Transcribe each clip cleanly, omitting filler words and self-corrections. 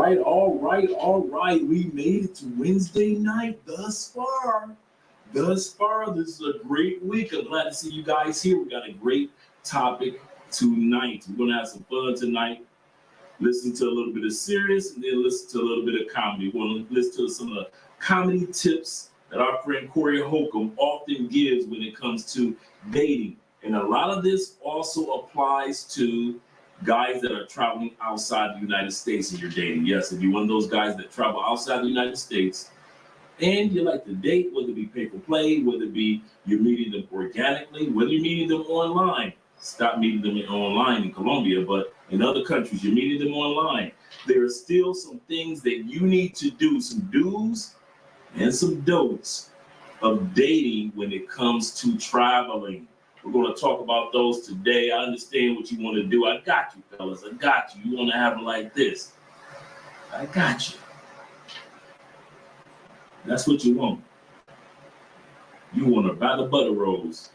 All right. We made it to Wednesday night thus far. This is a great week. I'm glad to see you guys here. We got a great topic tonight. We're going to have some fun tonight. Listen to a little bit of serious and then listen to a little bit of comedy. We're going to listen to some of the comedy tips that our friend Corey Holcomb often gives when it comes to dating. And a lot of this also applies to guys that are traveling outside the United States and you're dating. Yes, if you're one of those guys that travel outside the United States and you like to date, whether it be pay for play, whether it be you're meeting them organically, whether you're meeting them online. Stop meeting them online in Colombia, but in other countries, you're meeting them online. There are still some things that you need to do, some do's and some don'ts of dating when it comes to traveling. We're going to talk about those today. I understand what you want to do. I got you, fellas. I got you. You want to have it like this. I got you. That's what you want. You want to buy the butter rolls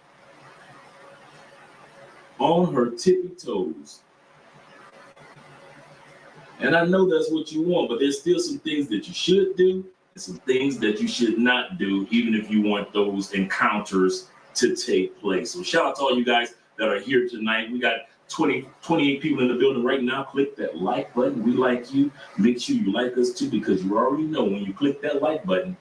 on her tippy toes. And I know that's what you want, but there's still some things that you should do and some things that you should not do, even if you want those encounters to take place. So shout out to all you guys that are here tonight. We got 28 people in the building right now. Click that like button. We like you. Make sure you like us too, because you already know when you click that like button,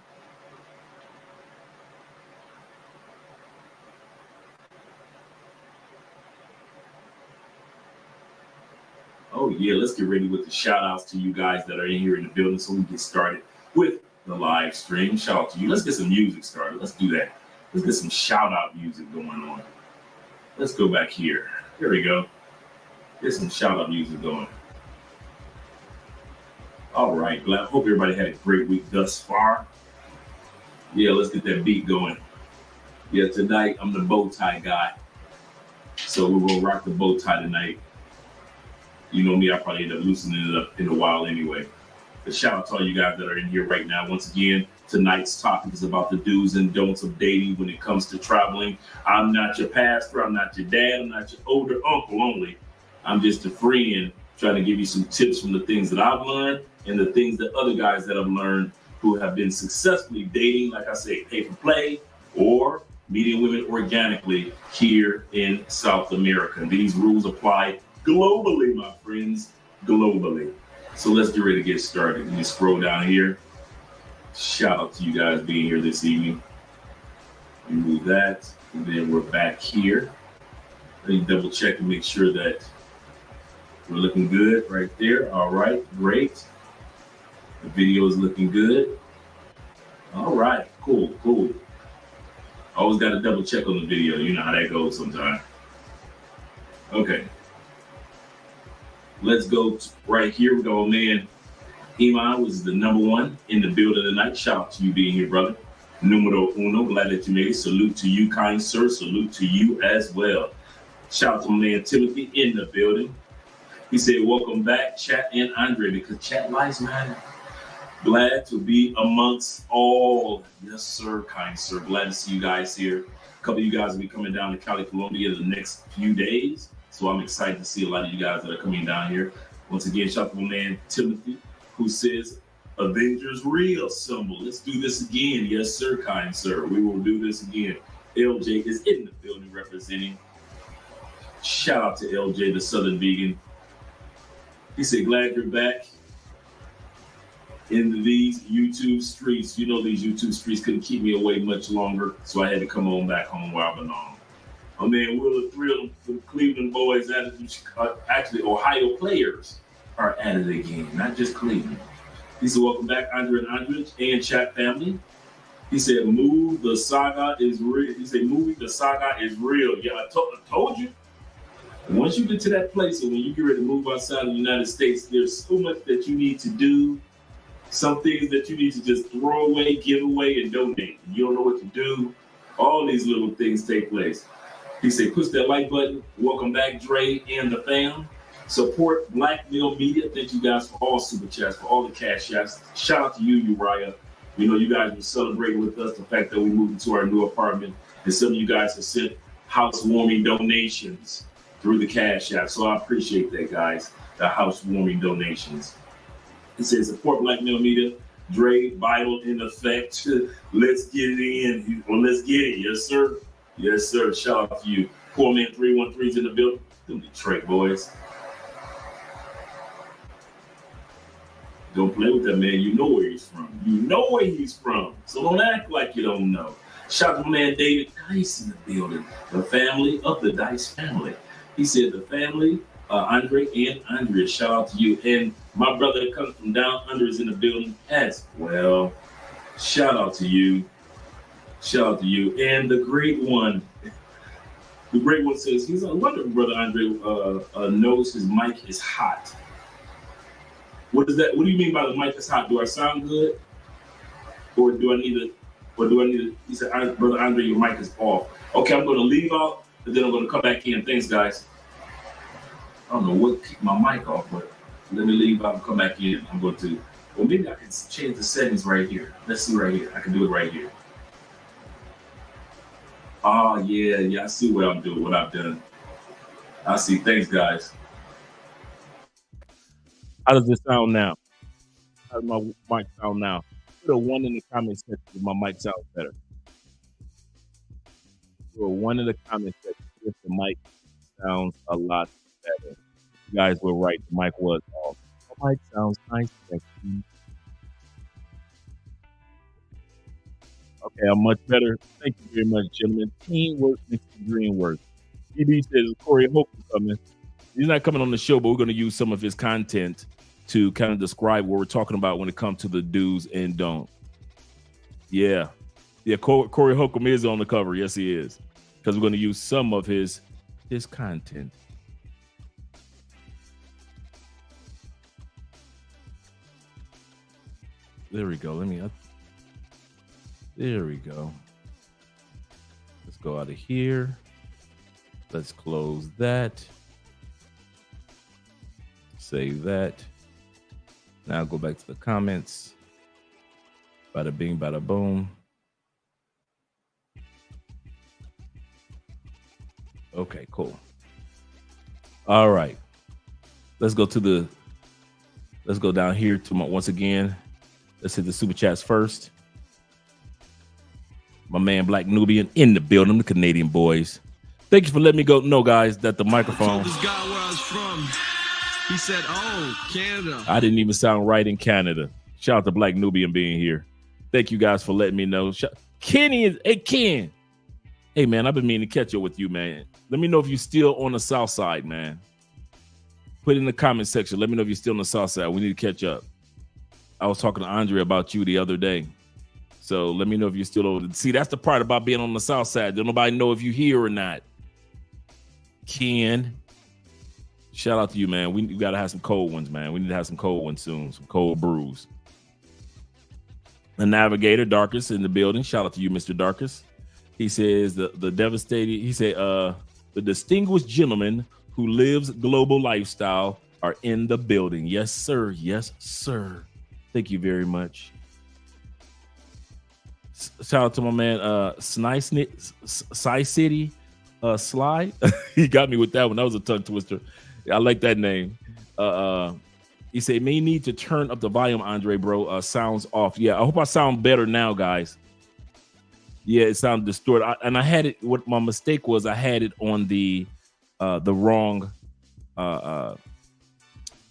oh yeah, let's get ready with the shout outs to you guys that are in here in the building so we get started with the live stream. Shout out to you. Let's get some music started. Let's do that. Let's get some shout out music going on. Let's go back here. Here we go. Get some shout out music going. All right. Hope everybody had a great week thus far. Yeah, let's get that beat going. Yeah, tonight I'm the bow tie guy. So we're going to rock the bow tie tonight. You know me, I probably end up loosening it up in a while anyway. But shout out to all you guys that are in here right now. Once again, tonight's topic is about the do's and don'ts of dating when it comes to traveling. I'm not your pastor. I'm not your dad. I'm not your older uncle only. I'm just a friend trying to give you some tips from the things that I've learned and the things that other guys that I've learned who have been successfully dating, like I say, pay for play or meeting women organically here in South America. And these rules apply globally, my friends, globally. So let's get ready to get started. Let me scroll down here. Shout out to you guys being here this evening. Remove that. And then we're back here. Let me double check and make sure that we're looking good right there. All right, great. The video is looking good. All right, cool. Always got to double check on the video. You know how that goes sometimes. Okay. Let's go right here. We go, man. Iman was the number one in the building tonight. Shout out to you being here, brother. Numero uno. Glad that you made it. Salute to you, kind sir. Salute to you as well. Shout out to my man Timothy in the building. He said, welcome back, Chat and Andre, because chat lives matter. Glad to be amongst all. Yes, sir, kind sir. Glad to see you guys here. A couple of you guys will be coming down to Cali Colombia in the next few days. So I'm excited to see a lot of you guys that are coming down here. Once again, shout out to my man Timothy, who says, Avengers real symbol. Let's do this again. Yes, sir, kind sir. We will do this again. LJ is in the building representing. Shout out to LJ, the Southern Vegan. He said, glad you're back in these YouTube streets. You know, these YouTube streets couldn't keep me away much longer, so I had to come on back home where I belong. My man Willa Thrill, the Cleveland boys, actually Ohio players are at it again, not just Cleveland. He said, welcome back, Andre and Andre and chat family. He said, move the saga is real. He said, movie the saga is real. Yeah, I told you. Once you get to that place, and when you get ready to move outside of the United States, there's so much that you need to do. Some things that you need to just throw away, give away, and donate. You don't know what to do. All these little things take place. He said, push that like button. Welcome back, Dre and the fam. Support Black Mill Media. Thank you guys for all super chats, for all the cash apps. Shout out to you, Uriah. We know you guys were celebrating with us the fact that we moved into our new apartment. And some of you guys have sent housewarming donations through the cash app. So I appreciate that, guys, the housewarming donations. It says support Black male media. Dre, Bible in effect. Let's get it in. Well, let's get it. Yes, sir. Yes, sir. Shout out to you. Poor Man 313's in the building. Them Detroit boys. Don't play with that man. You know where he's from. You know where he's from. So don't act like you don't know. Shout out to my man David Dice in the building. The family of the Dice family. He said the family, Andre and Andrea. Shout out to you. And my brother that comes from down under is in the building as well. Shout out to you. Shout out to you. And the great one. The great one says, he's like, wonder brother Andre knows his mic is hot. What is that? What do you mean by the mic is hot? Do I sound good? Or do I need to, he said, brother Andre, your mic is off. Okay, I'm going to leave out, and then I'm going to come back in. Thanks, guys. I don't know what kicked my mic off, but let me leave out and come back in. I'm going to, well, maybe I can change the settings right here. Let's see right here. I can do it right here. Oh, yeah, I see what I'm doing, what I've done. I see. Thanks, guys. How does this sound now? How does my mic sound now? Put a 1 in the comment section if my mic sounds better. Put a 1 in the comment section if the mic sounds a lot better. You guys were right. The mic was off. The mic sounds nice. Thank you. Okay, I'm much better. Thank you very much, gentlemen. Teamwork makes the dream work. DB says Corey Hope is coming. He's not coming on the show, but we're going to use some of his content to kind of describe what we're talking about when it comes to the do's and don't. Yeah. Corey Holcomb is on the cover. Yes, he is. Because we're going to use some of his content. There we go. There we go. Let's go out of here. Let's close that. Save that. Now go back to the comments. Bada bing, bada boom. Okay, cool. All right. Let's go down here to once again. Let's hit the super chats first. My man Black Nubian in the building, the Canadian boys. Thank you for letting me know, guys, that the microphone. I told this guy where I was from. He said, "Oh, Canada." I didn't even sound right in Canada. Shout out to Black Nubian being here. Thank you guys for letting me know. Hey, Ken. Hey, man, I've been meaning to catch up with you, man. Let me know if you're still on the south side, man. Put it in the comment section. Let me know if you're still on the south side. We need to catch up. I was talking to Andre about you the other day. So let me know if you're still over. See, that's the part about being on the south side. Don't nobody know if you're here or not. Ken. Shout out to you, man. We got to have some cold ones, man. We need to have some cold ones soon, some cold brews. The Navigator, Darkest, in the building. Shout out to you, Mr. Darkest. He says the devastating, he said, the distinguished gentleman who lives global lifestyle are in the building. Yes, sir. Yes, sir. Thank you very much. Shout out to my man, Sly City, Sly. He got me with that one. That was a tongue twister. I like that name. He said, may need to turn up the volume, Andre, bro. Sounds off. Yeah, I hope I sound better now, guys. Yeah, it sounded distorted. And I had it, what my mistake was, I had it on the wrong, I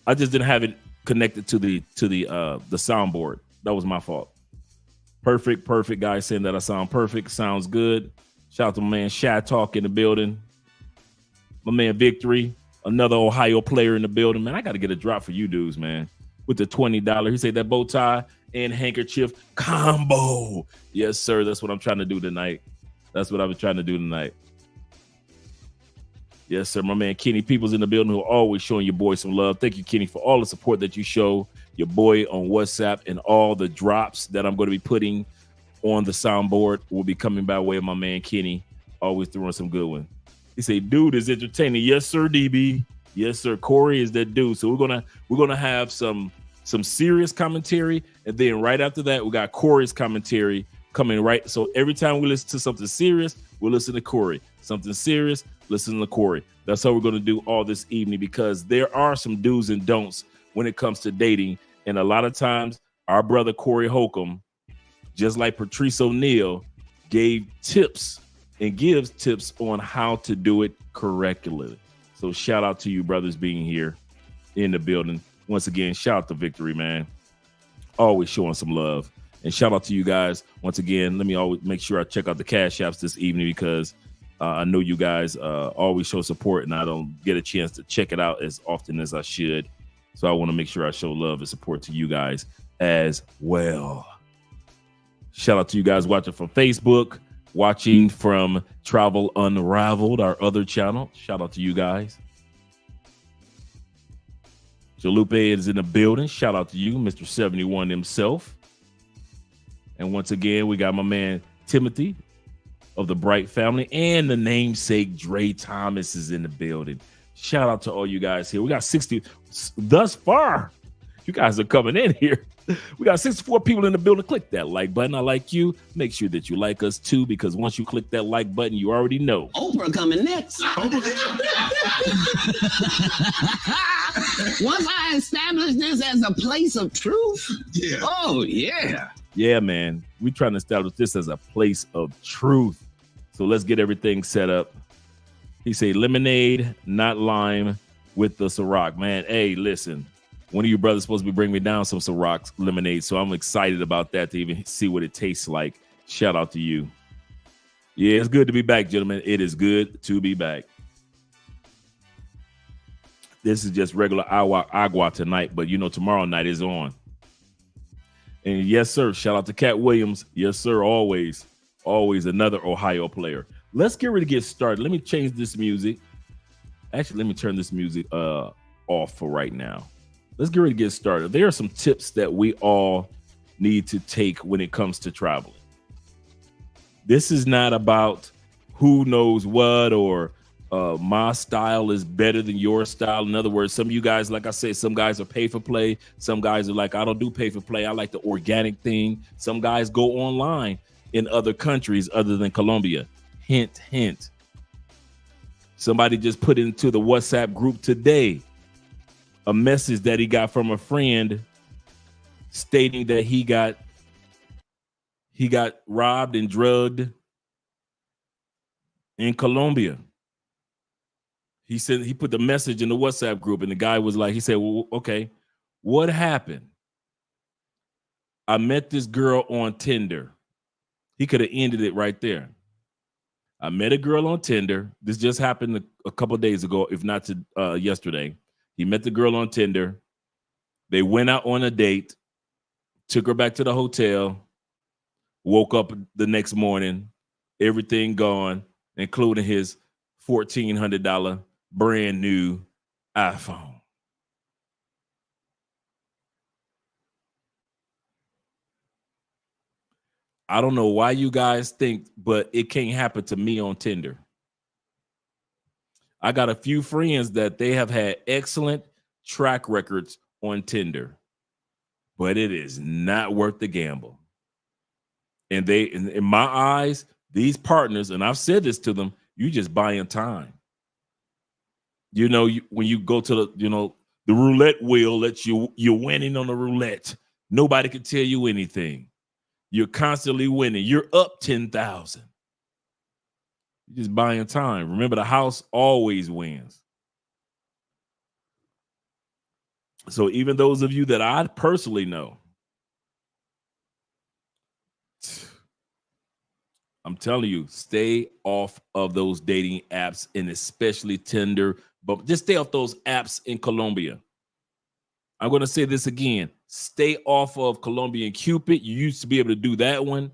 just didn't have it connected to the soundboard. That was my fault. Perfect, guys saying that I sound perfect. Sounds good. Shout out to my man Shy Talk in the building. My man Victory, another Ohio player in the building. Man, I got to get a drop for you dudes, man. With the $20. He said that bow tie and handkerchief combo. Yes, sir. That's what I'm trying to do tonight. That's what I've been trying to do tonight. Yes, sir. My man Kenny Peoples in the building, who are always showing your boy some love. Thank you, Kenny, for all the support that you show your boy on WhatsApp, and all the drops that I'm going to be putting on the soundboard will be coming by way of my man Kenny. Always throwing some good one. He said, dude is entertaining. Yes, sir, DB. Yes, sir. Corey is that dude. So we're gonna have some serious commentary, and then right after that, we got Corey's commentary coming right. So every time we listen to something serious, we'll listen to Corey. Something serious, listen to Corey. That's how we're gonna do all this evening, because there are some do's and don'ts when it comes to dating, And a lot of times, our brother Corey Holcomb, just like Patrice O'Neal, gave tips and gives tips on how to do it correctly. So shout out to you brothers being here in the building. Once again, shout out to Victory, man. Always showing some love. And shout out to you guys. Once again, let me always make sure I check out the Cash Apps this evening because I know you guys always show support and I don't get a chance to check it out as often as I should. So I want to make sure I show love and support to you guys as well. Shout out to you guys watching from Facebook, watching from Travel Unraveled, our other channel. Shout out to you guys. Jalupe is in the building. Shout out to you, Mr. 71 himself. And once again, we got my man Timothy of the Bright family and the namesake Dre Thomas is in the building. Shout out to all you guys here. We got 60 thus far. You guys are coming in here. We got 64 people in the building. Click that like button. I like you. Make sure that you like us too, because once you click that like button, you already know. Oprah coming next. Once I establish this as a place of truth. Yeah. Oh, yeah. Yeah, man. We're trying to establish this as a place of truth. So let's get everything set up. He say lemonade, not lime, with the Ciroc. Man, hey, listen. One of you brothers supposed to be bringing me down some Ciroc lemonade, so I'm excited about that to even see what it tastes like. Shout out to you. Yeah, it's good to be back, gentlemen. It is good to be back. This is just regular agua tonight, but you know tomorrow night is on. And yes, sir. Shout out to Cat Williams. Yes, sir. Always another Ohio player. Let's get ready to get started. Let me change this music. Actually, let me turn this music off for right now. Let's get ready to get started. There are some tips that we all need to take when it comes to traveling. This is not about who knows what or my style is better than your style. In other words, some of you guys, like I said, some guys are pay for play. Some guys are like, I don't do pay for play. I like the organic thing. Some guys go online in other countries other than Colombia. Hint, hint. Somebody just put into the WhatsApp group today a message that he got from a friend stating that he got robbed and drugged in Colombia. He said he put the message in the WhatsApp group and the guy was like, he said, well, okay, what happened? I met this girl on Tinder. He could have ended it right there. I met a girl on Tinder. This just happened a couple of days ago, if not to yesterday. He met the girl on Tinder. They went out on a date, took her back to the hotel, woke up the next morning, everything gone, including his $1,400 brand new iPhone. I don't know why you guys think, but it can't happen to me on Tinder. I got a few friends that they have had excellent track records on Tinder, but it is not worth the gamble. And they, in my eyes, these partners, and I've said this to them, you just buying time. You know, when you go to the roulette wheel that you're winning on the roulette, nobody can tell you anything. You're constantly winning. You're up 10,000. You're just buying time. Remember, the house always wins. So even those of you that I personally know, I'm telling you, stay off of those dating apps and especially Tinder, but just stay off those apps in Colombia. I'm going to say this again. Stay off of Colombia and Cupid. You used to be able to do that one,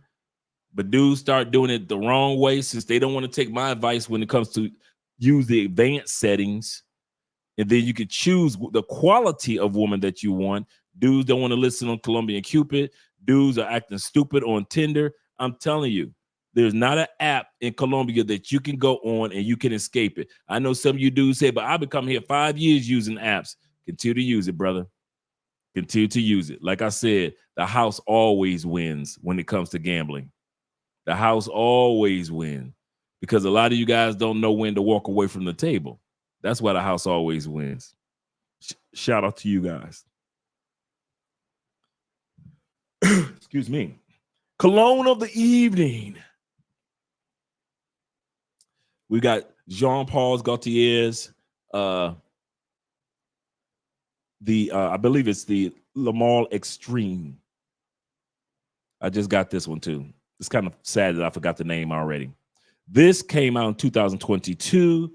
but dudes start doing it the wrong way since they don't want to take my advice when it comes to use the advanced settings. And then you can choose the quality of woman that you want. Dudes don't want to listen on Colombia and Cupid. Dudes are acting stupid on Tinder. I'm telling you, there's not an app in Colombia that you can go on and you can escape it. I know some of you dudes say, but I've been coming here 5 years using apps. Continue to use it, brother. Continue to use it. Like I said, the house always wins when it comes to gambling. The house always wins because a lot of you guys don't know when to walk away from the table. That's why the house always wins. Shout out to you guys. Excuse me. Cologne of the evening. We got Jean Paul's Gaultier's. I believe it's the Le Male Extreme. I just got this one too. It's kind of sad that I forgot the name already. This came out in 2022.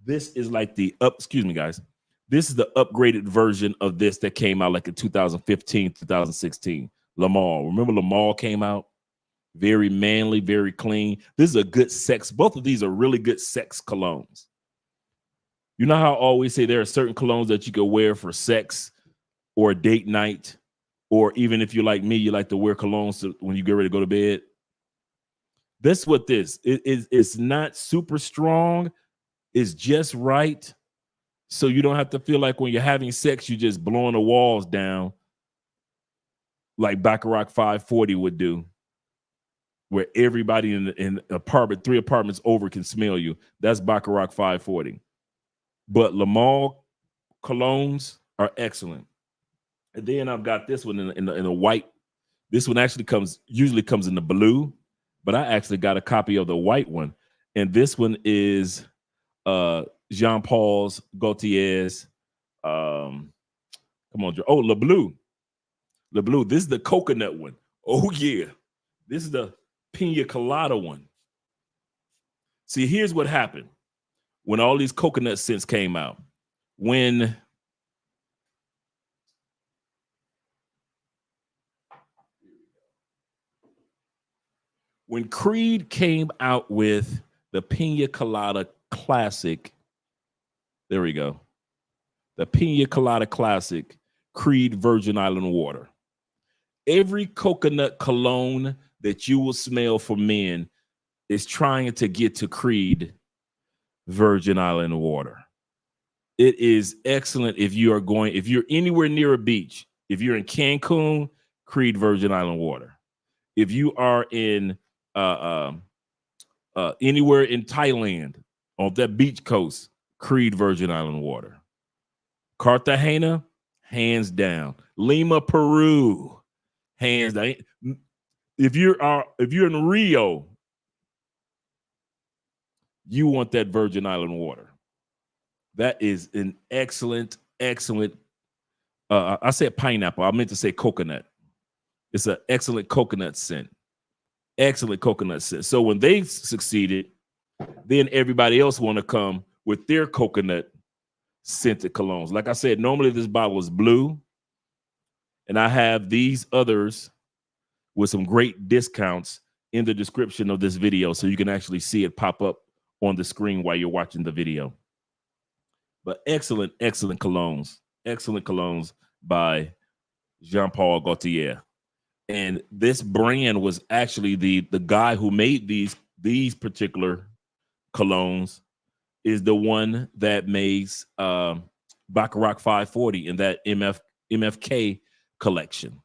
This is like excuse me, guys. This is the upgraded version of this that came out like in 2015, 2016. Le Male. Remember Le Male came out? Very manly, very clean. This is a good sex. Both of these are really good sex colognes. You know how I always say there are certain colognes that you can wear for sex or a date night, or even if you're like me, you like to wear colognes when you get ready to go to bed. That's what this is. It's not super strong. It's just right. So you don't have to feel like when you're having sex, you're just blowing the walls down like Baccarat 540 would do, where everybody in apartment, 3 apartments over can smell you. That's Baccarat 540. But Le Male colognes are excellent. And then I've got this one in the white. This one actually usually comes in the blue, but I actually got a copy of the white one. And this one is Jean Paul's Gaultier's. Come on, Joe. Oh, Le Bleu. Le Bleu. This is the coconut one. Oh, yeah. This is the Pina Colada one. See, here's what happened when all these coconut scents came out. When Creed came out with the Pina Colada Classic, there we go. The Pina Colada Classic Creed Virgin Island Water. Every coconut cologne that you will smell for men is trying to get to Creed Virgin Island Water. It is excellent if you're anywhere near a beach. If you're in Cancun, Creed Virgin Island Water. If you are in anywhere in Thailand, on that beach coast, Creed Virgin Island Water. Cartagena, hands down. Lima, Peru, hands down. If you're in Rio, you want that Virgin Island Water. That is an excellent. I said pineapple. I meant to say coconut. It's an excellent coconut scent. Excellent coconut scent. So when they succeeded, then everybody else want to come with their coconut scented colognes. Like I said, normally this bottle is blue, and I have these others with some great discounts in the description of this video, so you can actually see it pop up on the screen while you're watching the video. But excellent colognes. Excellent colognes by Jean Paul Gaultier. And this brand was actually the guy who made these particular colognes is the one that makes Baccarat 540 in that MFK collection.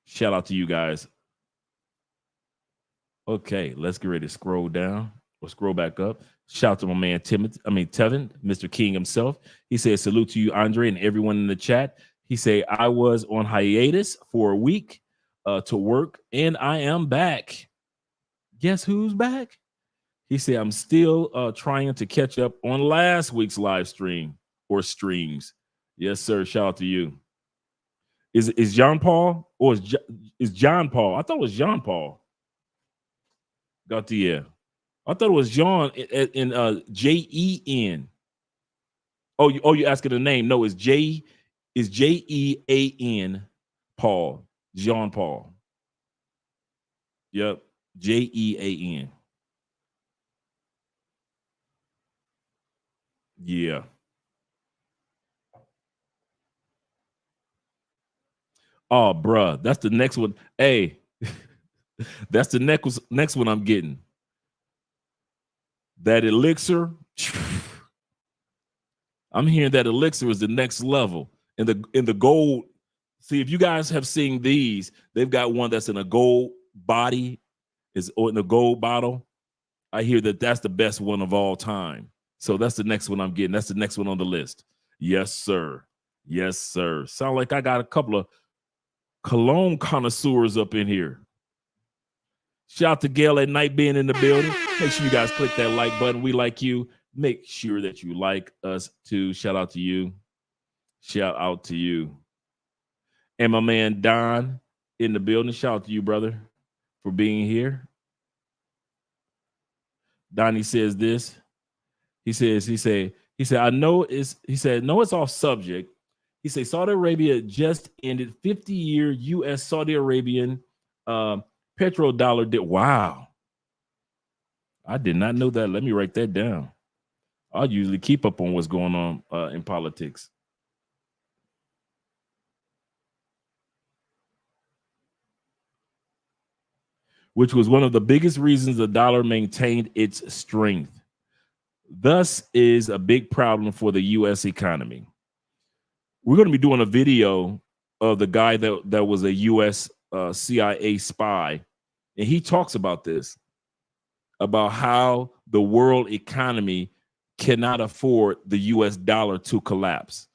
Shout out to you guys. Okay, let's get ready to scroll down or scroll back up. Shout out to my man Tevin, Mr. King himself. He said, salute to you, Andre, and everyone in the chat. He said, I was on hiatus for a week to work, and I am back. Guess who's back? He said, I'm still trying to catch up on last week's live stream or streams. Yes, sir. Shout out to you. Is Jean Paul or is John Paul? I thought it was Jean Paul Gaultier. I thought it was Jean in Jen. Oh, you're asking the name? No, it's Jean Paul. Jean Paul. Yep, Jean. Yeah. Oh, bruh, that's the next one. Hey, that's the next one I'm getting. That elixir. I'm hearing that elixir is the next level. In the gold. See, if you guys have seen these, they've got one that's in a gold body, or in a gold bottle. I hear that's the best one of all time. So that's the next one I'm getting. That's the next one on the list. Yes, sir. Yes, sir. Sound like I got a couple of cologne connoisseurs up in here. Shout out to Gail at Night being in the building. Make sure you guys click that like button. We like you. Make sure that you like us too. Shout out to you. Shout out to you. And my man Don in the building. Shout out to you, brother, for being here. Donnie says this. He said, I know it's off subject. He said, Saudi Arabia just ended 50-year U.S. Saudi Arabian petrodollar deal. Wow. I did not know that. Let me write that down. I usually keep up on what's going on in politics. Which was one of the biggest reasons the dollar maintained its strength. Thus is a big problem for the U.S. economy. We're going to be doing a video of the guy that was a U.S. CIA spy, and he talks about this, about how the world economy cannot afford the U.S. dollar to collapse.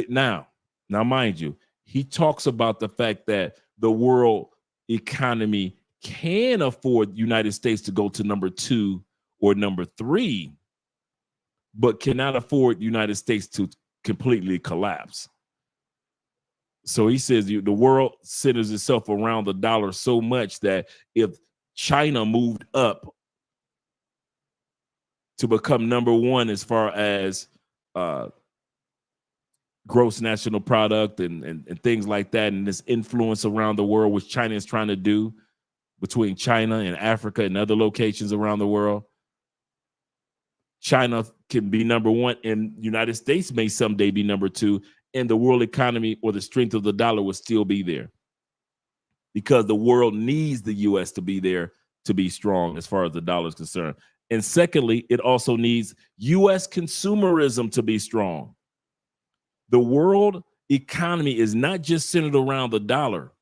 Now, mind you, he talks about the fact that the world economy can afford the United States to go to number 2 or number 3, but cannot afford the United States to completely collapse. So he says the world centers itself around the dollar so much that if China moved up to become number 1 as far as gross national product and things like that, and this influence around the world, which China is trying to do between China and Africa and other locations around the world, China can be number 1, and the United States may someday be number 2, and the world economy or the strength of the dollar will still be there, because the world needs the U.S. to be there to be strong as far as the dollar is concerned. And secondly, it also needs U.S. consumerism to be strong. The world economy is not just centered around the dollar.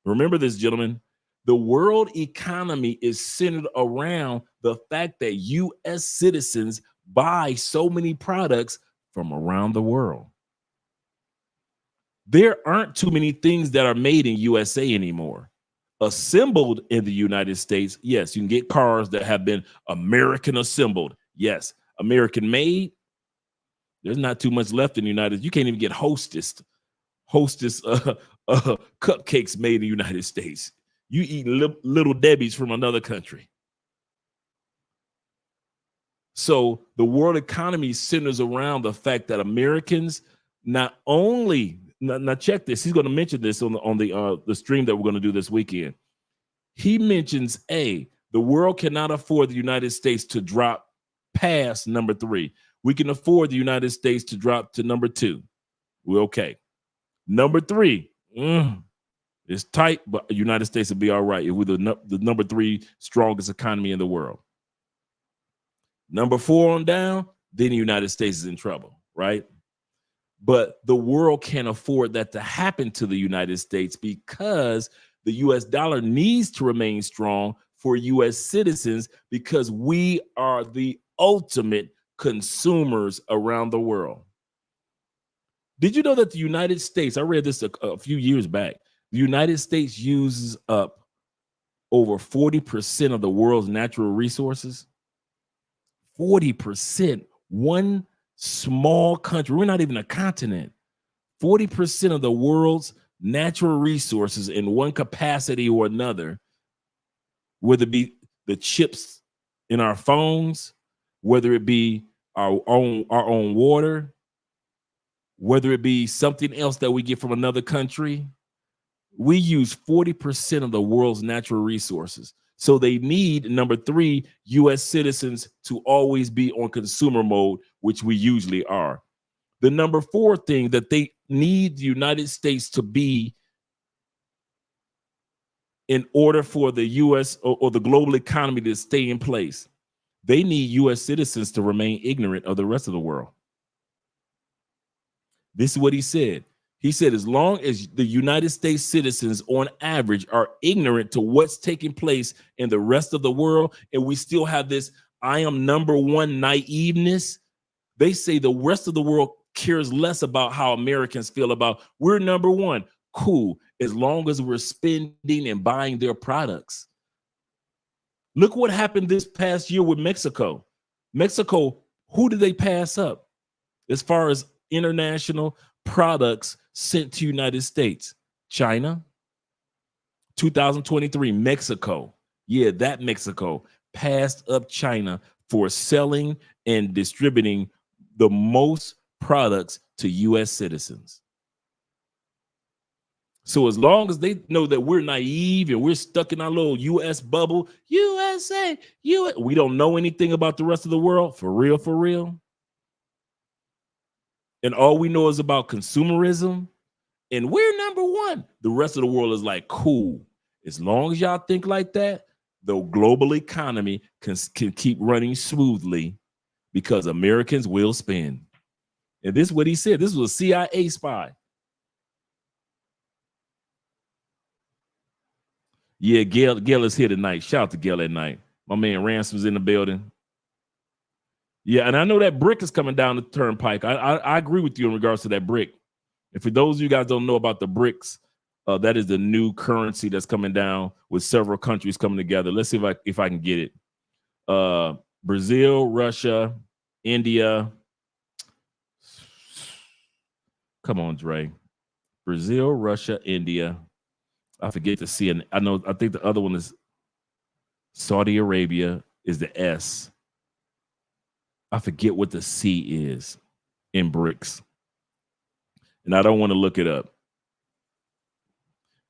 Remember this, gentlemen. The world economy is centered around the fact that U.S. citizens buy so many products from around the world. There aren't too many things that are made in USA anymore. Assembled in the United States, yes, you can get cars that have been American assembled. Yes, American made. There's not too much left in the United States. You can't even get Hostess cupcakes made in the United States. You eat Little Debbie's from another country. So the world economy centers around the fact that Americans not only, now check this, he's going to mention this on the stream that we're going to do this weekend. He mentions the world cannot afford the United States to drop past number 3. We can afford the United States to drop to number 2. We're okay. Number 3, it's tight, but the United States will be all right. We're the number 3 strongest economy in the world. Number 4 on down, then the United States is in trouble, right? But the world can't afford that to happen to the United States, because the U.S. dollar needs to remain strong for U.S. citizens, because we are the ultimate consumers around the world. Did you know that the United States, I read this a few years back, the United States uses up over 40% of the world's natural resources? 40%. One small country, we're not even a continent. 40% of the world's natural resources in one capacity or another, whether it be the chips in our phones, whether it be our own water, whether it be something else that we get from another country, we use 40% of the world's natural resources. So they need, number 3, U.S. citizens to always be on consumer mode, which we usually are. The number 4 thing that they need the United States to be in order for the U.S. or the global economy to stay in place, they need U.S. citizens to remain ignorant of the rest of the world. This is what he said. He said, as long as the United States citizens on average are ignorant to what's taking place in the rest of the world, and we still have this I am number 1 naiveness, they say the rest of the world cares less about how Americans feel about we're number one. Cool, as long as we're spending and buying their products. Look what happened this past year with Mexico. Mexico, who did they pass up as far as international products sent to United States? China. 2023, Mexico. Yeah, that Mexico passed up China for selling and distributing the most products to U.S. citizens. So as long as they know that we're naive and we're stuck in our little U.S. bubble, USA, we don't know anything about the rest of the world, for real. And all we know is about consumerism, and we're number one. The rest of the world is like, cool. As long as y'all think like that, the global economy can keep running smoothly because Americans will spend. And this is what he said. This was a CIA spy. Yeah, Gail is here tonight. Shout out to Gail at night. My man Ransom's in the building. Yeah, and I know that brick is coming down the turnpike. I agree with you in regards to that brick. And for those of you guys don't know about the bricks, that is the new currency that's coming down with several countries coming together. Let's see if I can get it. Brazil, Russia, India. Come on, Dre. Brazil, Russia, India. I forget to see it. I think the other one is Saudi Arabia is the S. I forget what the C is in BRICS. And I don't want to look it up.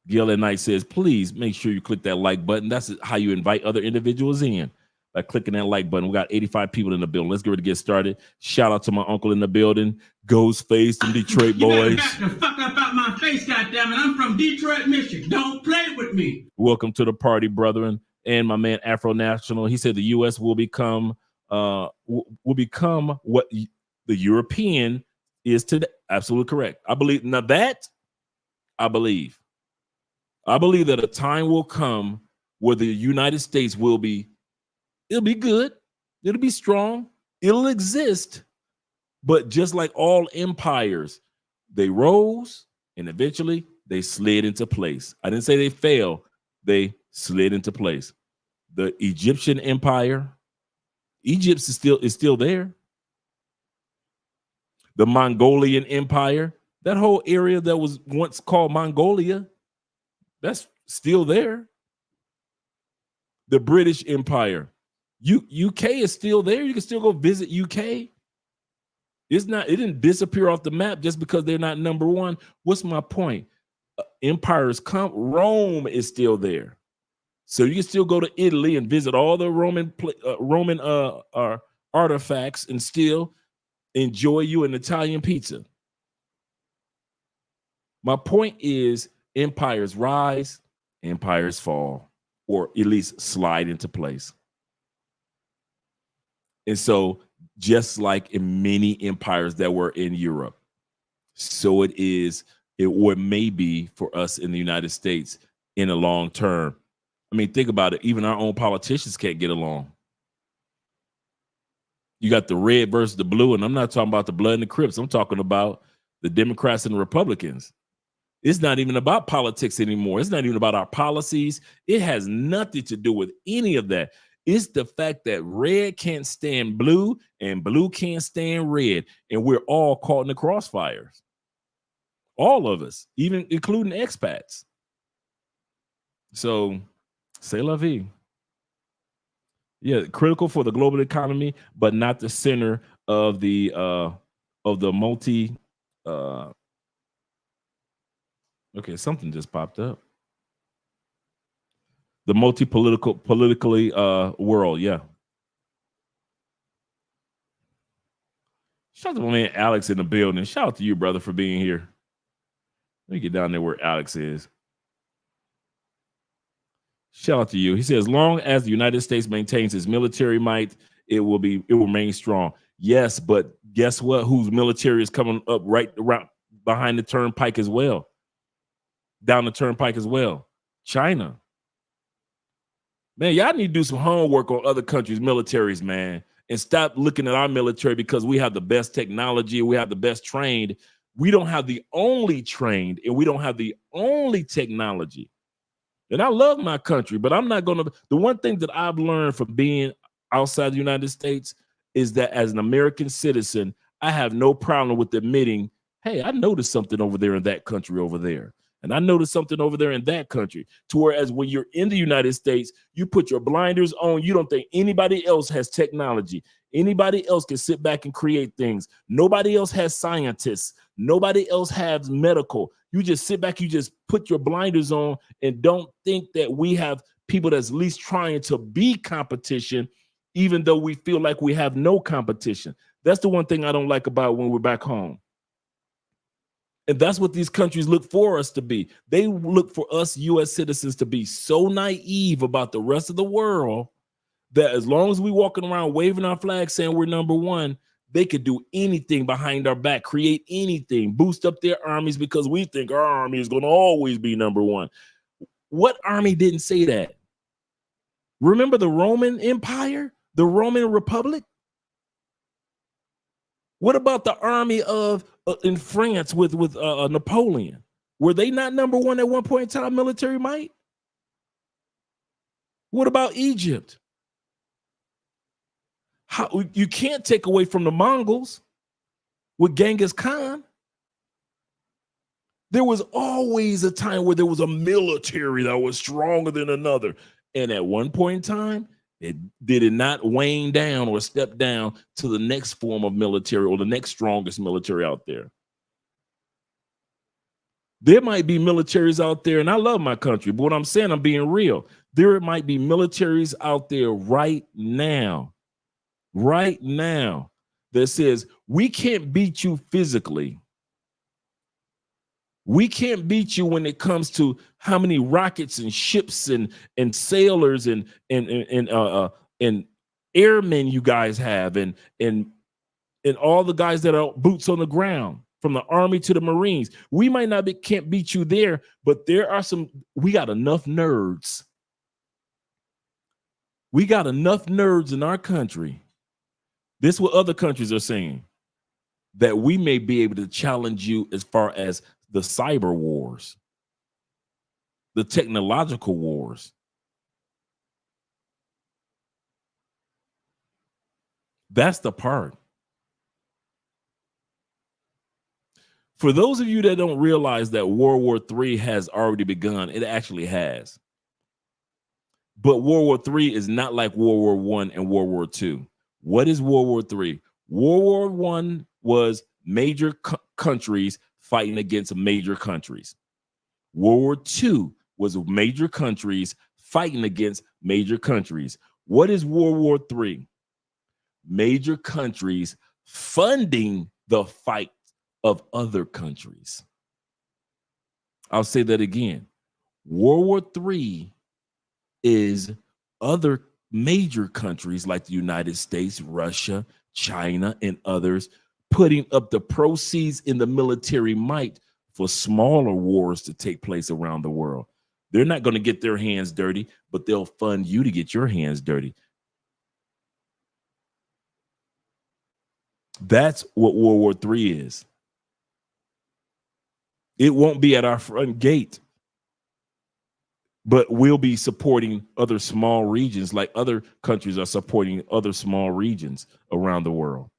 Gil at Night says, please make sure you click that like button. That's how you invite other individuals in, by clicking that like button. We got 85 people in the building. Let's get ready to get started. Shout out to my uncle in the building, Ghostface and Detroit boys. You got the fuck up out my face, goddammit. I'm from Detroit, Michigan. Don't play with me. Welcome to the party, brethren. And my man Afro National, he said the U.S. will become what the European is today. Absolutely correct. I believe now that I believe that a time will come where the United States it'll be good, it'll be strong, it'll exist. But just like all empires, they rose and eventually they slid into place. I didn't say they fell, they slid into place. The Egyptian Empire, Egypt is still there. The Mongolian Empire, that whole area that was once called Mongolia, that's still there. The British Empire, UK is still there. You can still go visit UK. It didn't disappear off the map just because they're not number one. What's my point? Empires come. Rome is still there. So you can still go to Italy and visit all the Roman artifacts and still enjoy you an Italian pizza. My point is, empires rise, empires fall, or at least slide into place. And so just like in many empires that were in Europe, so it may be for us in the United States in the long term. I mean, think about it. Even our own politicians can't get along. You got the red versus the blue, and I'm not talking about the blood and the Crips. I'm talking about the Democrats and the Republicans. It's not even about politics anymore. It's not even about our policies. It has nothing to do with any of that. It's the fact that red can't stand blue and blue can't stand red, and we're all caught in the crossfires. All of us, even including expats. So, c'est la vie. Yeah, critical for the global economy, but not the center of the multi. Okay, something just popped up. The politically world, yeah. Shout out to my man Alex in the building. Shout out to you, brother, for being here. Let me get down there where Alex is. Shout out to you. He says, as long as the United States maintains its military might, it will remain strong. Yes, but guess what? Whose military is coming up right around behind the turnpike as well? Down the turnpike as well. China. Man, y'all need to do some homework on other countries' militaries, man. and stop looking at our military because we have the best technology, we have the best trained. We don't have the only trained, and we don't have the only technology. And I love my country, but I'm not going to. The one thing that I've learned from being outside the United States is that as an American citizen, I have no problem with admitting, hey, I noticed something over there in that country over there. And I noticed something over there in that country. To whereas when you're in the United States, you put your blinders on. You don't think anybody else has technology. Anybody else can sit back and create things. Nobody else has scientists. Nobody else has medical. You just sit back, you just put your blinders on and don't think that we have people that's at least trying to be competition, even though we feel like we have no competition. That's the one thing I don't like about when we're back home. And that's what these countries look for us to be. They look for us U.S. citizens to be so naive about the rest of the world that as long as we walking around waving our flag saying we're number one, they could do anything behind our back, create anything, boost up their armies because we think our army is going to always be number one. What army didn't say that? Remember the Roman Empire, the Roman Republic? What about the army of in France with Napoleon? Were they not number one at one point in time, military might? What about Egypt? How, you can't take away from the Mongols with Genghis Khan. There was always a time where there was a military that was stronger than another. And at one point in time, it did it not wane down or step down to the next form of military or the next strongest military out there. There might be militaries out there, and I love my country, but what I'm saying, I'm being real. There might be militaries out there right now, that says, we can't beat you physically. We can't beat you when it comes to how many rockets and ships and sailors and airmen you guys have and all the guys that are boots on the ground from the Army to the Marines. We might not can't beat you there, but there are we got enough nerds. We got enough nerds in our country. This is what other countries are saying, that we may be able to challenge you as far as the cyber wars, the technological wars. That's the part. For those of you that don't realize that World War III has already begun, it actually has. But World War III is not like World War I and World War II. What is World War III? World War I was major countries fighting against major countries. World War II was major countries fighting against major countries. What is World War III? Major countries funding the fight of other countries. I'll say that again. World War III is other major countries like the United States, Russia, China, and others putting up the proceeds in the military might for smaller wars to take place around the world. They're not going to get their hands dirty, but they'll fund you to get your hands dirty. That's what World War III is. It won't be at our front gate, but we'll be supporting other small regions like other countries are supporting other small regions around the world.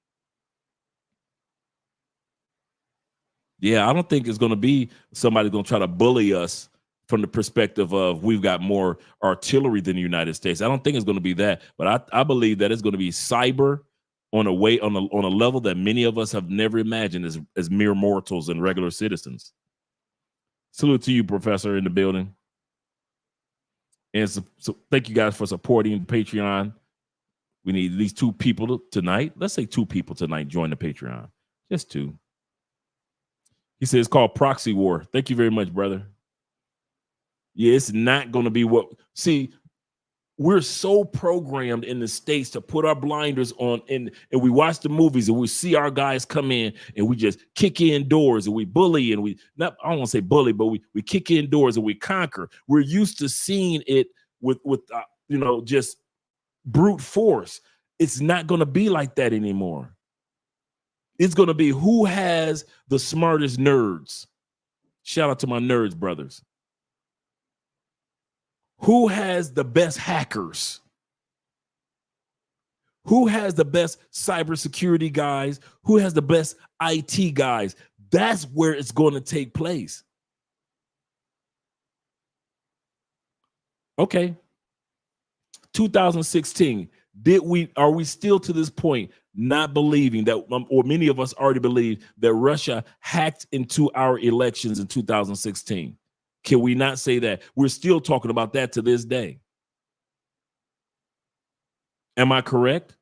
Yeah, I don't think it's going to be somebody going to try to bully us from the perspective of we've got more artillery than the United States. I don't think it's going to be that, but I believe that it's going to be cyber on a level that many of us have never imagined as mere mortals and regular citizens. Salute to you, Professor, in the building. And so thank you guys for supporting Patreon. We need at least 2 people tonight. Let's say 2 people tonight join the Patreon. Just 2. He says it's called proxy war. Thank you very much, brother. Yeah, it's not going to be what. See, we're so programmed in the States to put our blinders on and we watch the movies and we see our guys come in and we just kick in doors and we bully and I don't want to say bully, but we kick in doors and we conquer. We're used to seeing it with just brute force. It's not going to be like that anymore. It's going to be who has the smartest nerds. Shout out to my nerds brothers. Who has the best hackers? Who has the best cybersecurity guys? Who has the best IT guys? That's where it's going to take place. Okay. 2016. Are we still to this point not believing that, or many of us already believe that Russia hacked into our elections in 2016? Can we not say that? We're still talking about that to this day. Am I correct?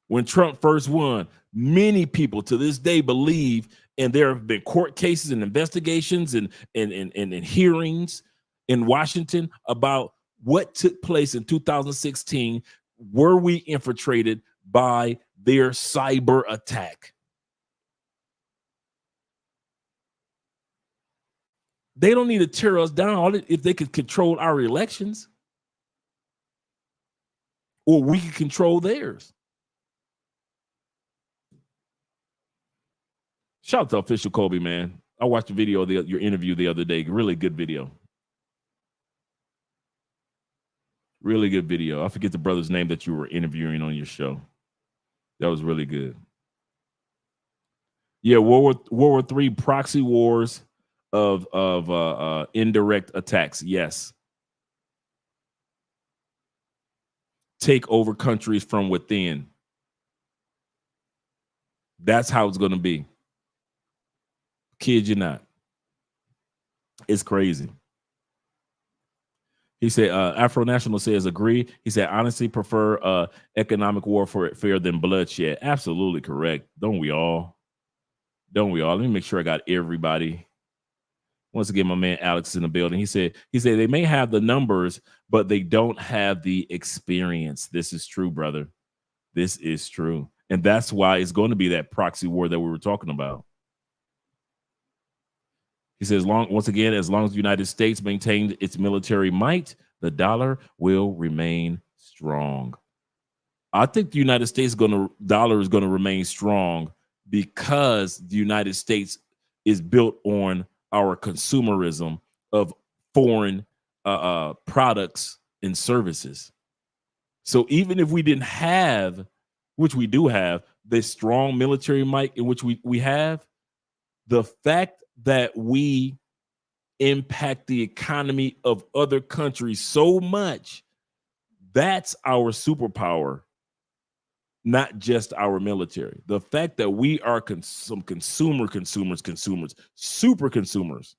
When Trump first won, many people to this day believe, and there have been court cases and investigations and hearings in Washington about what took place in 2016. Were we infiltrated by their cyber attack? They don't need to tear us down if they could control our elections, or we can control theirs. Shout out to Official Kobe, man. I watched the video of your interview the other day. Really good video. Really good video. I forget the brother's name that you were interviewing on your show. That was really good. Yeah, World War III proxy wars of indirect attacks. Yes. Take over countries from within. That's how it's going to be. Kid you not. It's crazy. He said, Afro National says, agree. He said, honestly, prefer economic warfare than bloodshed. Absolutely correct. Don't we all? Don't we all? Let me make sure I got everybody. Once again, my man Alex is in the building. He said they may have the numbers, but they don't have the experience. This is true, brother. This is true. And that's why it's going to be that proxy war that we were talking about. He says, once again, as long as the United States maintains its military might, the dollar will remain strong. I think the United States dollar is going to remain strong because the United States is built on our consumerism of foreign products and services. So even if we didn't have, which we do have, this strong military might in which we have, the fact that we impact the economy of other countries so much, that's our superpower, not just our military. The fact that we are some consumers, super consumers.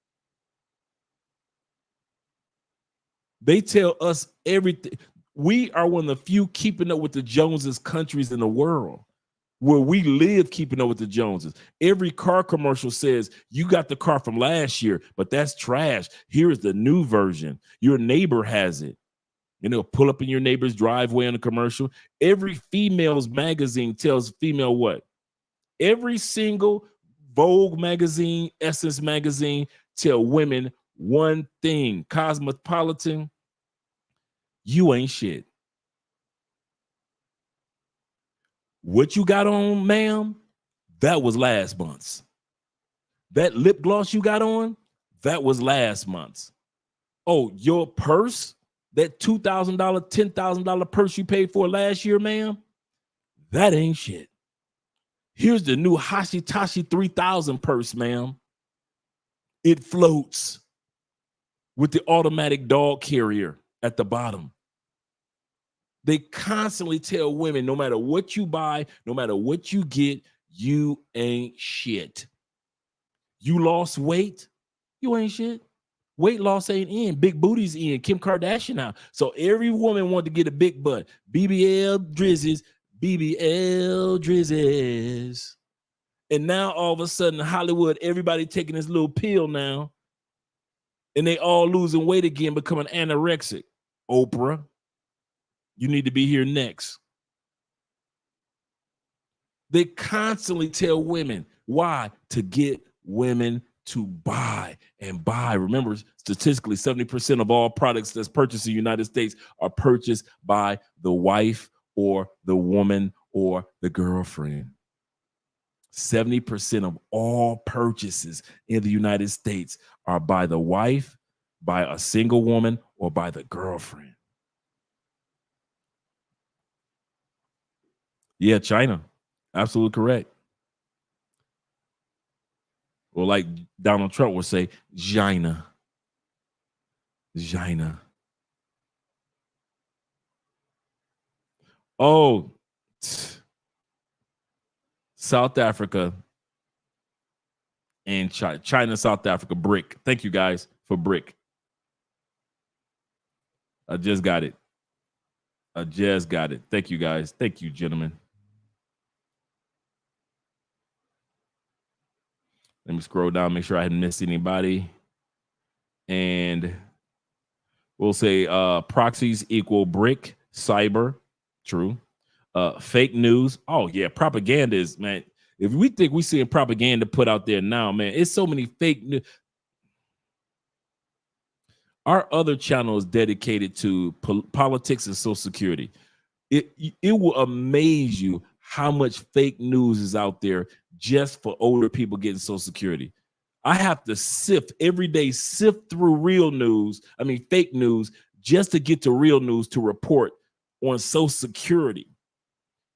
They tell us everything. We are one of the few keeping up with the Joneses countries in the world, where we live keeping up with the Joneses. Every car commercial says, you got the car from last year, but that's trash. Here's the new version. Your neighbor has it. And they'll pull up in your neighbor's driveway on a commercial. Every female's magazine tells female what? Every single Vogue magazine, Essence magazine tell women one thing. Cosmopolitan, you ain't shit. What you got on, ma'am, that was last month's. That lip gloss you got on, that was last month's. Oh, your purse, that $2,000, $10,000 purse you paid for last year, ma'am, that ain't shit. Here's the new Hashitashi 3000 purse, ma'am. It floats with the automatic dog carrier at the bottom. They constantly tell women, no matter what you buy, no matter what you get, you ain't shit. You lost weight, you ain't shit. Weight loss ain't in. Big booty's in. Kim Kardashian out. So every woman wanted to get a big butt. BBL Drizzes. And now all of a sudden, Hollywood, everybody taking this little pill now. And they all losing weight again, becoming anorexic. Oprah, you need to be here next. They constantly tell women why? To get women to buy and buy. Remember, statistically, 70% of all products that's purchased in the United States are purchased by the wife or the woman or the girlfriend. 70% of all purchases in the United States are by the wife, by a single woman, or by the girlfriend. Yeah, China. Absolutely correct. Or like Donald Trump would say, China. China. Oh, South Africa and China, South Africa, BRIC. Thank you guys for BRIC. I just got it. Thank you guys. Thank you, gentlemen. Let me scroll down, make sure I hadn't missed anybody. And we'll say proxies equal BRIC, cyber, true. Fake news. Oh, yeah, propaganda is, man. If we think we're seeing propaganda put out there now, man, it's so many fake news. Our other channel is dedicated to politics and Social Security. It will amaze you how much fake news is out there just for older people getting Social Security. I have to sift through fake news, just to get to real news to report on Social Security.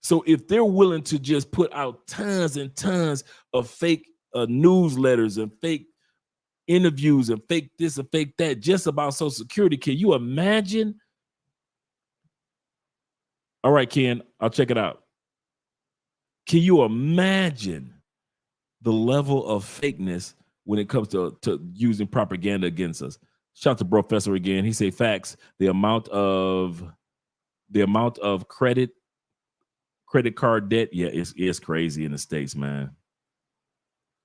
So if they're willing to just put out tons and tons of fake newsletters and fake interviews and fake this and fake that just about Social Security, can you imagine? All right, Ken, I'll check it out. Can you imagine the level of fakeness when it comes to using propaganda against us? Shout out to Professor again. He say facts. The amount of credit card debt, yeah, it's crazy in the States, man.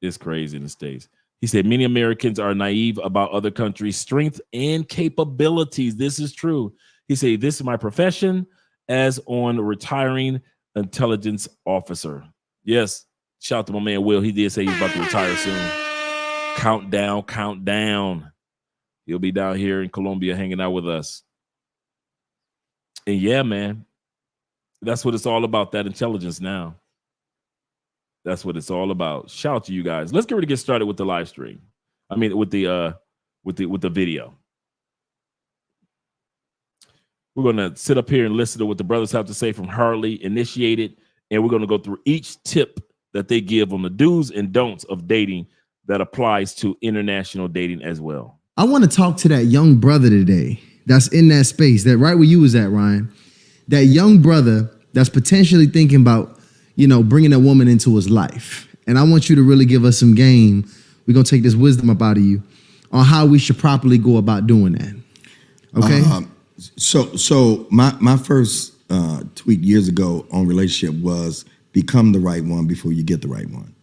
It's crazy in the States. He said many Americans are naive about other countries' strength and capabilities. This is true. He said, this is my profession as on retiring intelligence officer. Yes. Shout out to my man Will. He did say he's about to retire soon. Countdown. He'll be down here in Colombia hanging out with us. And yeah, man, that's what it's all about, that intelligence now. That's what it's all about. Shout out to you guys. Let's get ready to get started with the live stream. I mean, with the video. We're going to sit up here and listen to what the brothers have to say from Harley Initiated, and we're going to go through each tip that they give on the do's and don'ts of dating that applies to international dating as well. I want to talk to that young brother today that's in that space, that right where you was at, Ryan. That young brother that's potentially thinking about, bringing a woman into his life. And I want you to really give us some game. We're going to take this wisdom up out of you on how we should properly go about doing that. Okay? So my first tweet years ago on relationship was become the right one before you get the right one.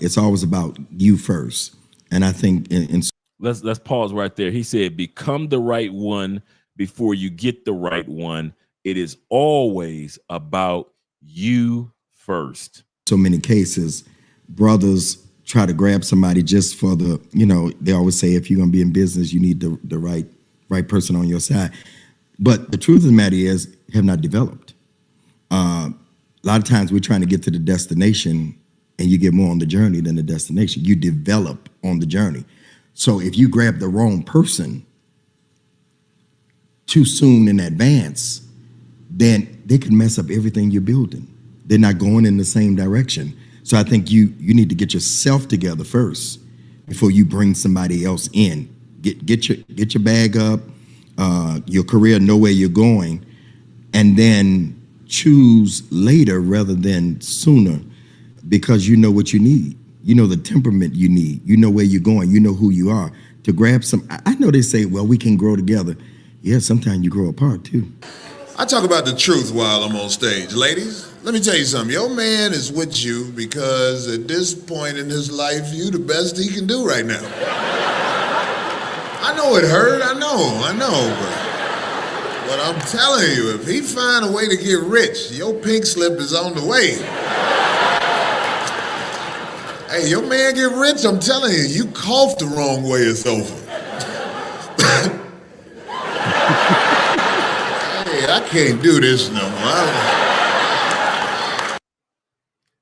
It's always about you first. And I think let's pause right there. He said, become the right one before you get the right one. It is always about you first. So many cases, brothers try to grab somebody just for the, they always say, if you're going to be in business, you need the right person on your side. But the truth of the matter is, have not developed. A lot of times we're trying to get to the destination and you get more on the journey than the destination. You develop on the journey. So if you grab the wrong person too soon in advance, then they can mess up everything you're building. They're not going in the same direction. So I think you need to get yourself together first before you bring somebody else in. Get your bag up, your career, know where you're going, and then choose later rather than sooner, because you know what you need. You know the temperament you need. You know where you're going. You know who you are. To grab some, I know they say, well, we can grow together. Yeah, sometimes you grow apart too. I talk about the truth while I'm on stage. Ladies, let me tell you something. Your man is with you because at this point in his life, you the best he can do right now. I know it hurt. I know. But I'm telling you, if he find a way to get rich, your pink slip is on the way. Hey, your man get rich, I'm telling you, you cough the wrong way, it's over. Hey, I can't do this no more.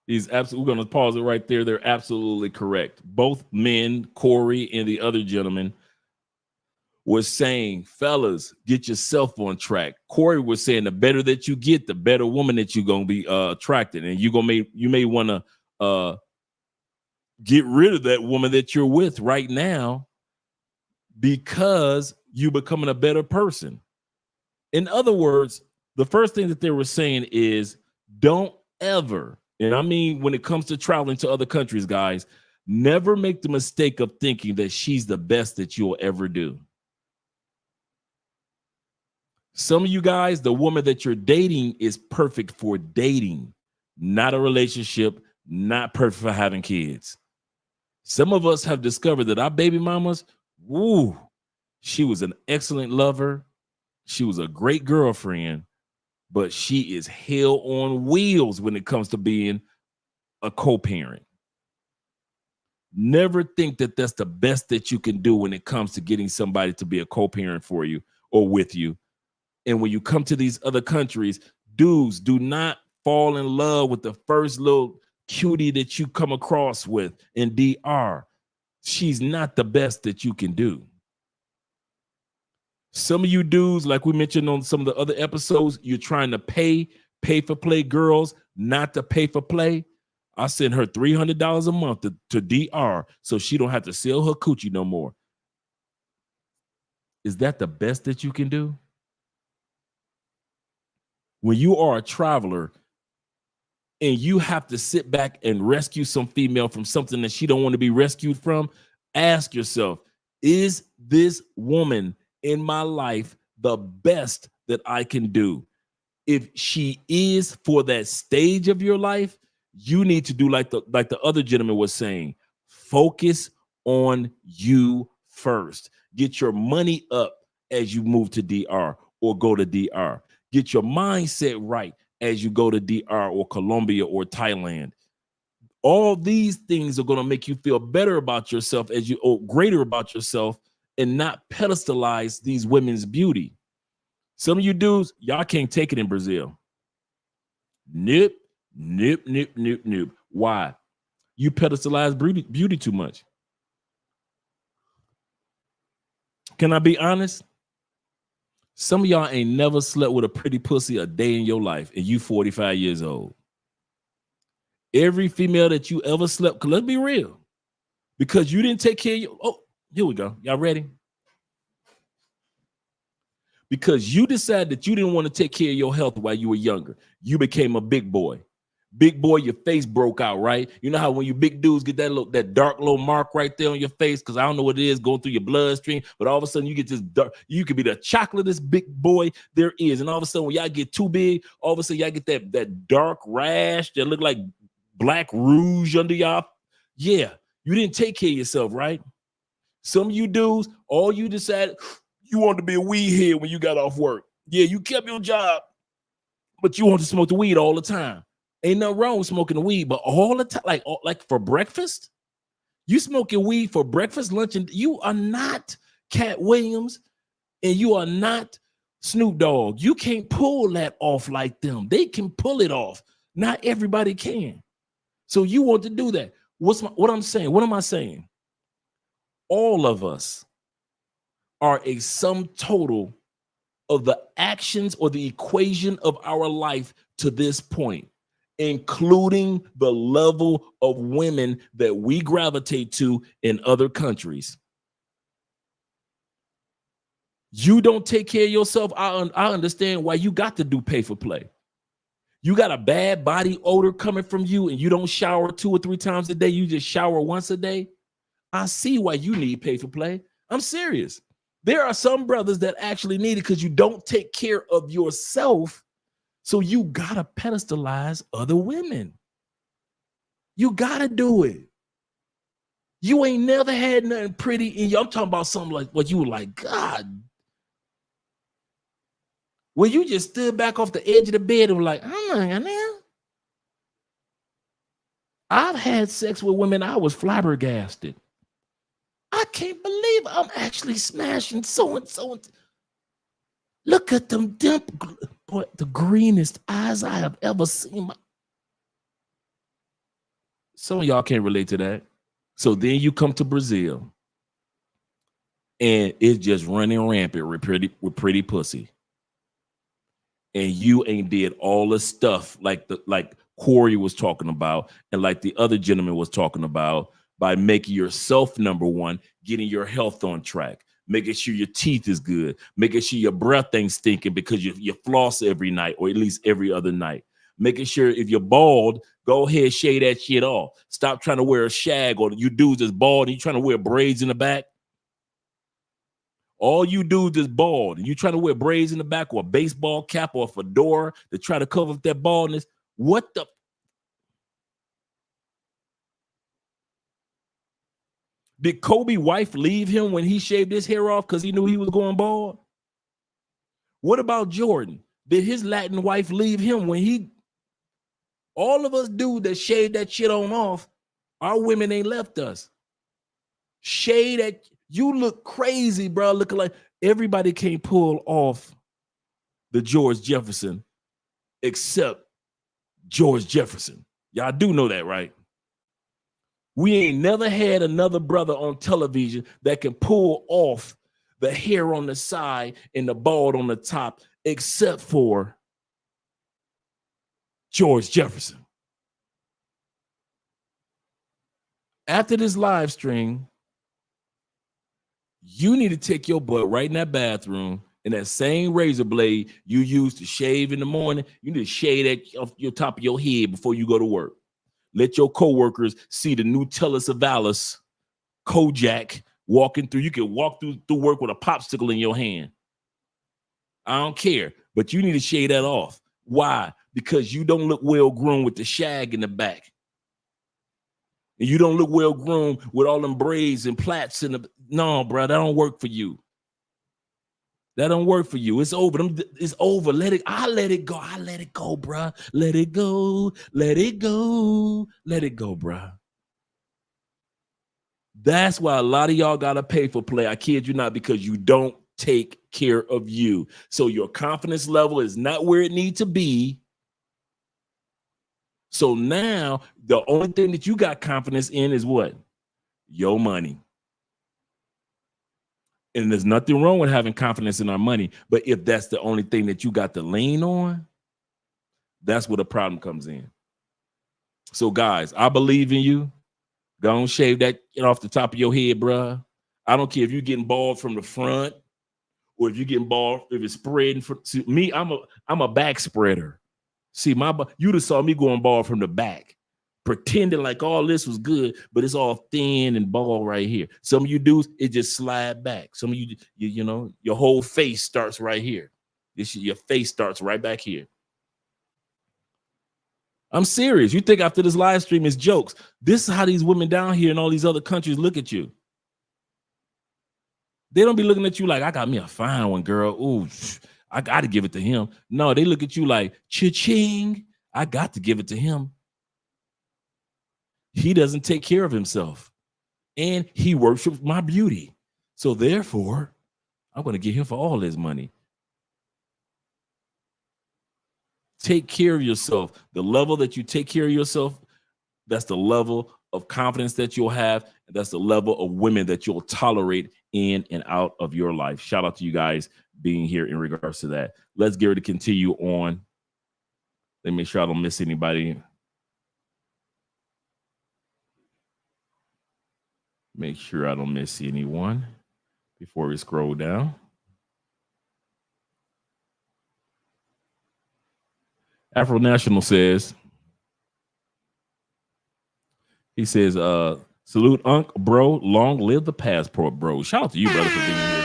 He's absolutely, we're going to pause it right there. They're absolutely correct. Both men, Corey and the other gentleman, was saying, fellas, get yourself on track. Corey was saying the better that you get, the better woman that you're going to be attracted. And you may want to get rid of that woman that you're with right now because you're becoming a better person. In other words, the first thing that they were saying is don't ever, and I mean when it comes to traveling to other countries, guys, never make the mistake of thinking that she's the best that you'll ever do. Some of you guys, the woman that you're dating is perfect for dating, not a relationship, not perfect for having kids. Some of us have discovered that our baby mamas, woo, she was an excellent lover. She was a great girlfriend, but she is hell on wheels when it comes to being a co-parent. Never think that that's the best that you can do when it comes to getting somebody to be a co-parent for you or with you. And when you come to these other countries, dudes, do not fall in love with the first little cutie that you come across with in DR. She's not the best that you can do. Some of you dudes, like we mentioned on some of the other episodes, you're trying to pay for play girls, not to pay for play. I send her $300 a month to DR so she don't have to sell her coochie no more. Is that the best that you can do? When you are a traveler and you have to sit back and rescue some female from something that she don't want to be rescued from, ask yourself, is this woman in my life the best that I can do? If she is for that stage of your life, you need to do like the other gentleman was saying, focus on you first. Get your money up as you move to DR or go to DR. Get your mindset right as you go to DR or Colombia or Thailand. All these things are going to make you feel better about yourself greater about yourself and not pedestalize these women's beauty. Some of you dudes, y'all can't take it in Brazil. Nope. Why? You pedestalize beauty too much. Can I be honest? Some of y'all ain't never slept with a pretty pussy a day in your life, and you 45 years old. Every female that you ever slept, because let's be real, because you didn't take care of your, oh, here we go. Y'all ready? Because you decided that you didn't want to take care of your health while you were younger. You became a big boy. Big boy, your face broke out, right? You know how when you big dudes get that dark little mark right there on your face, because I don't know what it is going through your bloodstream, but all of a sudden you get this dark, you could be the chocolatest big boy there is. And all of a sudden when y'all get too big, all of a sudden y'all get that dark rash that look like black rouge under y'all. Yeah, you didn't take care of yourself, right? Some of you dudes, all you decided, you wanted to be a weed head when you got off work. Yeah, you kept your job, but you want to smoke the weed all the time. Ain't nothing wrong with smoking the weed, but all the time, like for breakfast, you smoking weed for breakfast, lunch, and you are not Cat Williams and you are not Snoop Dogg. You can't pull that off like them. They can pull it off. Not everybody can. So you want to do that. What I'm saying? What am I saying? All of us are a sum total of the actions or the equation of our life to this point, including the level of women that we gravitate to in other countries. You don't take care of yourself. I understand why you got to do pay for play. You got a bad body odor coming from you and you don't shower 2 or 3 times a day. You just shower once a day. I see why you need pay for play. I'm serious. There are some brothers that actually need it because you don't take care of yourself. So you got to pedestalize other women. You got to do it. You ain't never had nothing pretty in you. I'm talking about something like what you were like, God. Well, you just stood back off the edge of the bed and were like, I'm not gonna. I've had sex with women. I was flabbergasted. I can't believe I'm actually smashing so and so. Look at them boy, the greenest eyes I have ever seen. Some of y'all can't relate to that. So then you come to Brazil, and it's just running rampant with pretty pussy. And you ain't did all the stuff like Corey was talking about, and like the other gentleman was talking about, by making yourself number one, getting your health on track, making sure your teeth is good, making sure your breath ain't stinking because you floss every night or at least every other night. Making sure if you're bald, go ahead, shave that shit off. Stop trying to wear a shag, or you dudes is bald and you trying to wear braids in the back. All you dudes is bald and you trying to wear braids in the back or a baseball cap or a fedora to try to cover up that baldness. What the? Did Kobe's wife leave him when he shaved his hair off because he knew he was going bald? What about Jordan? Did his Latin wife leave him when he... All of us dudes that shave that shit on off, our women ain't left us. Shade that... You look crazy, bro. Looking like everybody can't pull off the George Jefferson except George Jefferson. Y'all do know that, right? We ain't never had another brother on television that can pull off the hair on the side and the bald on the top, except for George Jefferson. After this live stream, you need to take your butt right in that bathroom, and that same razor blade you use to shave in the morning, you need to shave that off your top of your head before you go to work. Let your coworkers see the new Tellus Savalas Kojak walking through. You can walk through work with a popsicle in your hand. I don't care, but you need to shave that off. Why? Because you don't look well groomed with the shag in the back. And you don't look well groomed with all them braids and plaits in the... No, bro, that don't work for you. That don't work for you. It's over. It's over. Let it. I let it go. I let it go, bruh. Let it go. Let it go. Let it go, bruh. That's why a lot of y'all gotta pay for play. I kid you not, because you don't take care of you. So your confidence level is not where it needs to be. So now the only thing that you got confidence in is what? Your money. And there's nothing wrong with having confidence in our money. But if that's the only thing that you got to lean on, that's where the problem comes in. So guys, I believe in you. Go and shave that off the top of your head, bruh. I don't care if you're getting bald from the front or if you're getting bald, if it's spreading. See, me, I'm a back spreader. See, you'd have saw me going bald from the back, pretending like all this was good, but it's all thin and bald right here. Some of you dudes, it just slide back. Some of you, you know, your whole face starts right here. Your face starts right back here. I'm serious. You think after this live stream is jokes. This is how these women down here in all these other countries look at you. They don't be looking at you like, I got me a fine one, girl. Ooh, I got to give it to him. No, they look at you like, cha-ching, I got to give it to him. He doesn't take care of himself. And he worships my beauty. So therefore, I'm going to get him for all his money. Take care of yourself. The level that you take care of yourself, that's the level of confidence that you'll have. And that's the level of women that you'll tolerate in and out of your life. Shout out to you guys being here in regards to that. Let's get ready to continue on. Let me make sure I don't miss anybody. Make sure I don't miss anyone before we scroll down. Afro National says, he says, salute Unc, bro. Long live the passport, bro. Shout out to you, brother, for being here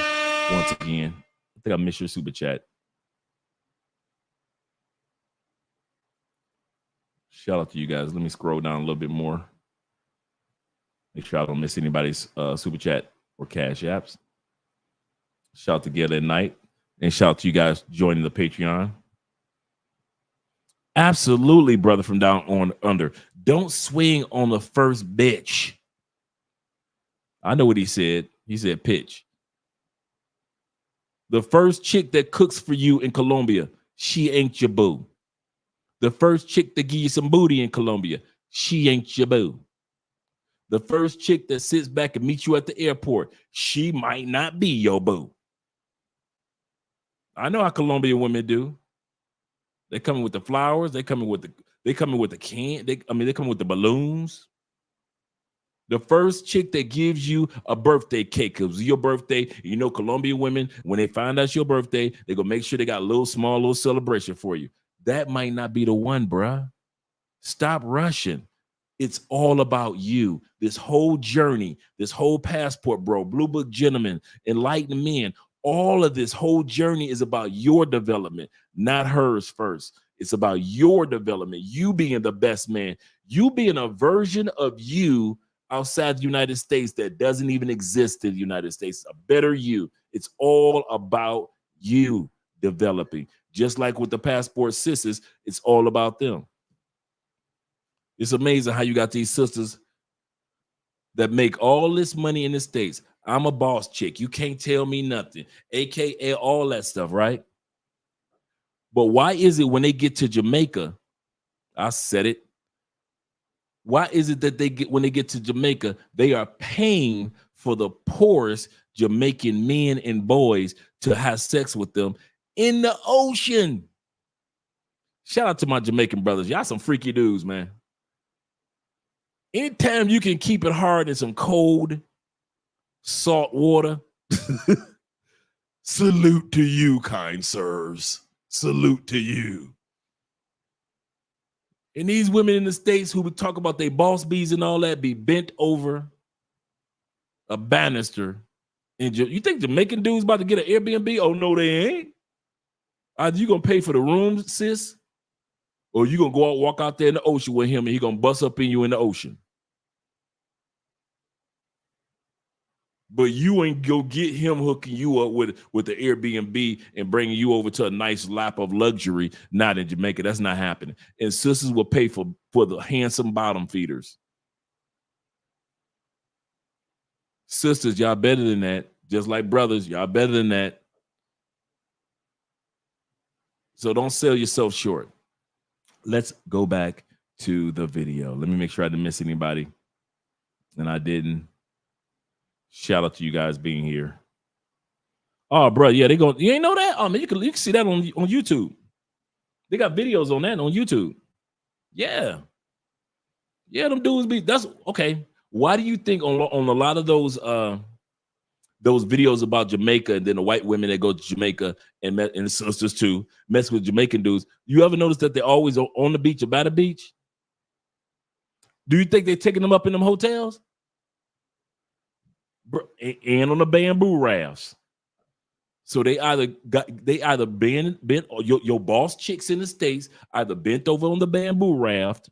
once again. I think I missed your super chat. Shout out to you guys. Let me scroll down a little bit more. Make sure I don't miss anybody's super chat or cash apps. Shout out to Gail at Night. And shout out to you guys joining the Patreon. Absolutely, brother from down on under. Don't swing on the first bitch. I know what he said. He said pitch. The first chick that cooks for you in Colombia, she ain't your boo. The first chick that give you some booty in Colombia, she ain't your boo. The first chick that sits back and meets you at the airport, she might not be your boo. I know how Colombian women do. They coming with the flowers. They coming with the can. They coming with the balloons. The first chick that gives you a birthday cake, because your birthday, you know, Colombian women, when they find out your birthday, they gonna make sure they got a small little celebration for you. That might not be the one, bruh. Stop rushing. It's all about you. This whole journey, this whole passport, bro, Blue Book gentlemen, enlightened men, all of this whole journey is about your development, not hers first. It's about your development, you being the best man, you being a version of you outside the United States that doesn't even exist in the United States, a better you. It's all about you developing. Just like with the passport sisters, it's all about them. It's amazing how you got these sisters that make all this money in the States. I'm a boss chick. You can't tell me nothing, AKA all that stuff, right? But why is it when they get to Jamaica, I said it, why is it that when they get to Jamaica, they are paying for the poorest Jamaican men and boys to have sex with them in the ocean? Shout out to my Jamaican brothers. Y'all some freaky dudes, man. Anytime you can keep it hard in some cold, salt water, salute to you, kind sirs. Salute to you. And these women in the States who would talk about they boss bees and all that be bent over a banister. And you think Jamaican dudes about to get an Airbnb? Oh, no, they ain't. Either you going to pay for the room, sis, or you going to go out, walk out there in the ocean with him and he going to bust up in you in the ocean. But you ain't go get him hooking you up with the Airbnb and bringing you over to a nice lap of luxury. Not in Jamaica. That's not happening. And sisters will pay for the handsome bottom feeders. Sisters, y'all better than that. Just like brothers, y'all better than that. So don't sell yourself short. Let's go back to the video. Let me make sure I didn't miss anybody. And I didn't. Shout out to you guys being here. Oh, bro, yeah, they go. You ain't know that? Oh man, you can see that on YouTube. They got videos on that on YouTube. Yeah, them dudes that's okay. Why do you think on a lot of those videos about Jamaica and then the white women that go to Jamaica and sisters too mess with Jamaican dudes? You ever notice that they're always on the beach or by the beach? Do you think they're taking them up in them hotels? And on the bamboo rafts. So they either bent or your boss chicks in the States either bent over on the bamboo raft,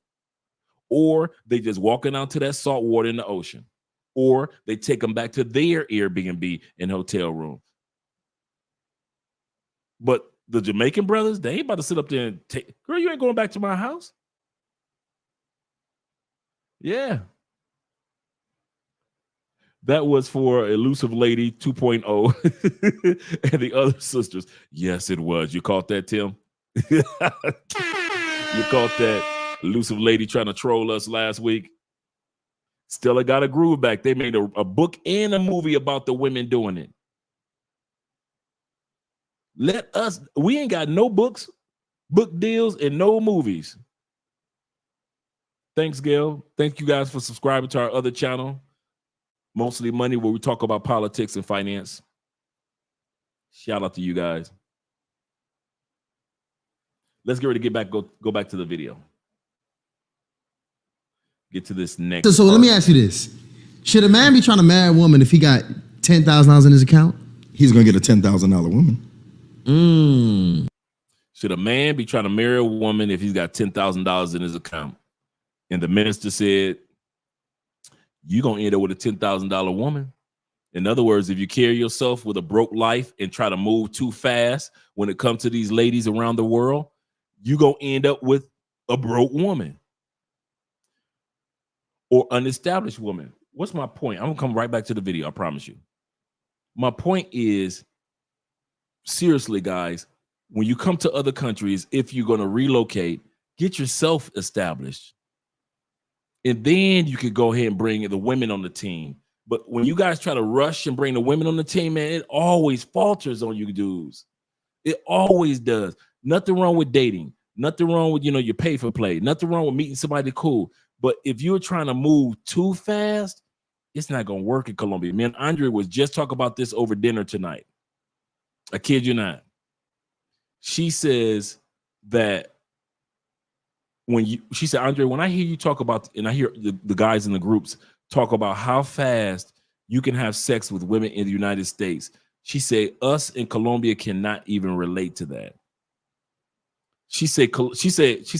or they just walking out to that salt water in the ocean, or they take them back to their Airbnb and hotel room. But the Jamaican brothers, they ain't about to sit up there and girl, you ain't going back to my house. Yeah. That was for Elusive Lady 2.0 and the other sisters. Yes, it was. You caught that, Tim? You caught that Elusive Lady trying to troll us last week? Stella got a groove back. They made a book and a movie about the women doing it. We ain't got no book deals, and no movies. Thanks, Gail. Thank you guys for subscribing to our other channel. Mostly Money, where we talk about politics and finance. Shout out to you guys. Let's get ready to go back to the video. Get to this next. So let me ask you this. Should a man be trying to marry a woman if he got $10,000 in his account? He's going to get a $10,000 woman. Should a man be trying to marry a woman if he's got $10,000 in his account? And the minister said, you're going to end up with a $10,000 woman. In other words, if you carry yourself with a broke life and try to move too fast when it comes to these ladies around the world, you're going to end up with a broke woman or unestablished woman. What's my point? I'm gonna come right back to the video, I promise you. My point is, seriously, guys, when you come to other countries, if you're gonna relocate, get yourself established. And then you could go ahead and bring the women on the team. But when you guys try to rush and bring the women on the team, man, it always falters on you dudes. It always does. Nothing wrong with dating. Nothing wrong with, you pay for play. Nothing wrong with meeting somebody cool. But if you're trying to move too fast, it's not going to work in Colombia. Me and Andre was just talking about this over dinner tonight. I kid you not. She says that she said, Andre, when I hear you talk about, and I hear the guys in the groups talk about how fast you can have sex with women in the United States, she said, us in Colombia cannot even relate to that. She said,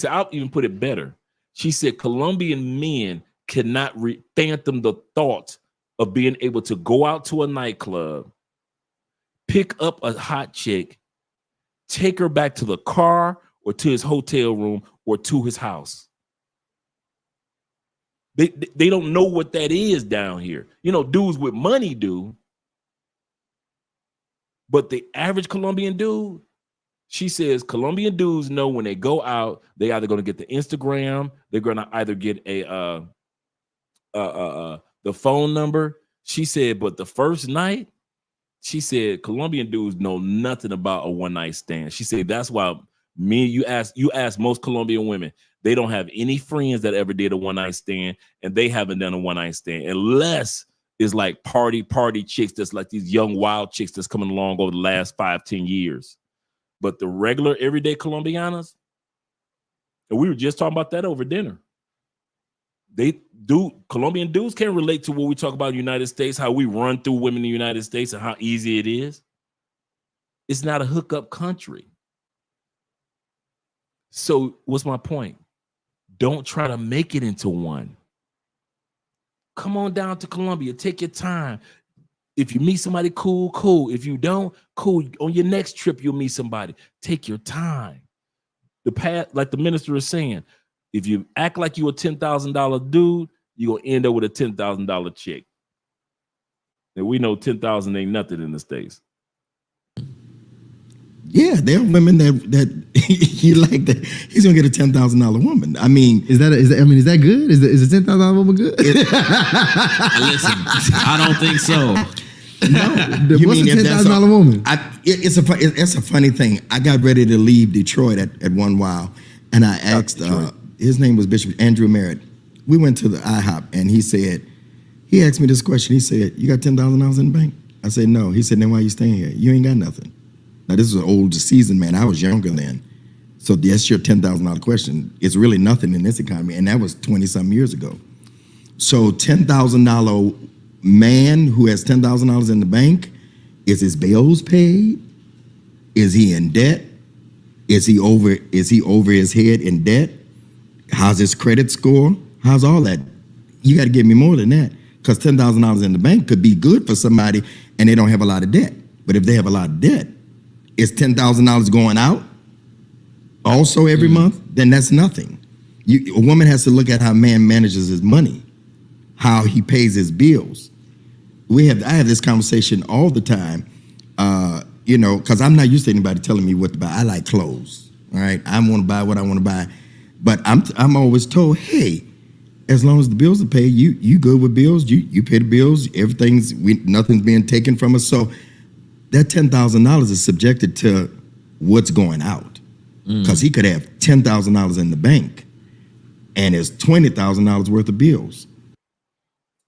I'll even put it better. She said, Colombian men cannot fathom the thought of being able to go out to a nightclub, pick up a hot chick, take her back to the car or to his hotel room or to his house. They don't know what that is down here. Dudes with money do. But the average Colombian dude, she says Colombian dudes know when they go out, they either going to get the Instagram, they're going to either get the phone number. She said, but the first night, she said Colombian dudes know nothing about a one-night stand. She said that's why you ask most Colombian women, they don't have any friends that ever did a one-night stand, and they haven't done a one-night stand unless it's like party chicks that's like these young wild chicks that's coming along over the last 5-10 years. But the regular everyday Colombianas, and we were just talking about that over dinner. Colombian dudes can't relate to what we talk about in the United States, how we run through women in the United States and how easy it is. It's not a hookup country. So what's my point? Don't try to make it into one. Come on down to Colombia. Take your time. If you meet somebody cool, cool. If you don't, cool. On your next trip, you'll meet somebody. Take your time. The path, like the minister is saying, if you act like you a $10,000 dude, you're going to end up with a $10,000 chick. And we know 10,000 ain't nothing in the States. Yeah, there are women that you like that. He's gonna get a $10,000 woman. I mean, is that good? Is a $10,000 woman good? Listen, I don't think so. No, what's a $10,000 woman? It's a funny thing. I got ready to leave Detroit at one while, and I asked. His name was Bishop Andrew Merritt. We went to the IHOP, and he asked me this question. He said, "You got $10,000 in the bank?" I said, "No." He said, "Then why are you staying here? You ain't got nothing." Now, this is an old seasoned man. I was younger then. So that's your $10,000 question. It's really nothing in this economy. And that was 20-something years ago. So $10,000 man who has $10,000 in the bank, is his bills paid? Is he in debt? Is he over his head in debt? How's his credit score? How's all that? You got to give me more than that. Because $10,000 in the bank could be good for somebody and they don't have a lot of debt. But if they have a lot of debt, is $10,000 going out also every month? Then that's nothing. A woman has to look at how a man manages his money, how he pays his bills. I have this conversation all the time, because I'm not used to anybody telling me what to buy. I like clothes, all right? I want to buy what I want to buy. But I'm always told, hey, as long as the bills are paid, you good with bills, you pay the bills, nothing's being taken from us. So that $10,000 is subjected to what's going out, because he could have $10,000 in the bank and it's $20,000 worth of bills.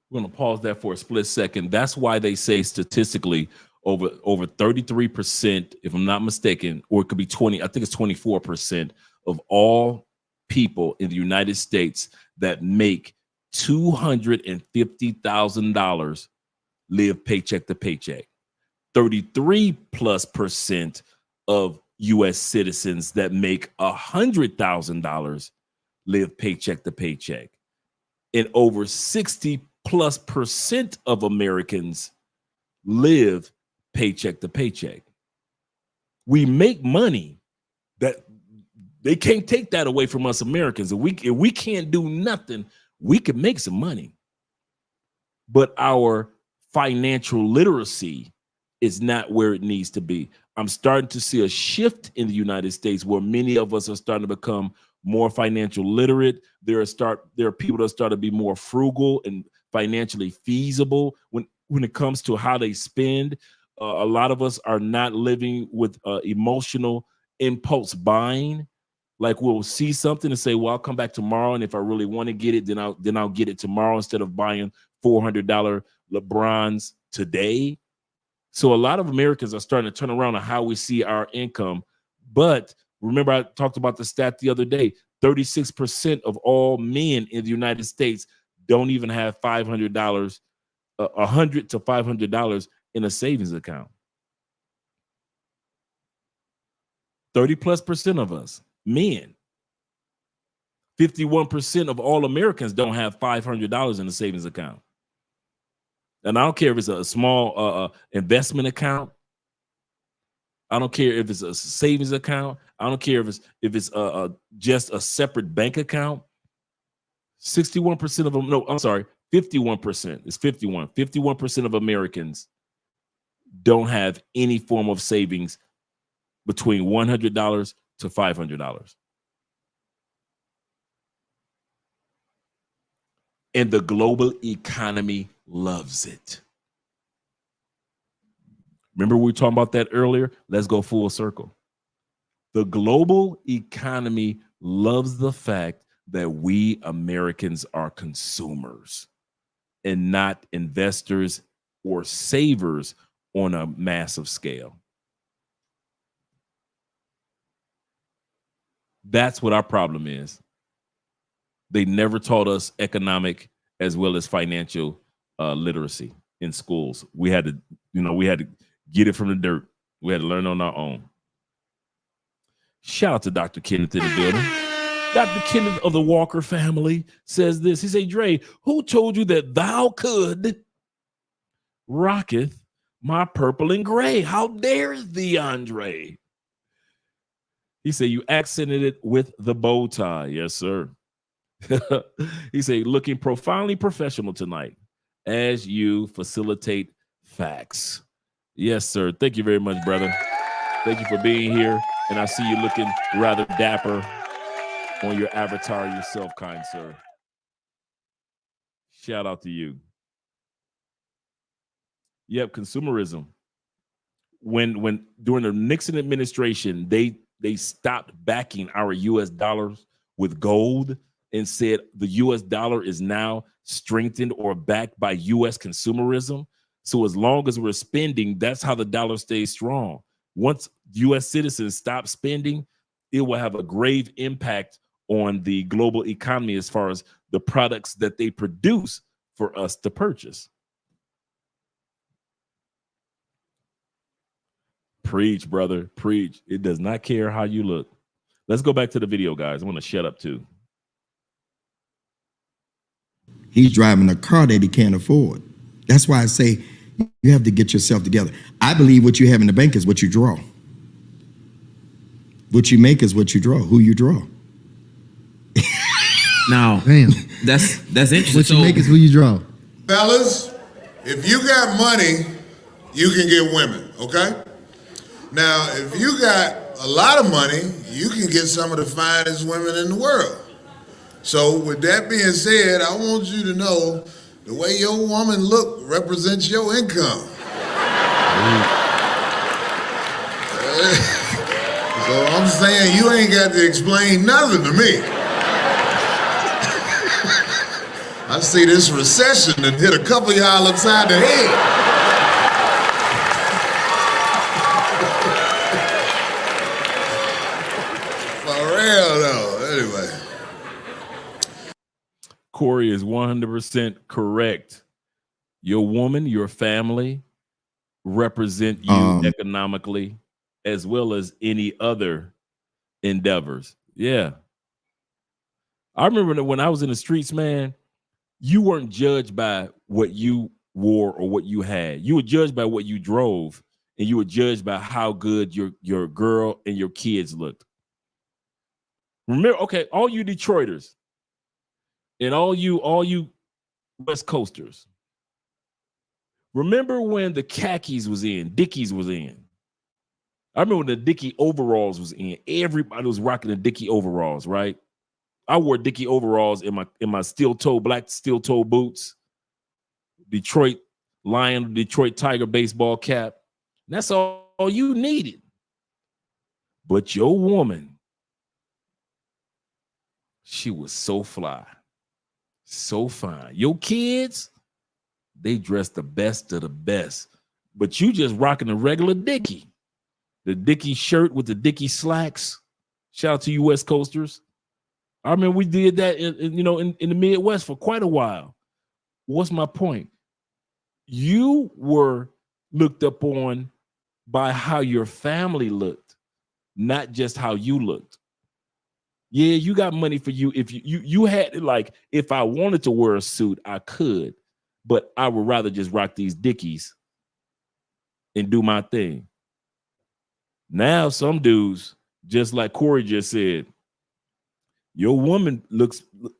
We're going to pause that for a split second. That's why they say statistically over 33%, if I'm not mistaken, or it could be 20, I think it's 24% of all people in the United States that make $250,000 live paycheck to paycheck. 33+% of U.S. citizens that make $100,000 live paycheck to paycheck. And over 60+% of Americans live paycheck to paycheck. We make money that They can't take that away from us Americans. If we can't do nothing, we can make some money. But our financial literacy is not where it needs to be. I'm starting to see a shift in the United States where many of us are starting to become more financial literate. There are people that start to be more frugal and financially feasible when it comes to how they spend. A lot of us are not living with emotional impulse buying. Like we'll see something and say, well, I'll come back tomorrow. And if I really want to get it, then I'll get it tomorrow instead of buying $400 LeBrons today. So a lot of Americans are starting to turn around on how we see our income. But remember, I talked about the stat the other day, 36% of all men in the United States don't even have $500, $100 to $500 in a savings account. 30+% of us, men. 51% of all Americans don't have $500 in a savings account. And I don't care if it's a small investment account. I don't care if it's a savings account. I don't care if it's just a separate bank account. 61% of them, no, I'm sorry, 51%. It's 51. 51% of Americans don't have any form of savings between $100 to $500. And the global economy loves it. Remember we were talking about that earlier? Let's go full circle. The global economy loves the fact that we Americans are consumers and not investors or savers on a massive scale. That's what our problem is. They never taught us economic as well as financial literacy in schools. We had to get it from the dirt. We had to learn on our own. Shout out to Dr. Kenneth in the building. Dr. Kenneth of the Walker family says this. He said, Dre, who told you that thou could rocketh my purple and gray? How dare thee, Andre? He said, you accented it with the bow tie. Yes, sir. He said, looking profoundly professional tonight as you facilitate facts. Yes, sir. Thank you very much, brother. Thank you for being here. And I see you looking rather dapper on your avatar yourself, kind sir. Shout out to you. Yep, consumerism. When during the Nixon administration, they stopped backing our US dollars with gold and said the US dollar is now strengthened or backed by US consumerism. So as long as we're spending, that's how the dollar stays strong. Once US citizens stop spending, it will have a grave impact on the global economy as far as the products that they produce for us to purchase. Preach, brother, preach. It does not care how you look. Let's go back to the video, guys. I want to shut up too. He's driving a car that he can't afford. That's why I say you have to get yourself together. I believe what you have in the bank is what you draw. What you make is what you draw, who you draw. Now, Damn. that's interesting. What you make is who you draw. Fellas, if you got money, you can get women, okay? Now, if you got a lot of money, you can get some of the finest women in the world. So with that being said, I want you to know the way your woman look represents your income. So I'm saying you ain't got to explain nothing to me. I see this recession that hit a couple of y'all upside the head. Anyway. Corey is 100% correct. Your woman, your family represent you economically as well as any other endeavors. Yeah. I remember that when I was in the streets, man, you weren't judged by what you wore or what you had. You were judged by what you drove, and you were judged by how good your girl and your kids looked. Remember, okay, all you Detroiters and all you West Coasters, remember when the khakis was in, Dickies was in. I remember when the Dickie overalls was in. Everybody was rocking the Dickie overalls, right? I wore Dickie overalls in my black steel toe boots, Detroit Lion, Detroit Tiger baseball cap. That's all you needed. But your woman, she was so fly, so fine. Your kids, they dressed the best of the best. But you just rocking a regular Dickie. The Dickie shirt with the Dickie slacks. Shout out to you West Coasters. I remember we did that in the Midwest for quite a while. What's my point? You were looked up on by how your family looked, not just how you looked. Yeah, you got money for you. If you had, like, if I wanted to wear a suit, I could, but I would rather just rock these Dickies and do my thing. Now some dudes, just like Corey just said, your woman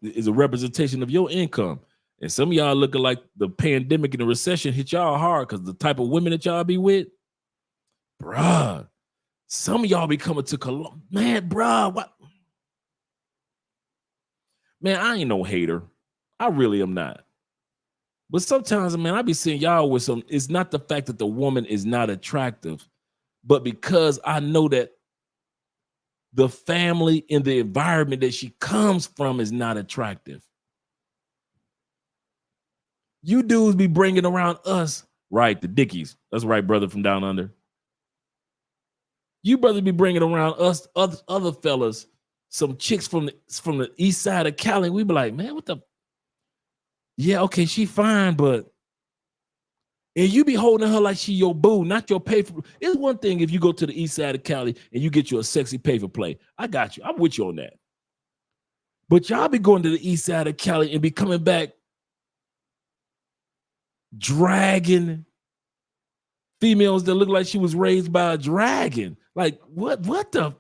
is a representation of your income. And some of y'all looking like the pandemic and the recession hit y'all hard because the type of women that y'all be with, bruh. Some of y'all be coming to Colombia. Man, bruh, what? Man, I ain't no hater. I really am not. But sometimes, man, I be seeing y'all with some, it's not the fact that the woman is not attractive, but because I know that the family and the environment that she comes from is not attractive. You dudes be bringing around us, right, the Dickies. That's right, brother from down under. You brothers be bringing around us, other fellas, some chicks from the east side of Cali. We be like, man, what the? Yeah, okay, she fine, but and you be holding her like she your boo, not your pay for. It's one thing if you go to the east side of Cali and you get you a sexy pay for play. I got you. I'm with you on that. But y'all be going to the east side of Cali and be coming back dragging females that look like she was raised by a dragon. Like, what the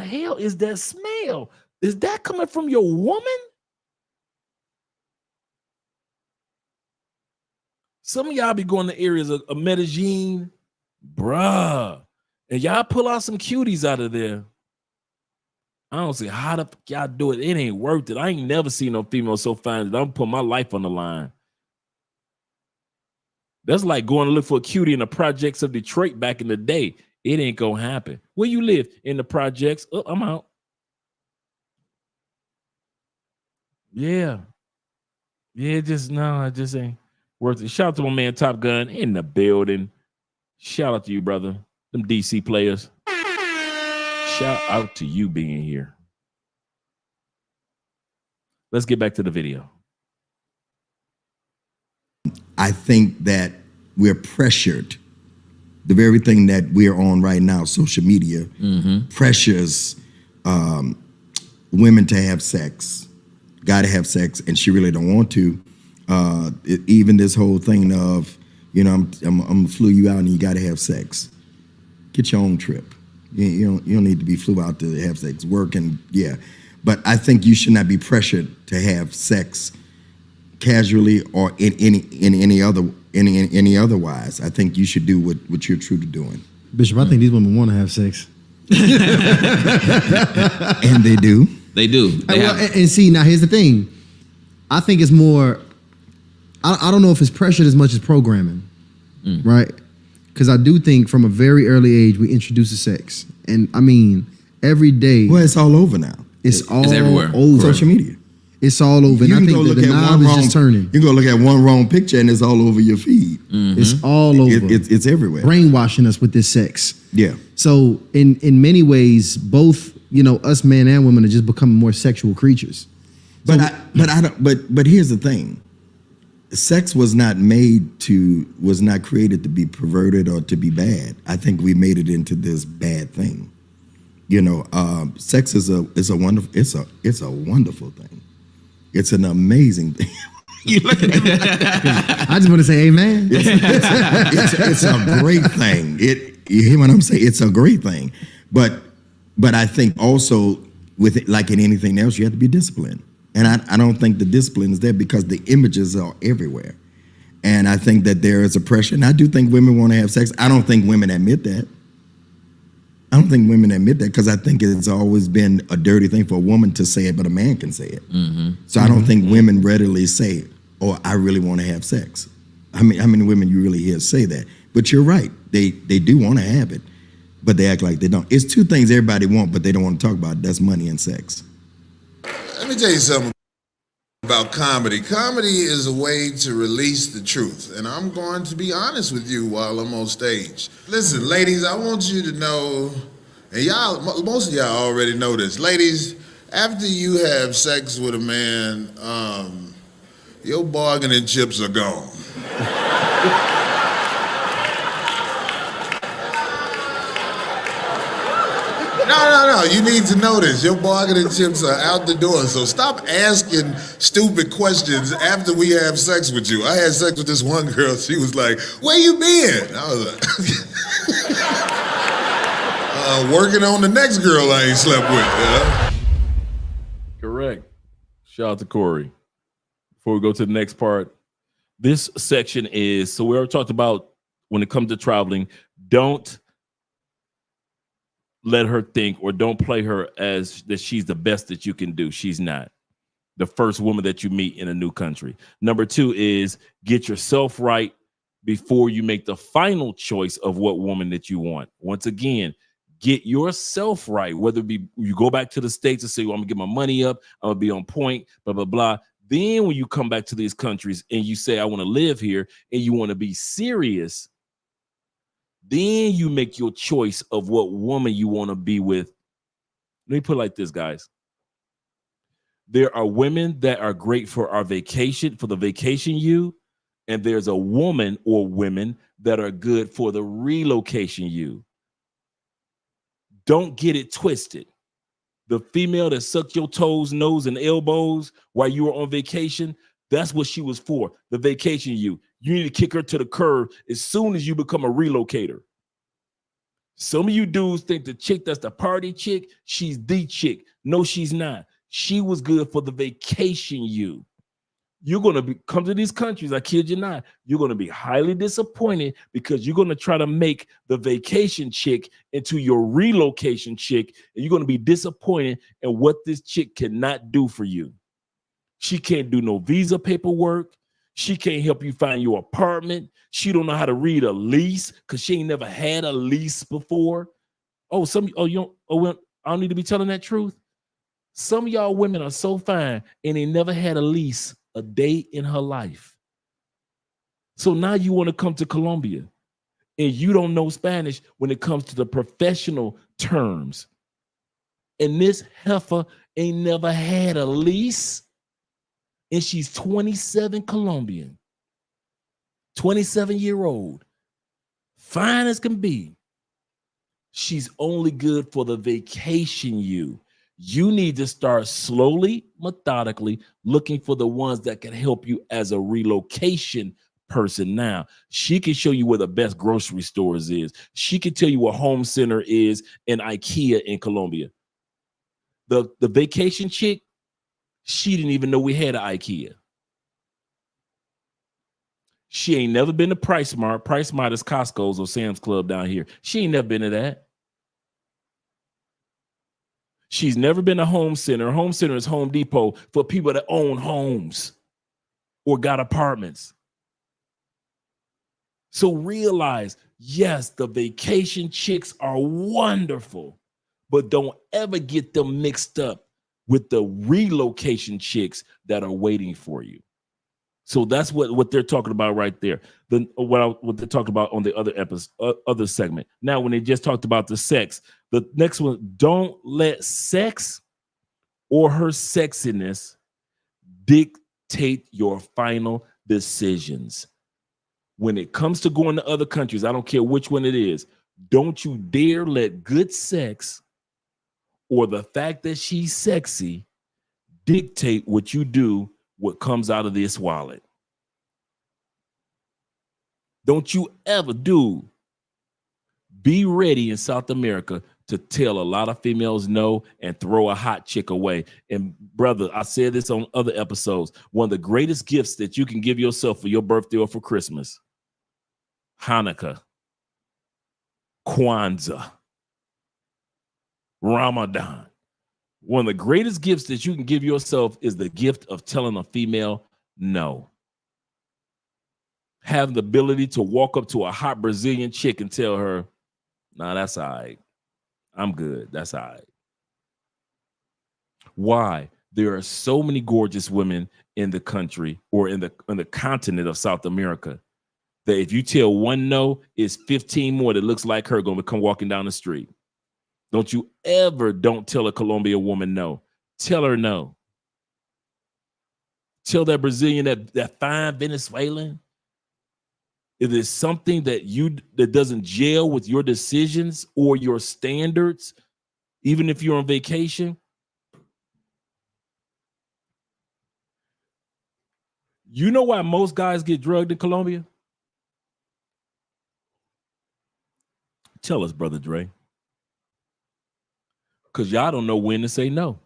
hell is that smell? Is that coming from your woman? Some of y'all be going to areas of Medellin, bruh, and y'all pull out some cuties out of there. I don't see how the fuck y'all do it. It ain't worth it. I ain't never seen no female so fine that I'm putting my life on the line. That's like going to look for a cutie in the projects of Detroit back in the day. It ain't gonna happen. Where you live? In the projects? Oh, I'm out. Yeah. Yeah, it just ain't worth it. Shout out to my man Top Gun in the building. Shout out to you, brother. Them DC players. Shout out to you being here. Let's get back to the video. I think that we're pressured. The very thing that we're on right now, social media, pressures women to have sex. Got to have sex, and she really don't want to. Even this whole thing of, I'm gonna flew you out and you got to have sex. Get your own trip. You don't need to be flew out to have sex. Work and yeah, but I think you should not be pressured to have sex casually or in any otherwise. I think you should do what you're true to doing. Bishop, I think these women want to have sex. And they do. They do. And see, now here's the thing. I think it's more, I don't know if it's pressured as much as programming, right? Because I do think from a very early age, we introduce the sex. And I mean, every day. Well, it's all over now. It's all everywhere. over. Social media. It's all over. You and can I go think look the at knob is just turning. You can go look at one wrong picture and it's all over your feed. It's all over. It's everywhere. Brainwashing us with this sex. Yeah. So in many ways, both, us men and women are just becoming more sexual creatures. But here's the thing. Sex was not created to be perverted or to be bad. I think we made it into this bad thing. Sex is a wonderful thing. It's an amazing thing. You look at me. I just want to say amen. It's a great thing. You hear what I'm saying? It's a great thing. But But I think also with it, like in anything else, you have to be disciplined. And I don't think the discipline is there because the images are everywhere. And I think that there is a pressure. And I do think women want to have sex. I don't think women admit that. I don't think women admit that because I think it's always been a dirty thing for a woman to say it, but a man can say it. So I don't think women readily say, "Oh, I really want to have sex." How many women you really hear say that? But you're right. They do want to have it, but they act like they don't. It's two things everybody want, but they don't want to talk about it. That's money and sex. Let me tell you something about comedy. Comedy is a way to release the truth. And I'm going to be honest with you while I'm on stage. Listen, ladies, I want you to know, and y'all, most of y'all already know this. Ladies, after you have sex with a man, your bargaining chips are gone. No, you need to know this. Your bargaining chips are out the door, so stop asking stupid questions after we have sex with you. I had sex with this one girl. She was like, "Where you been?" I was like, working on the next girl I ain't slept with. Correct. Shout out to Corey. Before we go to the next part, this section is, so we already talked about when it comes to traveling, don't let her think or don't play her as that she's the best that you can do. She's not. The first woman that you meet in a new country. Number 2 is get yourself right before you make the final choice of what woman that you want. Once again, get yourself right. Whether it be you go back to the States and say, well, I'm gonna get my money up, I'm gonna be on point, blah, blah, blah. Then when you come back to these countries and you say, I want to live here and you want to be serious, then you make your choice of what woman you want to be with. Let me put it like this, guys. There are women that are great for our vacation, for the vacation you, and there's a woman or women that are good for the relocation you. Don't get it twisted. The female that sucked your toes, nose, and elbows while you were on vacation, that's what she was for, the vacation you. You need to kick her to the curb as soon as you become a relocator. Some of you dudes think the chick that's the party chick, she's the chick. No, she's not. She was good for the vacation you. You're going to come to these countries, I kid you not, you're going to be highly disappointed because you're going to try to make the vacation chick into your relocation chick, and you're going to be disappointed in what this chick cannot do for you. She can't do no visa paperwork. She can't help you find your apartment. She don't know how to read a lease because she ain't never had a lease before. I don't need to be telling that truth. Some of y'all women are so fine and they never had a lease a day in her life. So now you want to come to Colombia and you don't know Spanish when it comes to the professional terms. And this heifer ain't never had a lease. And she's 27 Colombian, 27-year-old, fine as can be. She's only good for the vacation you. You need to start slowly, methodically looking for the ones that can help you as a relocation person. Now, she can show you where the best grocery stores is. She can tell you what home center is in IKEA in Colombia. The vacation chick, she didn't even know we had an IKEA. She ain't never been to Price Smart. Price Smart is Costco's or Sam's Club down here. She ain't never been to that. She's never been to Home Center. Home Center is Home Depot for people that own homes or got apartments. So realize, yes, the vacation chicks are wonderful, but don't ever get them mixed up with the relocation chicks that are waiting for you. So that's what they're talking about right there. What they're talking about on the other episode, other segment. Now, when they just talked about the sex, the next one, don't let sex or her sexiness dictate your final decisions. When it comes to going to other countries, I don't care which one it is, don't you dare let good sex or the fact that she's sexy dictate what you do, what comes out of this wallet. Don't you ever be ready in South America to tell a lot of females no and throw a hot chick away. And brother, I said this on other episodes. One of the greatest gifts that you can give yourself for your birthday or for Christmas, Hanukkah, Kwanzaa, Ramadan. One of the greatest gifts that you can give yourself is the gift of telling a female no. Have the ability to walk up to a hot Brazilian chick and tell her, nah, that's all right. I'm good. That's all right. Why? There are so many gorgeous women in the country or in the continent of South America that if you tell one no, it's 15 more that looks like her going to come walking down the street. Don't you ever don't tell a Colombian woman no. Tell her no. Tell that Brazilian, that fine Venezuelan, if there's something that doesn't gel with your decisions or your standards, even if you're on vacation, you know why most guys get drugged in Colombia? Tell us, Brother Dre. Because y'all don't know when to say no.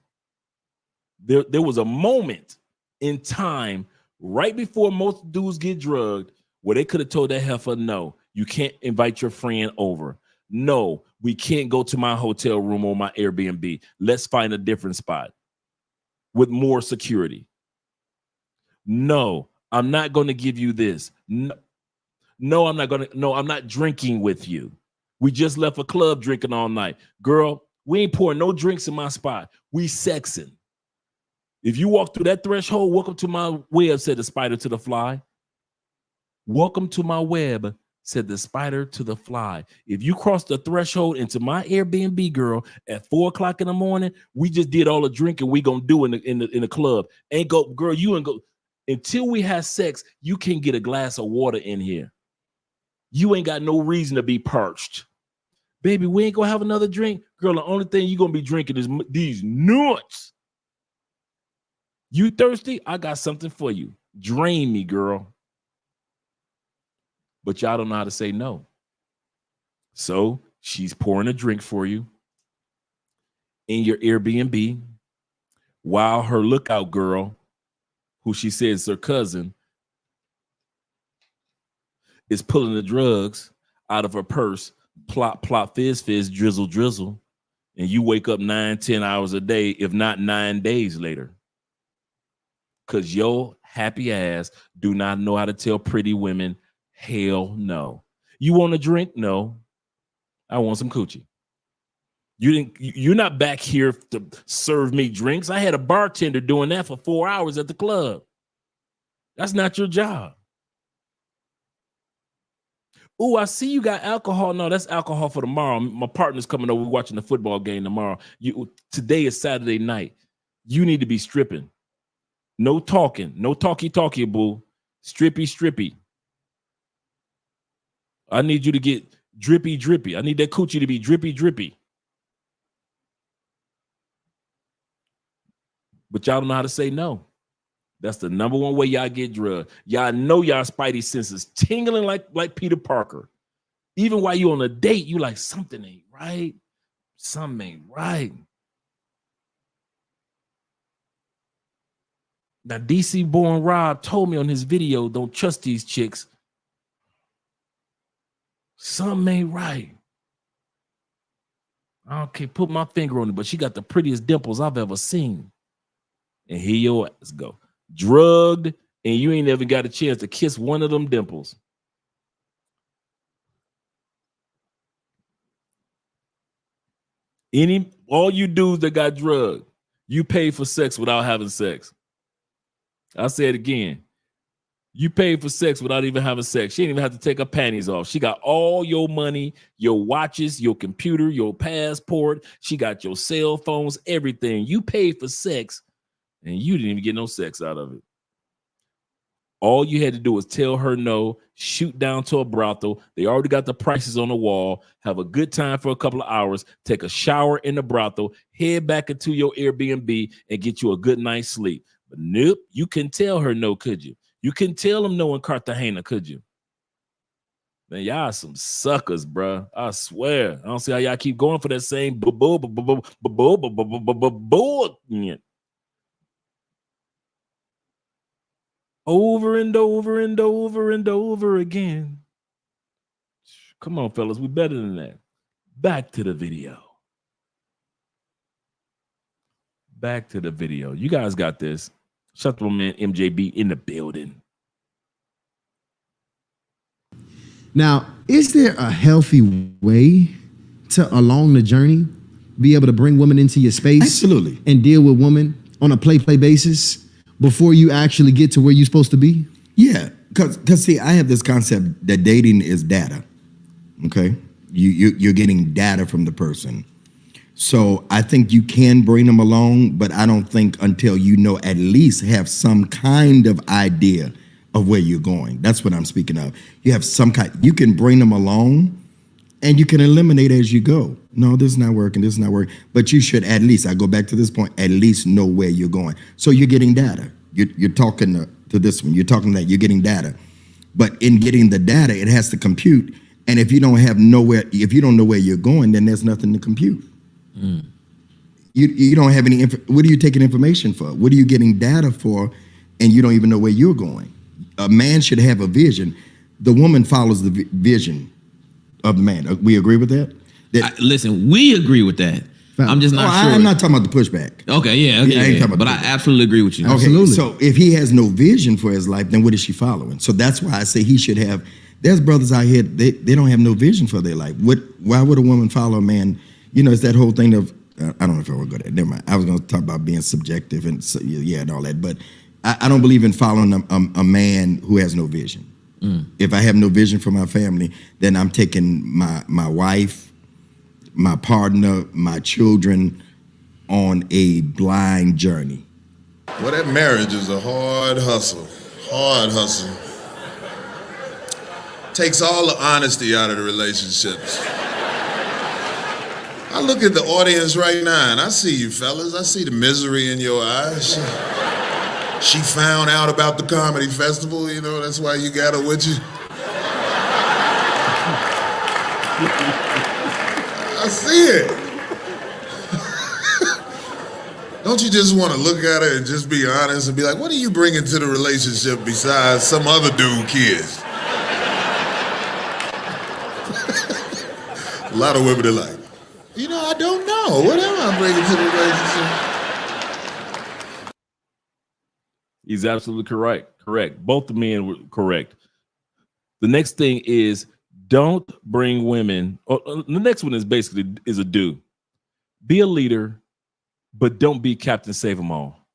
There was a moment in time right before most dudes get drugged where they could have told that heifer, no, you can't invite your friend over. No, we can't go to my hotel room or my Airbnb. Let's find a different spot with more security. No, I'm not going to give you this. No, I'm not drinking with you. We just left a club drinking all night. Girl, we ain't pouring no drinks in my spot. We sexing. If you walk through that threshold, welcome to my web, said the spider to the fly. Welcome to my web, said the spider to the fly. If you cross the threshold into my Airbnb, girl, at 4 o'clock in the morning, we just did all the drinking we gonna do in the club. Ain't go, girl, you ain't go until we have sex. You can't get a glass of water in here. You ain't got no reason to be parched. Baby, we ain't gonna have another drink. Girl, the only thing you gonna be drinking is these nuts. You thirsty? I got something for you. Drain me, girl. But y'all don't know how to say no. So she's pouring a drink for you in your Airbnb while her lookout girl, who she says is her cousin, is pulling the drugs out of her purse. Plop, plop, fizz, fizz, drizzle, drizzle. And you wake up 9-10 hours a day, if not 9 days later. Because your happy ass do not know how to tell pretty women, hell no. You want a drink? No. I want some coochie. You're not back here to serve me drinks. I had a bartender doing that for 4 hours at the club. That's not your job. Oh, I see you got alcohol. No, that's alcohol for tomorrow. My partner's coming over. We're watching the football game tomorrow. Today is Saturday night. You need to be stripping. No talking. No talky, boo. Strippy. I need you to get drippy. I need that coochie to be drippy. But y'all don't know how to say no. That's the number one way y'all get drugged. Y'all know y'all spidey senses tingling like Peter Parker. Even while you on a date, you like, something ain't right. Something ain't right. Now, DC born Rob told me on his video, don't trust these chicks. Something ain't right. I can't put my finger on it, but she got the prettiest dimples I've ever seen. And here your ass go. Drugged, and you ain't ever got a chance to kiss one of them dimples. All you dudes that got drugged, you pay for sex without having sex. I'll say it again. You paid for sex without even having sex. She didn't even have to take her panties off. She got all your money, your watches, your computer, your passport. She got your cell phones, everything. You paid for sex, and you didn't even get no sex out of it. All you had to do was tell her no, shoot down to a brothel. They already got the prices on the wall, have a good time for a couple of hours, take a shower in the brothel, head back into your Airbnb, and get you a good night's sleep. But nope, you couldn't tell her no, could you? You couldn't tell them no in Cartagena, could you? Man, y'all some suckers, bro. I swear. I don't see how y'all keep going for that same over and over and over and over again. Come on, fellas, we better than that. Back to the video. Back to the video. You guys got this. Shout out to my man MJB in the building. Now, is there a healthy way to, along the journey, be able to bring women into your space? Absolutely. And deal with women on a play basis before you actually get to where you're supposed to be? Yeah, because see, I have this concept that dating is data. Okay, you're getting data from the person. So I think you can bring them along, but I don't think until you know, at least have some kind of idea of where you're going. That's what I'm speaking of. You have some kind, you can bring them along and you can eliminate as you go. No, this is not working, this is not working. But you should at least, I go back to this point, at least know where you're going. So you're getting data. You're talking to this one, you're talking that you're getting data. But in getting the data, it has to compute. And if you don't know where you're going, then there's nothing to compute. You don't have any, what are you taking information for? What are you getting data for? And you don't even know where you're going. A man should have a vision. The woman follows the vision of the man. We agree with that? Listen, we agree with that. I'm just not sure. I'm not talking about the pushback. Okay, yeah, okay. I ain't talking about but I absolutely agree with you. Okay, Absolutely. so if he has no vision for his life, then what is she following? So that's why I say he should have. There's brothers out here, they don't have no vision for their life. Why would a woman follow a man? You know, it's that whole thing of, I don't know if I want to go there. Never mind. I was going to talk about being subjective and and all that. But I don't believe in following a man who has no vision. If I have no vision for my family, then I'm taking my wife, my partner, my children on a blind journey. Well, that marriage is a hard hustle. Hard hustle. Takes all the honesty out of the relationships. I look at the audience right now and I see you fellas. I see the misery in your eyes. She found out about the comedy festival, you know, that's why you got her with you. I see it. Don't you just want to look at her and just be honest and be like, what are you bringing to the relationship besides some other dude kids? A lot of women are like, you know, I don't know. What am I bringing to the relationship? He's absolutely correct. Both the men were correct. The next thing is don't bring women. The next one is basically a do. Be a leader, but don't be Captain Save 'em all.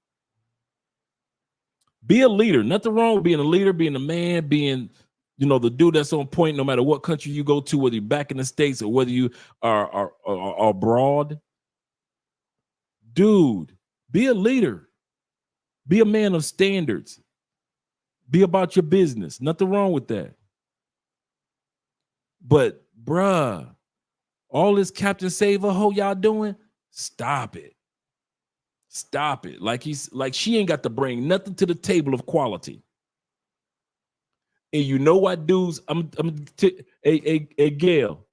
Be a leader. Nothing wrong with being a leader, being a man, being, you know, the dude that's on point no matter what country you go to, whether you're back in the States or whether you are abroad. Dude, be a leader. Be a man of standards. Be about your business. Nothing wrong with that. But, bruh, all this Captain Save a Ho y'all doing, stop it. Stop it. Like she ain't got to bring nothing to the table of quality. And you know what, dudes? Hey, Gail,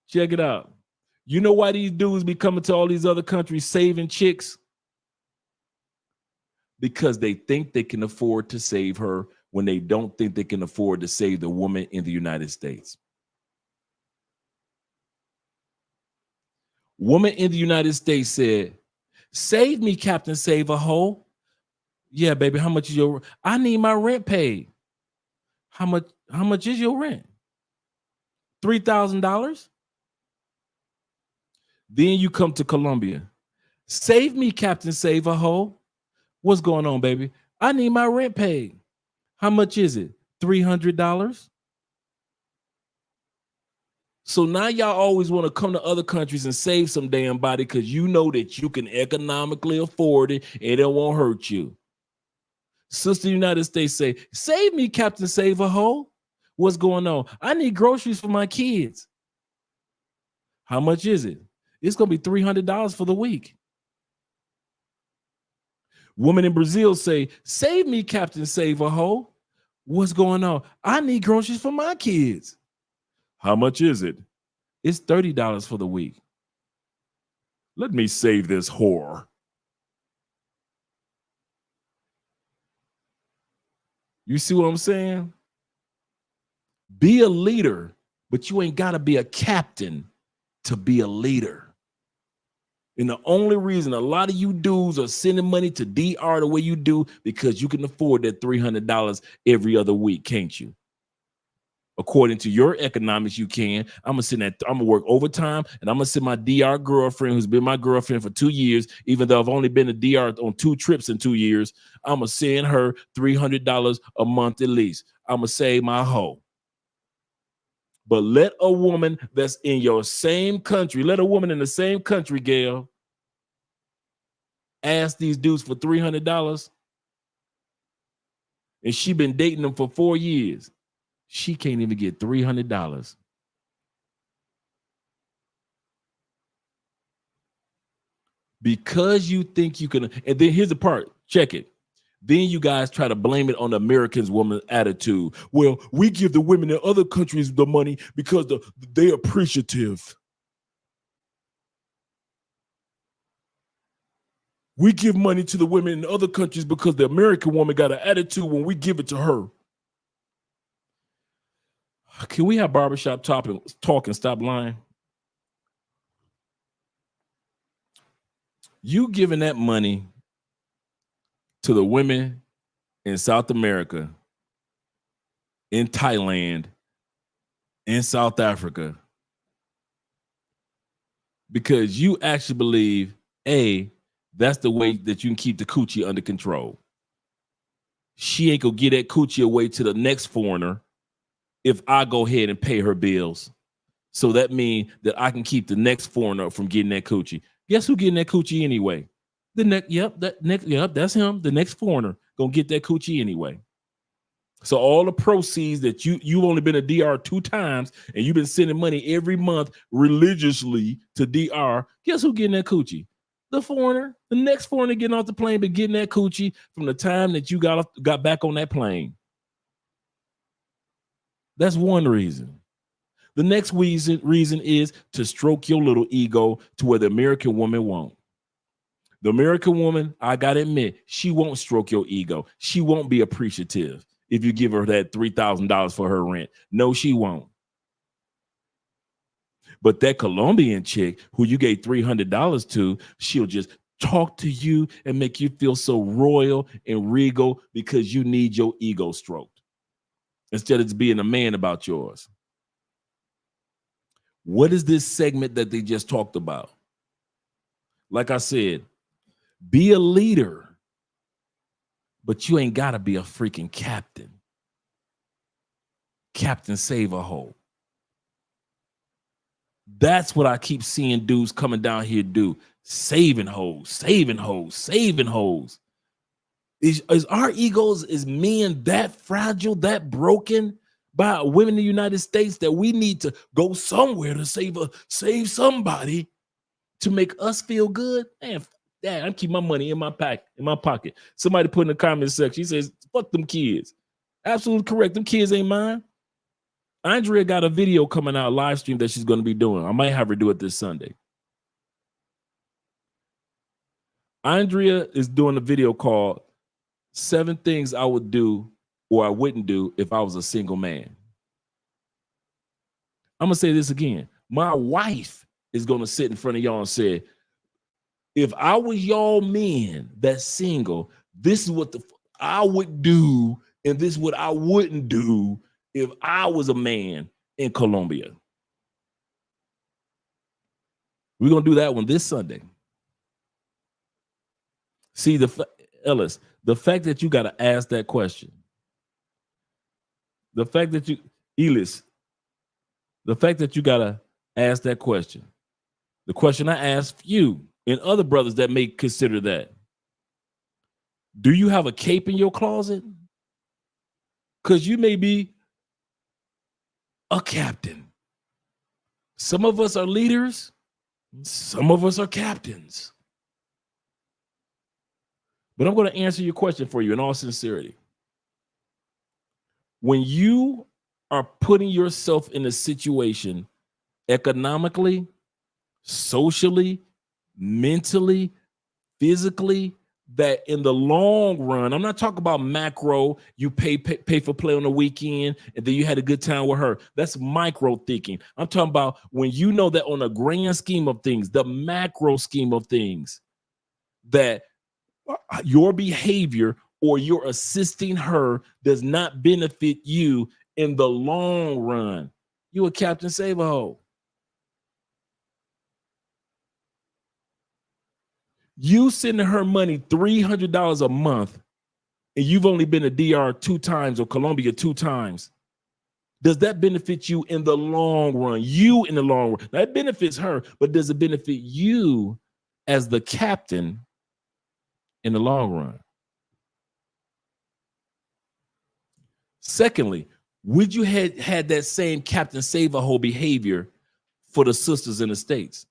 check it out. You know why these dudes be coming to all these other countries saving chicks? Because they think they can afford to save her when they don't think they can afford to save the woman in the United States. Woman in the United States said, save me, Captain Save a Ho. Yeah, baby, how much is your, I need my rent paid. How much is your rent? $3,000? Then you come to Colombia. Save me, Captain Save a Ho. What's going on, baby? I need my rent paid. How much is it? $300? So now y'all always want to come to other countries and save some damn body because you know that you can economically afford it and it won't hurt you. Sister United States say, save me, Captain Save a Ho. What's going on? I need groceries for my kids. How much is it? It's going to be $300 for the week. Women in Brazil say, save me, Captain Save a Ho. What's going on? I need groceries for my kids. How much is it? It's $30 for the week. Let me save this whore. You see what I'm saying? Be a leader, but you ain't got to be a captain to be a leader. And the only reason a lot of you dudes are sending money to DR the way you do, because you can afford that $300 every other week, can't you? According to your economics, you can. I'm gonna work overtime, and I'm gonna send my DR girlfriend, who's been my girlfriend for 2 years, even though I've only been to DR on 2 trips in 2 years. I'm gonna send her $300 a month at least. I'm gonna save my hoe. But let a woman that's in your same country, let a woman in the same country, Gail, ask these dudes for $300, and she been dating them for 4 years. She can't even get $300. Because you think you can. And then here's the part, check it. Then you guys try to blame it on the Americans' woman's attitude. Well, we give the women in other countries the money because they're appreciative. We give money to the women in other countries because the American woman got an attitude when we give it to her. Can we have barbershop talk and stop lying? You giving that money to the women in South America, in Thailand, in South Africa, because you actually believe, A, that's the way that you can keep the coochie under control. She ain't gonna get that coochie away to the next foreigner if I go ahead and pay her bills. So that means that I can keep the next foreigner from getting that coochie. Guess who getting that coochie anyway? That's him. The next foreigner gonna get that coochie anyway. So all the proceeds that you've only been to DR 2 times and you've been sending money every month religiously to DR. Guess who getting that coochie? The foreigner. The next foreigner getting off the plane, but getting that coochie from the time that you got back on that plane. That's one reason. The next reason is to stroke your little ego to where the American woman won't. The American woman, I gotta admit, she won't stroke your ego. She won't be appreciative if you give her that $3,000 for her rent. No, she won't. But that Colombian chick who you gave $300 to, she'll just talk to you and make you feel so royal and regal because you need your ego stroked instead of just being a man about yours. What is this segment that they just talked about? Like I said, be a leader, but you ain't got to be a freaking captain. Captain save a hoe. That's what I keep seeing dudes coming down here do. Saving hoes, saving hoes, saving hoes. Is our egos, is men that fragile, that broken by women in the United States that we need to go somewhere to save somebody to make us feel good? Man, Dad, I'm keeping my money in my pocket. Somebody put in the comment section, he says, fuck them kids. Absolutely correct. Them kids ain't mine. Andrea got a video coming out, live stream that she's going to be doing. I might have her do it this Sunday. Andrea is doing a video called 7 Things I Would Do or I Wouldn't Do If I Was a Single Man. I'm going to say this again. My wife is going to sit in front of y'all and say, if I was y'all men that's single, this is what I would do, and this is what I wouldn't do if I was a man in Colombia. We're going to do that one this Sunday. See, Ellis, the fact that you got to ask that question, the fact that you got to ask that question, the question I asked you and other brothers that may consider that, do you have a cape in your closet? Because you may be a captain. Some of us are leaders. Some of us are captains. But I'm going to answer your question for you in all sincerity. When you are putting yourself in a situation economically, socially, mentally, physically, that in the long run, I'm not talking about macro, you pay for play on the weekend and then you had a good time with her. That's micro thinking. I'm talking about when you know that on a grand scheme of things, the macro scheme of things, that your behavior or your assisting her does not benefit you in the long run. You a Captain Save-A-Hole. You sending her money $300 a month and you've only been to DR 2 times or Colombia 2 times. Does that benefit you in the long run? You in the long run. That benefits her, but does it benefit you as the captain in the long run? Secondly, would you had that same Captain Save-A-Hole behavior for the sisters in the States?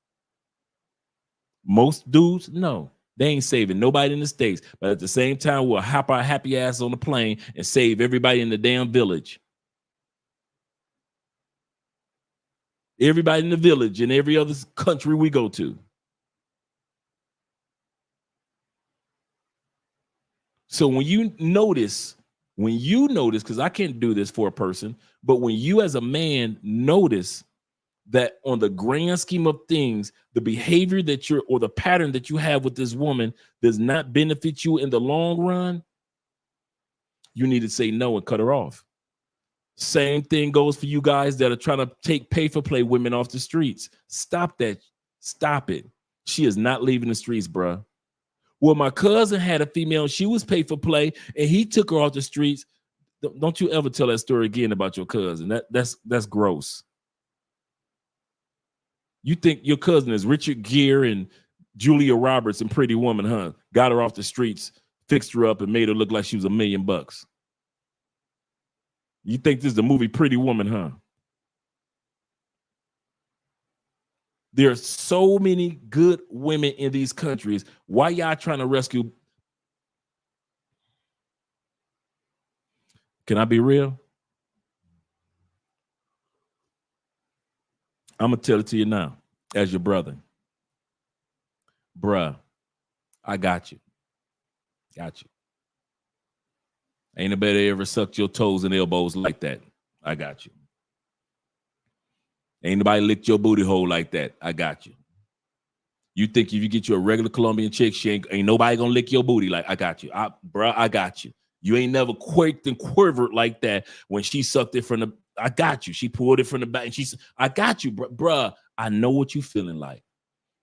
Most dudes, no. They ain't saving nobody in the States. But at the same time, we'll hop our happy ass on the plane and save everybody in the damn village. Everybody in the village in every other country we go to. So when you notice, because I can't do this for a person, but when you as a man notice that on the grand scheme of things, the behavior that you're, or the pattern that you have with this woman does not benefit you in the long run, you need to say no and cut her off. Same thing goes for you guys that are trying to take pay for play women off the streets. Stop that. Stop it. She is not leaving the streets, bruh. Well, my cousin had a female, she was pay for play, and he took her off the streets. Don't you ever tell that story again about your cousin. That's gross. You think your cousin is Richard Gere and Julia Roberts and Pretty Woman, huh? Got her off the streets, fixed her up, and made her look like she was $1 million. You think this is the movie Pretty Woman, huh? There are so many good women in these countries. Why y'all trying to rescue? Can I be real? I'm going to tell it to you now as your brother. Bruh, I got you. Got you. Ain't nobody ever sucked your toes and elbows like that. I got you. Ain't nobody licked your booty hole like that. I got you. You think if you get you a regular Colombian chick, she ain't nobody gonna lick your booty like I got you. Bruh, I got you. You ain't never quaked and quivered like that when she sucked it from the, I got you. She pulled it from the back and I got you, bruh. I know what you feeling like.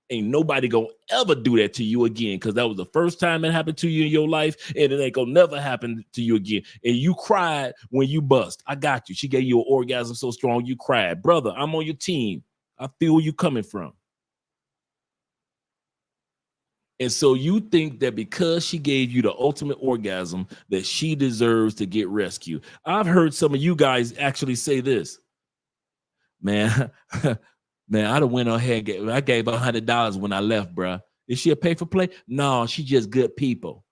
Ain't nobody gonna ever do that to you again, because that was the first time it happened to you in your life, and it ain't gonna never happen to you again. And you cried when you bust. I got you. She gave you an orgasm so strong you cried. Brother, I'm on your team. I feel where you coming from. And so you think that because she gave you the ultimate orgasm that she deserves to get rescued. I've heard some of you guys actually say this. Man, man, I done went ahead and I gave her $100 when I left, bro. Is she a pay for play? No, she just good people.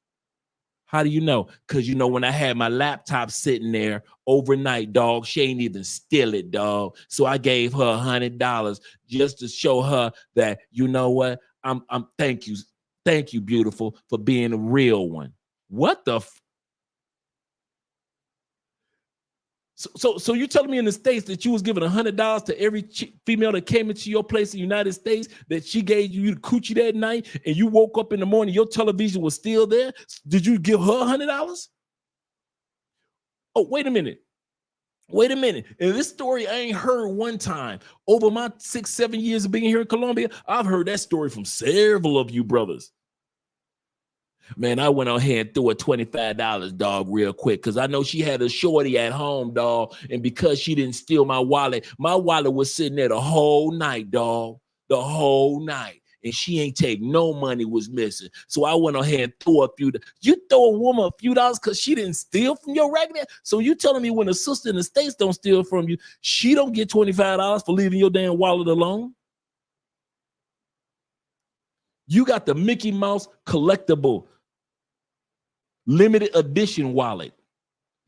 How do you know? Because you know when I had my laptop sitting there overnight, dog, she ain't even steal it, dog. So I gave her $100 just to show her that, you know what? I'm thank you, beautiful, for being a real one. What the So you're telling me in the States that you was giving $100 to every female that came into your place in the United States, that she gave you the coochie that night, and you woke up in the morning, your television was still there? Did you give her $100? Oh, wait a minute. And this story I ain't heard one time. Over my 6-7 years of being here in Colombia, I've heard that story from several of you brothers. Man, I went on here and threw her $25, dog, real quick, because I know she had a shorty at home, dog. And because she didn't steal my wallet was sitting there the whole night, dog. The whole night. And she ain't take no money was missing. So I went on here and threw a few. You throw a woman a few dollars because she didn't steal from your regular? So you telling me when a sister in the States don't steal from you, she don't get $25 for leaving your damn wallet alone? You got the Mickey Mouse collectible limited edition wallet.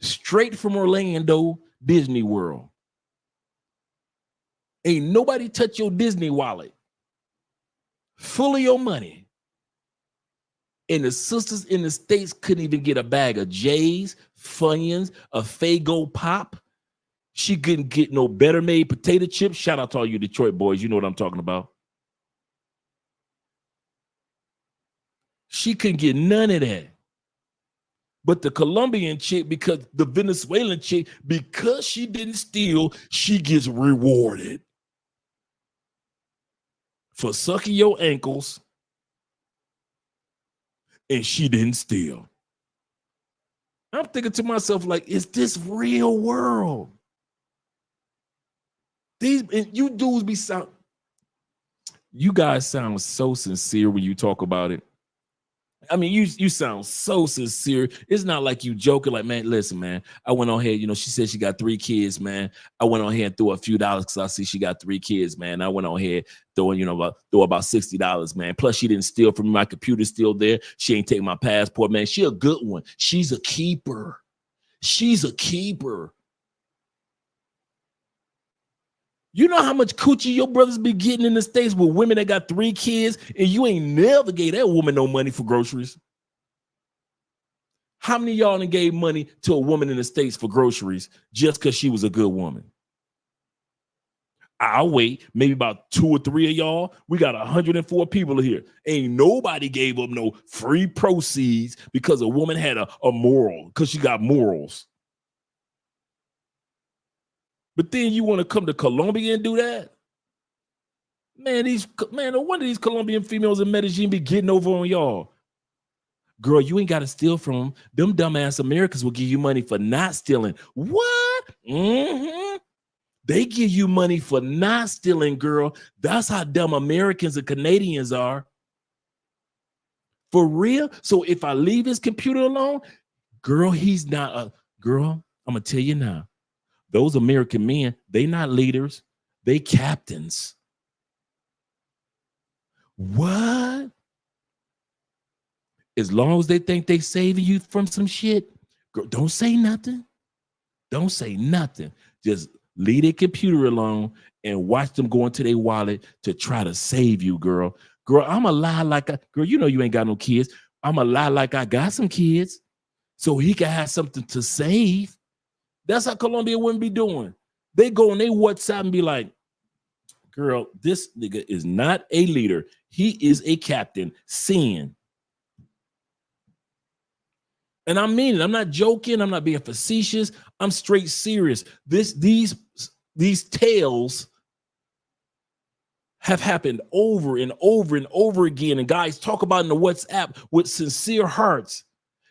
straight from Orlando, Disney World. Ain't nobody touch your Disney wallet. Full of your money. And the sisters in the States couldn't even get a bag of J's, Funyuns, a Faygo Pop. She couldn't get no Better Made potato chips. Shout out to all you Detroit boys. You know what I'm talking about. She couldn't get none of that. But the Colombian chick, because the Venezuelan chick, because she didn't steal, she gets rewarded for sucking your ankles, and she didn't steal. I'm thinking to myself, like, is this real world? These you dudes be sound. You guys sound so sincere when you talk about it. I mean, you sound so sincere. It's not like you joking, like, man, listen, man, I went on here, she said she got 3 kids, man. I went on here and threw a few dollars because I see she got 3 kids, man. I went on here throwing, throw about $60, man. Plus, she didn't steal from me. My computer's still there. She ain't taking my passport, man. She a good one. She's a keeper. She's a keeper. You know how much coochie your brothers be getting in the States with women that got 3 kids, and you ain't never gave that woman no money for groceries? How many of y'all done gave money to a woman in the States for groceries just because she was a good woman? I'll wait. Maybe about 2 or 3 of y'all. We got 104 people here. Ain't nobody gave up no free proceeds because a woman had a moral, because she got morals. But then you want to come to Colombia and do that? Man, no wonder these Colombian females in Medellin be getting over on y'all. Girl, you ain't got to steal from them. Them dumbass Americans will give you money for not stealing. What? Mm-hmm. They give you money for not stealing, girl. That's how dumb Americans and Canadians are. For real? So if I leave his computer alone, girl, he's not a girl. I'm going to tell you now. Those American men, they not leaders, they captains. What? As long as they think they saving you from some shit, girl, don't say nothing. Don't say nothing. Just leave their computer alone and watch them go into their wallet to try to save you, girl. Girl, I'm a lie like girl, you know you ain't got no kids. I'm a lie like I got some kids so he can have something to save. That's how Colombia wouldn't be doing. They go on their WhatsApp and be like, girl, this nigga is not a leader. He is a captain. Sin. And I mean it. I'm not joking. I'm not being facetious. I'm straight serious. These tales have happened over and over and over again. And guys talk about in the WhatsApp with sincere hearts.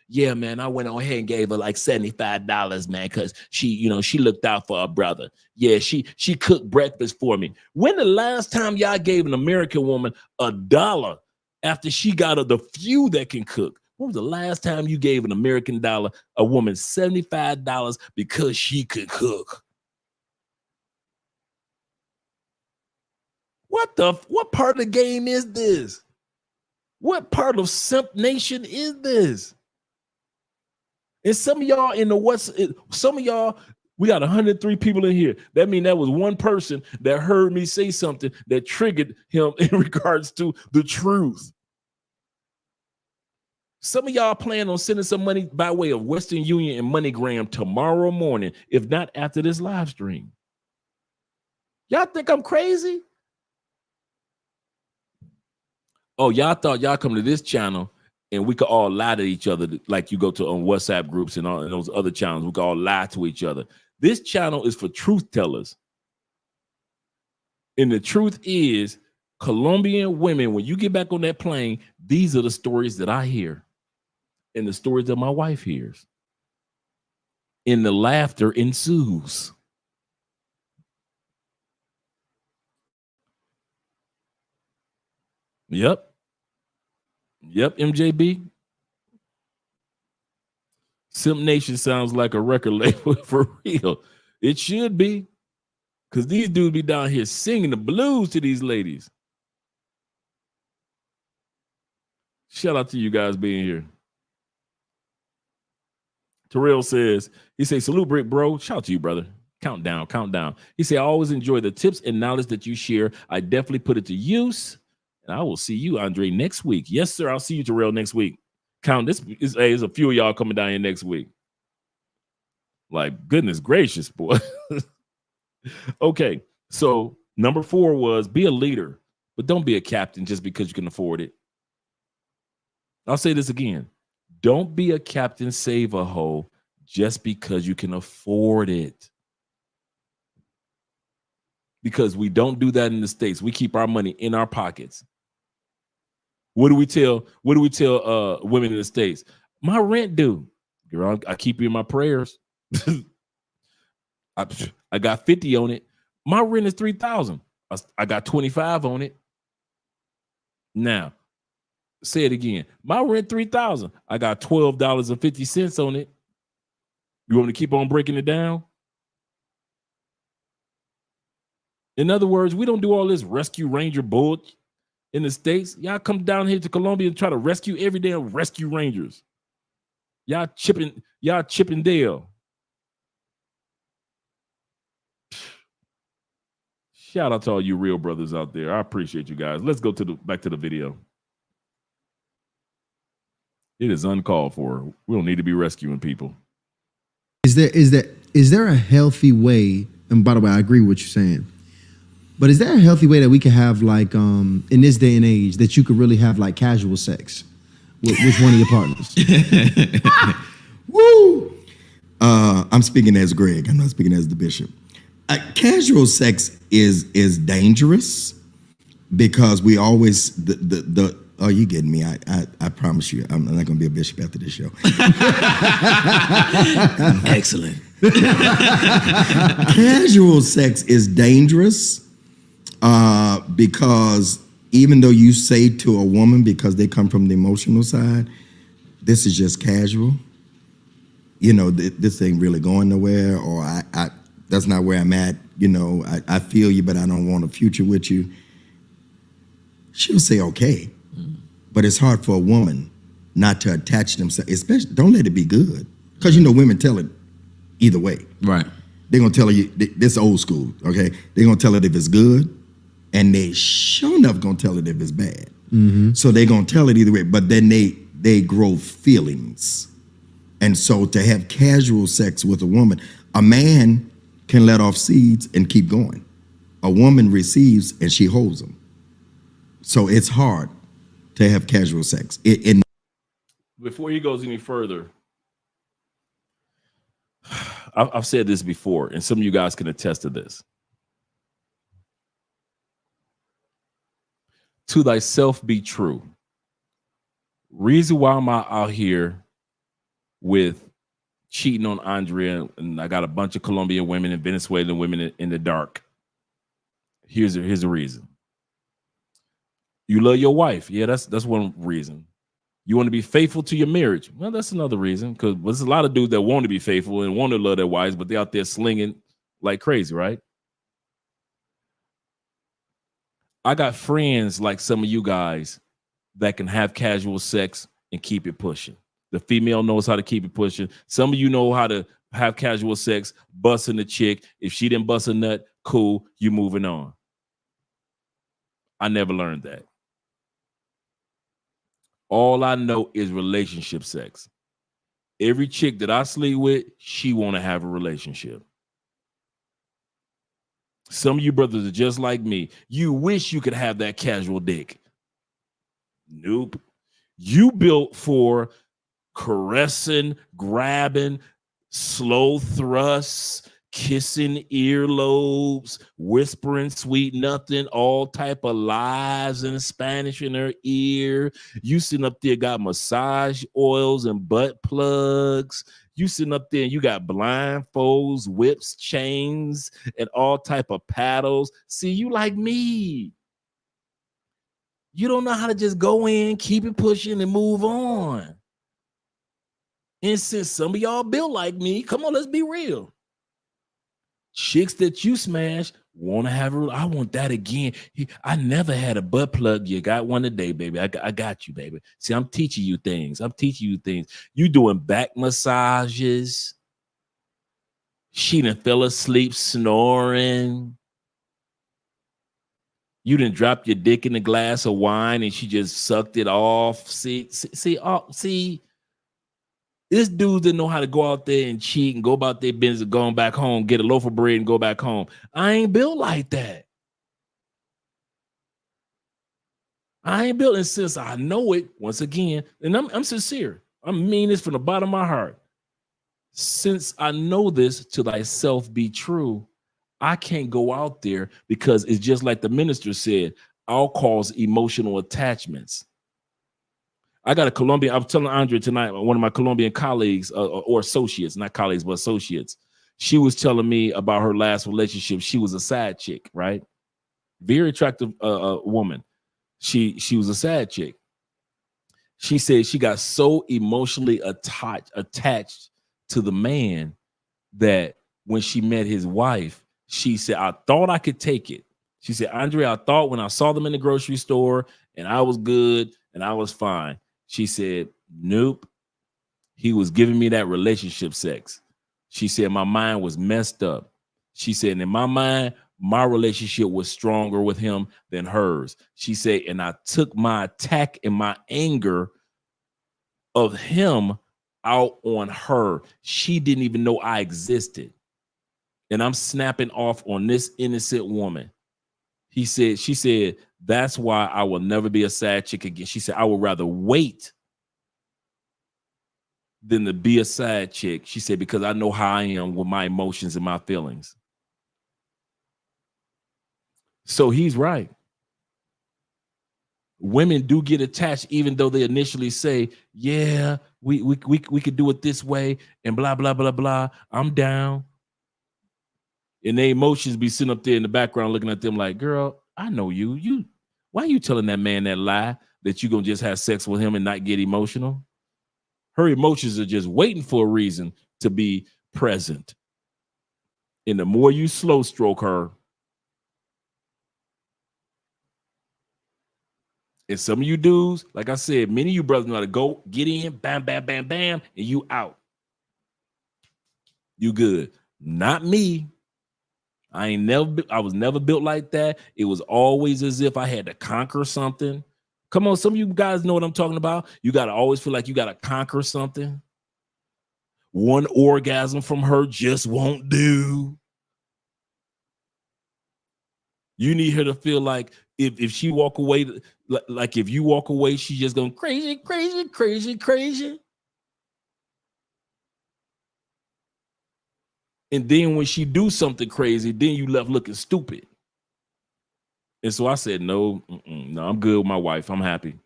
Yeah, man, I went on ahead and gave her like $75, man, because she looked out for her brother. Yeah, she cooked breakfast for me. When the last time y'all gave an American woman $1 after she got the few that can cook? When was the last time you gave an American dollar, a woman $75 because she could cook? What part of the game is this? What part of Simp Nation is this? And some of y'all we got 103 people in here. That means that was one person that heard me say something that triggered him in regards to the truth. Some of y'all plan on sending some money by way of Western Union and MoneyGram tomorrow morning, if not after this live stream. Y'all think I'm crazy? Oh, y'all thought y'all come to this channel and we could all lie to each other like you go to on WhatsApp groups and all and those other channels. We could all lie to each other. This channel is for truth tellers. And the truth is, Colombian women, when you get back on that plane, these are the stories that I hear and the stories that my wife hears. And the laughter ensues. Yep, MJB. Simp Nation sounds like a record label for real. It should be, because these dudes be down here singing the blues to these ladies. Shout out to you guys being here. Terrell says, he says, salute, Brick, bro. Shout out to you, brother. Countdown, countdown. He said, I always enjoy the tips and knowledge that you share. I definitely put it to use. And I will see you, Andre, next week. Yes, sir. I'll see you, Terrell, next week. There's a few of y'all coming down here next week. Like, goodness gracious, boy. Okay. So number 4 was be a leader, but don't be a captain just because you can afford it. I'll say this again. Don't be a captain, save a hoe just because you can afford it. Because we don't do that in the States. We keep our money in our pockets. What do we tell women in the States? My rent due. Girl, I keep you in my prayers. I got 50 on it. My rent is 3,000. I got 25 on it. Now, say it again. My rent 3,000. I got $12.50 on it. You want me to keep on breaking it down? In other words, we don't do all this rescue ranger bull in the States. Y'all come down here to Colombia and try to rescue every damn rescue rangers. Y'all chipping Dale. Shout out to all you real brothers out there. I appreciate you guys. Let's go back to the video. It is uncalled for. We don't need to be rescuing people. Is there a healthy way? And by the way, I agree with what you're saying. But is there a healthy way that we can have, like, in this day and age, that you could really have like casual sex with one of your partners? Woo! I'm speaking as Greg. I'm not speaking as the bishop. Casual sex is dangerous because we always oh, you getting me? I promise you, I'm not going to be a bishop after this show. Excellent. Casual sex is dangerous because even though you say to a woman, because they come from the emotional side, this is just casual. You know, this ain't really going nowhere, or I that's not where I'm at. You know, I feel you, but I don't want a future with you. She'll say okay, but it's hard for a woman not to attach themselves. Especially, don't let it be good, because you know women tell it either way. Right. They're gonna tell you this old school. Okay, they're gonna tell it if it's good, and they sure enough gonna tell it if it's bad. Mm-hmm. So they're gonna tell it either way, but then they grow feelings. And so to have casual sex with a woman, a man can let off seeds and keep going. A woman receives and she holds them. So it's hard to have casual sex. Before he goes any further, I've said this before, and some of you guys can attest to this. To thyself be true. Reason why I'm out here with cheating on Andrea, and I got a bunch of Colombian women and Venezuelan women in the dark. Here's the reason. You love your wife. Yeah, that's one reason. You want to be faithful to your marriage. Well, that's another reason, because there's a lot of dudes that want to be faithful and want to love their wives, but they're out there slinging like crazy, right? I got friends like some of you guys that can have casual sex and keep it pushing. The female knows how to keep it pushing. Some of you know how to have casual sex, busting the chick. If she didn't bust a nut, cool, you moving on. I never learned that. All I know is relationship sex. Every chick that I sleep with, she want to have a relationship. Some of you brothers are just like me. You wish you could have that casual dick. Nope. You built for caressing, grabbing, slow thrusts, kissing earlobes, whispering sweet nothing, all type of lies in Spanish in her ear. You sitting up there got massage oils and butt plugs. You sitting up there and you got blindfolds, whips, chains, and all type of paddles. See, you like me. You don't know how to just go in, keep it pushing, and move on. And since some of y'all built like me, come on, let's be real. Chicks that you smash Want to have a? I want that again. I never had a butt plug. You got one today, baby. I got you, baby. See, I'm teaching you things. You doing back massages. She done fell asleep snoring. You done dropped your dick in a glass of wine and she just sucked it off. See. This dude didn't know how to go out there and cheat and go about their business and going back home, get a loaf of bread and go back home. I ain't built like that. I ain't built, and since I know it, once again, and I'm sincere. I mean this from the bottom of my heart. Since I know this, to thyself be true, I can't go out there because it's just like the minister said, I'll cause emotional attachments. I got a Colombian. I was telling Andre tonight, one of my Colombian colleagues or associates, not colleagues, but associates. She was telling me about her last relationship. She was a side chick, right? Very attractive woman. She was a side chick. She said she got so emotionally attached to the man that when she met his wife, she said, I thought I could take it. She said, Andre, I thought when I saw them in the grocery store and I was good and I was fine. She said, nope. He was giving me that relationship sex. She said, my mind was messed up. She said, in my mind, my relationship was stronger with him than hers. She said, and I took my attack and my anger of him out on her. She didn't even know I existed. And I'm snapping off on this innocent woman. She said, that's why I will never be a side chick again. She said, I would rather wait than to be a side chick. She said, because I know how I am with my emotions and my feelings. So he's right. Women do get attached, even though they initially say, yeah, we could do it this way and blah, blah, blah, blah. I'm down. And their emotions be sitting up there in the background looking at them like, girl, I know you. Why are you telling that man that lie that you're going to just have sex with him and not get emotional? Her emotions are just waiting for a reason to be present. And the more you slow stroke her, and some of you dudes, like I said, many of you brothers know how to go, get in, bam, bam, bam, bam, and you out. You good. Not me. I was never built like that. It was always as if I had to conquer something. Come on, some of you guys know what I'm talking about. You got to always feel like you got to conquer something. One orgasm from her just won't do. You need her to feel like if she walk away, like if you walk away, she's just going crazy, crazy, crazy, crazy. And then when she do something crazy, then you left looking stupid. And so I said, no, I'm good with my wife. I'm happy.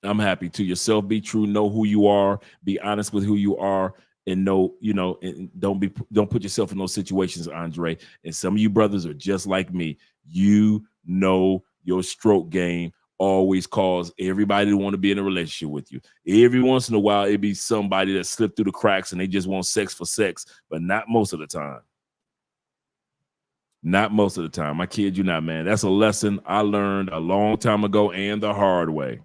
I'm happy. To yourself, be true. Know who you are. Be honest with who you are. And know, and don't put yourself in those situations, Andre. And some of you brothers are just like me. You know your stroke game always cause everybody to want to be in a relationship with you. Every once in a while, it'd be somebody that slipped through the cracks and they just want sex for sex, but not most of the time. Not most of the time. I kid you not, man. That's a lesson I learned a long time ago and the hard way.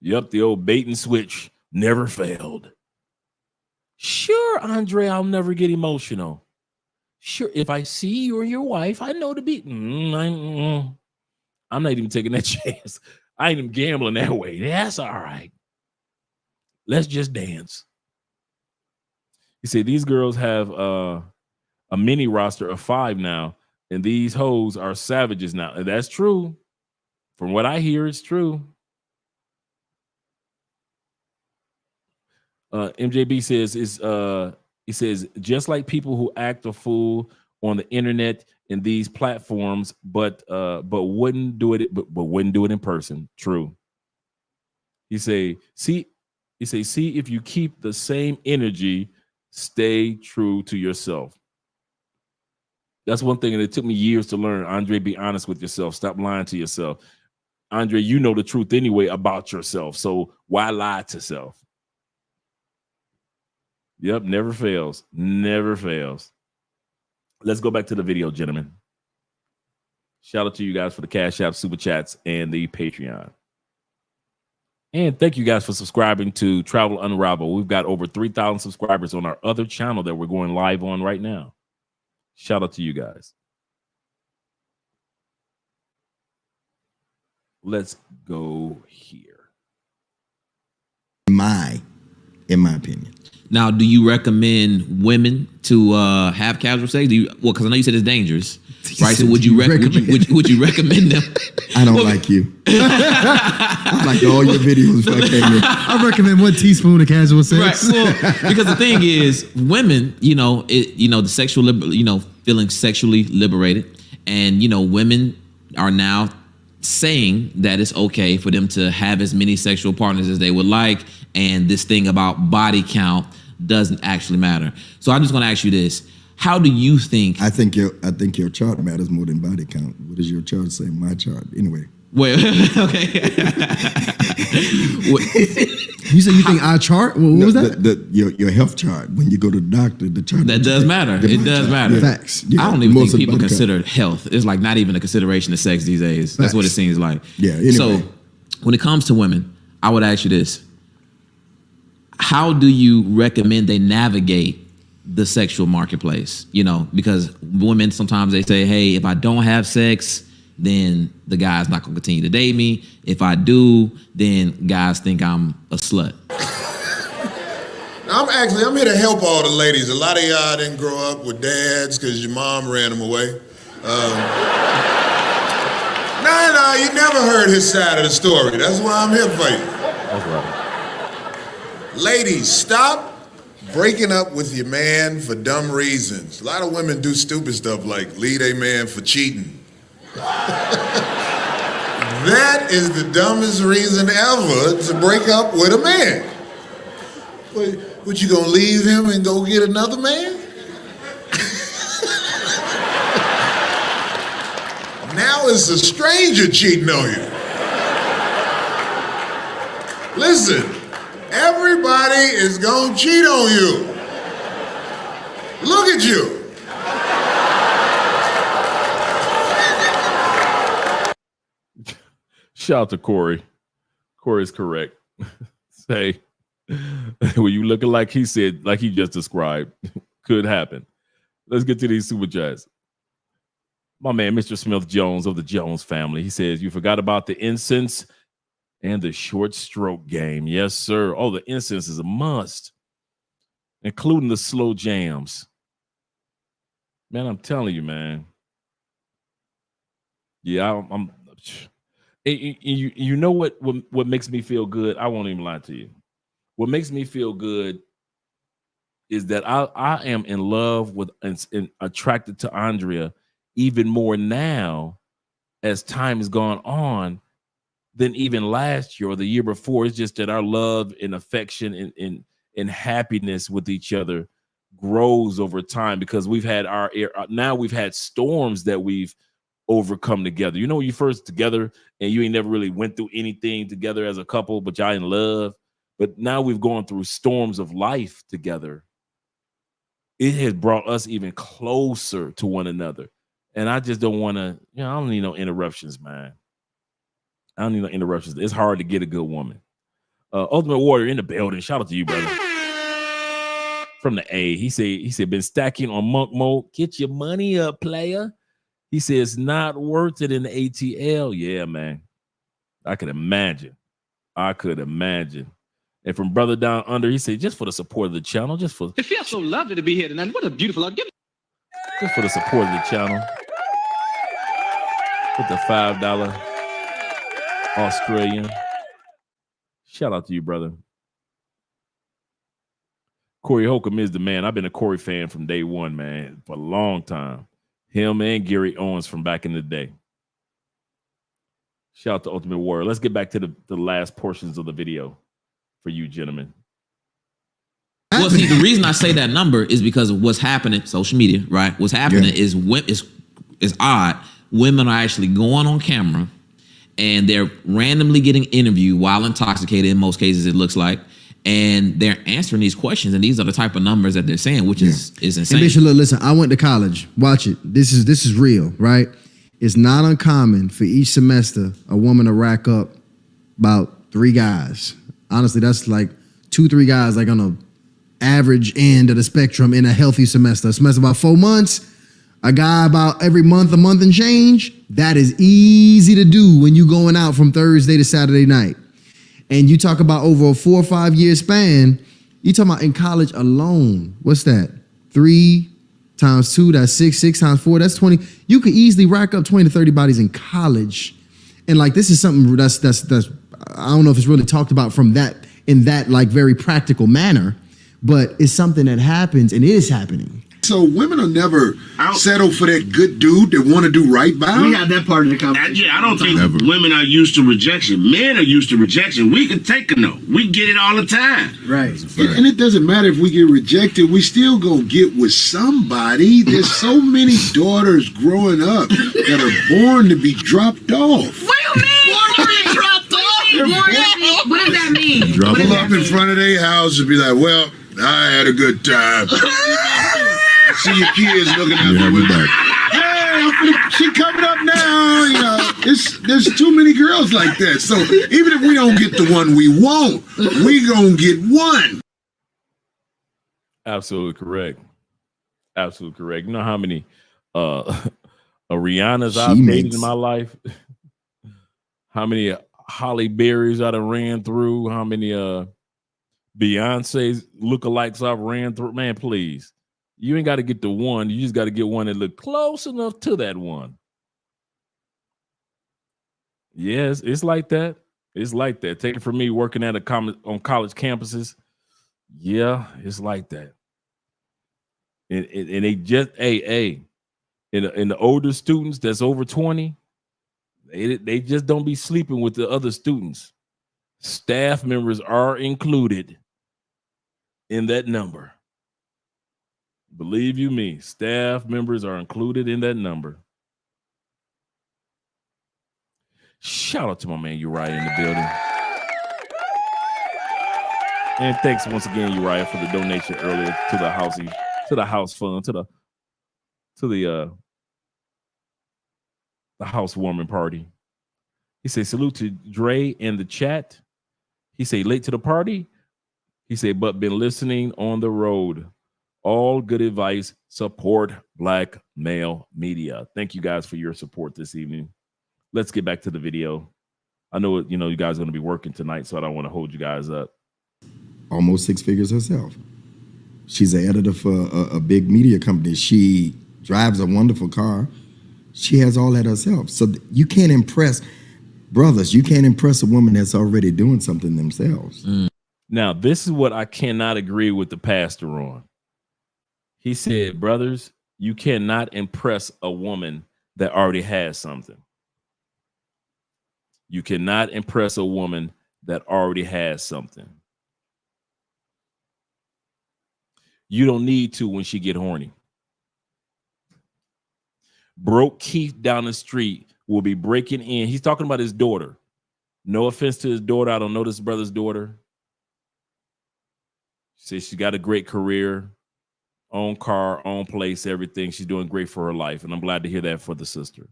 Yep, the old bait and switch never failed. Sure, Andre, I'll never get emotional. Sure, if I see you or your wife, I know to be. I'm not even taking that chance. I ain't even gambling that way. That's all right. Let's just dance. You see, these girls have a mini roster of 5 now, and these hoes are savages now. And that's true. From what I hear, it's true. MJB says he says just like people who act a fool on the internet and these platforms, but wouldn't do it, but wouldn't do it in person. True. See if you keep the same energy, stay true to yourself. That's one thing, and it took me years to learn. Andre, be honest with yourself. Stop lying to yourself. Andre, you know the truth anyway about yourself, so why lie to self? Yep, never fails. Never fails. Let's go back to the video, gentlemen. Shout out to you guys for the Cash App, Super Chats, and the Patreon. And thank you guys for subscribing to Travel Unravel. We've got over 3,000 subscribers on our other channel that we're going live on right now. Shout out to you guys. Let's go here. In my opinion. Now, do you recommend women to have casual sex? Because I know you said it's dangerous, right? So would you recommend them? I don't like you. I like all your videos. I recommend 1 teaspoon of casual sex. Right. Well, because the thing is, women, the sexual, feeling sexually liberated, and women are now saying that it's okay for them to have as many sexual partners as they would like, and this thing about body count doesn't actually matter. So I'm just going to ask you this: how do you think? I think your chart matters more than body count. What does your chart say? My chart, anyway. Wait, okay. You said you think our chart? What was that? Your health chart. When you go to the doctor, the chart. That does matter. It does matter. Facts. Yeah, I don't even think people consider health. It's like not even a consideration of sex these days. Facts. That's what it seems like. Yeah. Anyway. So when it comes to women, I would ask you this: how do you recommend they navigate the sexual marketplace? Because women sometimes they say, "Hey, if I don't have sex, then the guy's not gonna continue to date me. If I do, then guys think I'm a slut." I'm here to help all the ladies. A lot of y'all didn't grow up with dads because your mom ran them away. No, you never heard his side of the story. That's why I'm here for you. That's right. Ladies, stop breaking up with your man for dumb reasons. A lot of women do stupid stuff like leave a man for cheating. That is the dumbest reason ever to break up with a man. What, you gonna leave him and go get another man? Now it's a stranger cheating on you. Listen, everybody is gonna cheat on you. Look at you. Shout out to Corey. Corey's correct. Say, well, you looking like he said, like he just described, could happen. Let's get to these super chats. My man, Mr. Smith Jones of the Jones family. He says, you forgot about the incense and the short stroke game. Yes, sir. Oh, the incense is a must, including the slow jams. Man, I'm telling you, man. Yeah, I'm you know what makes me feel good? I won't even lie to you. What makes me feel good is that I am in love with and attracted to Andrea even more now as time has gone on than even last year or the year before. It's just that our love and affection and happiness with each other grows over time because we've had we've had storms that we've overcome together. You know, when you first together and you ain't never really went through anything together as a couple, but y'all in love. But now we've gone through storms of life together. It has brought us even closer to one another. And I just don't want to, I don't need no interruptions, man. I don't need no interruptions. It's hard to get a good woman. Ultimate Warrior in the building. Shout out to you, brother. From the A. He said, been stacking on monk mode. Get your money up, player. He says, not worth it in the ATL. Yeah, man. I could imagine. And from Brother Down Under, he said, just for the support of the channel, It feels so lovely to be here tonight. What a beautiful gift. Just for the support of the channel. With the $5 Australian. Shout out to you, brother. Corey Holcomb is the man. I've been a Corey fan from day one, man, for a long time. Him and Gary Owens from back in the day. Shout out to Ultimate Warrior. Let's get back to the last portions of the video for you gentlemen. Well, see, the reason I say that number is because of what's happening, social media, right? What's happening is odd. Women are actually going on camera and they're randomly getting interviewed while intoxicated in most cases, it looks like. and they're answering these questions, and these are the type of numbers that they're saying, which is insane. And Bishop, look, listen, I went to college. Watch it. This is real, right? It's not uncommon for each semester a woman to rack up about 3 guys. Honestly, that's like 2-3 guys, like on a average end of the spectrum in a healthy semester. A semester about 4 months, a guy about every month, a month and change. That is easy to do when you're going out from Thursday to Saturday night. And you talk about over a 4 or 5 year span, you talking about in college alone. What's that? 3 times 2, that's 6. 6 times 4, that's 20. You could easily rack up 20 to 30 bodies in college. And like, this is something that's I don't know if it's really talked about from that, in that like very practical manner, but it's something that happens, and it is happening. So women will never settle for that good dude that want to do right by them? We got that part of the conversation. I don't think women are used to rejection. Men are used to rejection. We can take a no. We get it all the time. Right. And it doesn't matter if we get rejected. We still gonna get with somebody. There's so many daughters growing up that are born to be dropped off. What do you mean? Born to be dropped off? What does that mean? Pull up in front of their house and be like, well, I had a good time. I see your kids looking at me with like, hey, she coming up now. You know, there's too many girls like that. So even if we don't get the one we want, we gonna get one. Absolutely correct. Absolutely correct. You know how many Rihanna's I've dated in my life? How many Holly Berry's I done ran through? How many Beyonce's lookalikes I've ran through? Man, please. You ain't got to get the one. You just got to get one that look close enough to that one. Yes, it's like that. It's like that. Take it from me working at on college campuses. Yeah, it's like that. And they just, in the older students that's over 20, they just don't be sleeping with the other students. Staff members are included in that number. Believe you me, staff members are included in that number. Shout out to my man Uriah in the building. And thanks once again, Uriah, for the donation earlier to the house fund, to the housewarming party. He said, salute to Dre in the chat. He said, late to the party. He said, but been listening on the road. All good advice. Support Black male media. Thank you guys for your support this evening. Let's get back to the video. I know, you guys are going to be working tonight, so I don't want to hold you guys up. Almost 6 figures herself. She's an editor for a big media company. She drives a wonderful car. She has all that herself. So you can't impress, brothers, you can't impress a woman that's already doing something themselves. Now, this is what I cannot agree with the pastor on. He said, brothers, you cannot impress a woman that already has something. You cannot impress a woman that already has something. You don't need to when she get horny. Broke Keith down the street will be breaking in. He's talking about his daughter. No offense to his daughter. I don't know this brother's daughter. She says she got a great career, own car, own place, everything. She's doing great for her life. And I'm glad to hear that for the sister.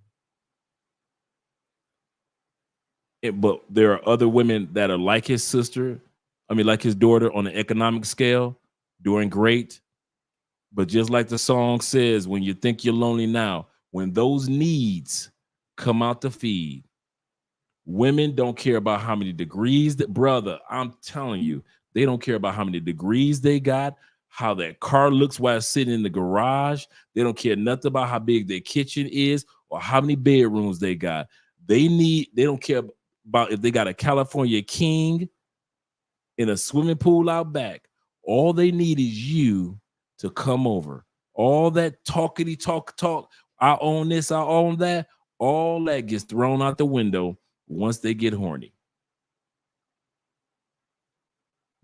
But there are other women that are like his sister. Like his daughter on the economic scale, doing great. But just like the song says, when you think you're lonely now, when those needs come out to feed, women don't care about how many degrees brother, I'm telling you, they don't care about how many degrees they got, how that car looks while it's sitting in the garage. They don't care nothing about how big their kitchen is or how many bedrooms they got. They don't care about if they got a California king in a swimming pool out back. All they need is you to come over. All that talk, I own this, I own that, all that gets thrown out the window once they get horny.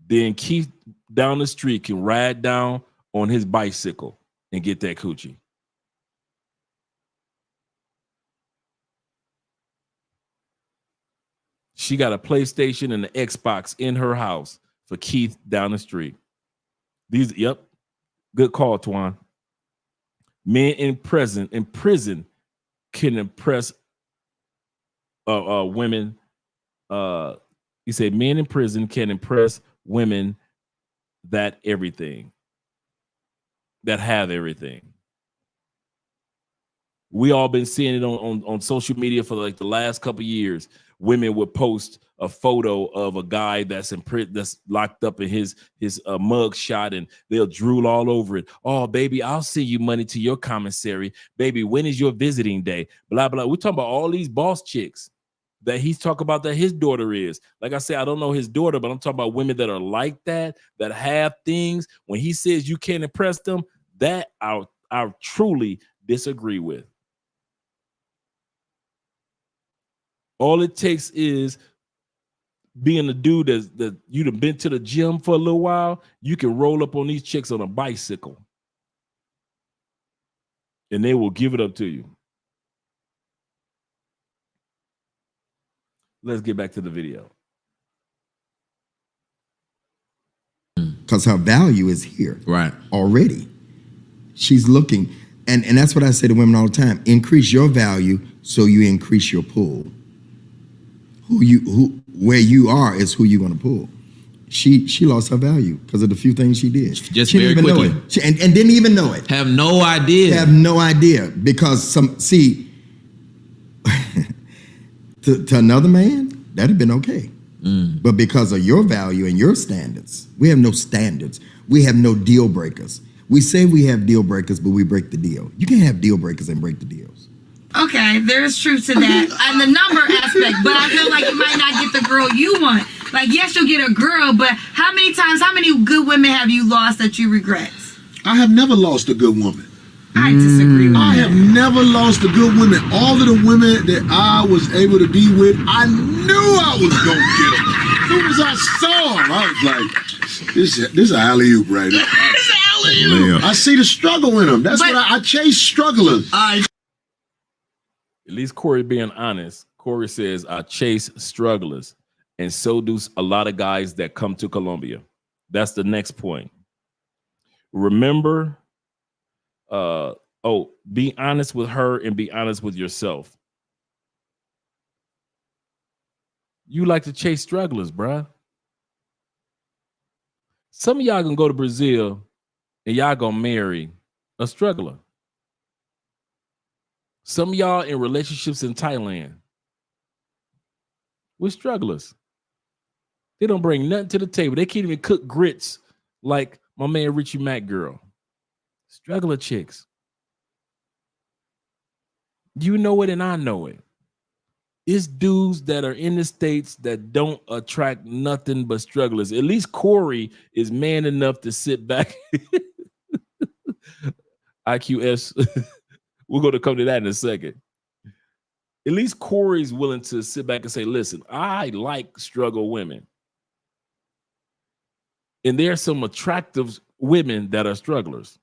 Then Keith down the street can ride down on his bicycle and get that coochie. She got a PlayStation and an Xbox in her house for Keith down the street. Yep. Good call, Twan. Men in prison can impress women. You say men in prison can impress women that have everything. We all been seeing it on social media for like the last couple of years. Women would post a photo of a guy that's in prison, that's locked up in his mug shot, and they'll drool all over it. Oh, baby, I'll send you money to your commissary. Baby, when is your visiting day? Blah, blah. We're talking about all these boss chicks that he's talking about that his daughter is. Like I said, I don't know his daughter, but I'm talking about women that are like that have things. When he says you can't impress them, that I truly disagree with. All it takes is being a dude that you'd have been to the gym for a little while. You can roll up on these chicks on a bicycle and they will give it up to you. Let's get back to the video. Because her value is here. Right. Already. She's looking. And that's what I say to women all the time. Increase your value so you increase your pull. Where you are is who you're going to pull. She lost her value because of the few things she did. Just she very didn't even quickly. know it. And didn't even know it. Have no idea. Have no idea. Because to another man, that'd have been okay. But because of your value and your standards, we have no standards. We have no deal breakers. We say we have deal breakers, but we break the deal. You can't have deal breakers and break the deals. Okay, there is truth to that. And the number aspect, but I feel like you might not get the girl you want. Like, yes, you'll get a girl, but how many good women have you lost that you regret? I have never lost a good woman. I disagree with I that. have never lost a good woman. All of the women that I was able to be with, I knew I was going to get them. As soon as I saw them, I was like, this is an alley-oop right now. It's an alley-oop. I see the struggle in them. That's what I chase strugglers. At least Corey being honest. Corey says, I chase strugglers. And so do a lot of guys that come to Colombia. That's the next point. Remember, be honest with her and be honest with yourself. You like to chase strugglers, bruh. Some of y'all gonna go to Brazil and y'all gonna marry a struggler. Some of y'all in relationships in Thailand with strugglers. They don't bring nothing to the table. They can't even cook grits like my man Richie Mack girl. Struggler chicks. You know it and I know it. It's dudes that are in the States that don't attract nothing but strugglers. At least Corey is man enough to sit back. IQS. We're going to come to that in a second. At least Corey's willing to sit back and say, listen, I like struggle women. And there are some attractive women that are strugglers,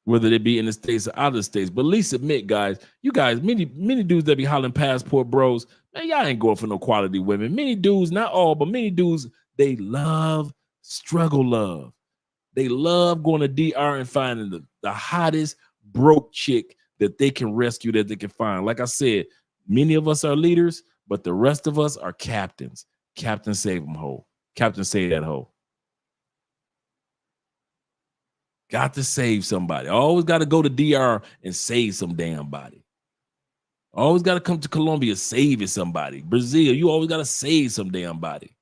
whether they be in the States or out of the States. But at least admit, guys, many dudes that be hollering passport bros, man, y'all ain't going for no quality women. Many dudes, not all, but many dudes, they love struggle love. They love going to DR and finding the hottest broke chick that they can rescue, that they can find. Like I said, many of us are leaders, but the rest of us are captains. Captain save them hoe. Captain save that hoe. Got to save somebody. Always got to go to DR and save some damn body. Always got to come to Colombia saving somebody. Brazil, you always got to save some damn body.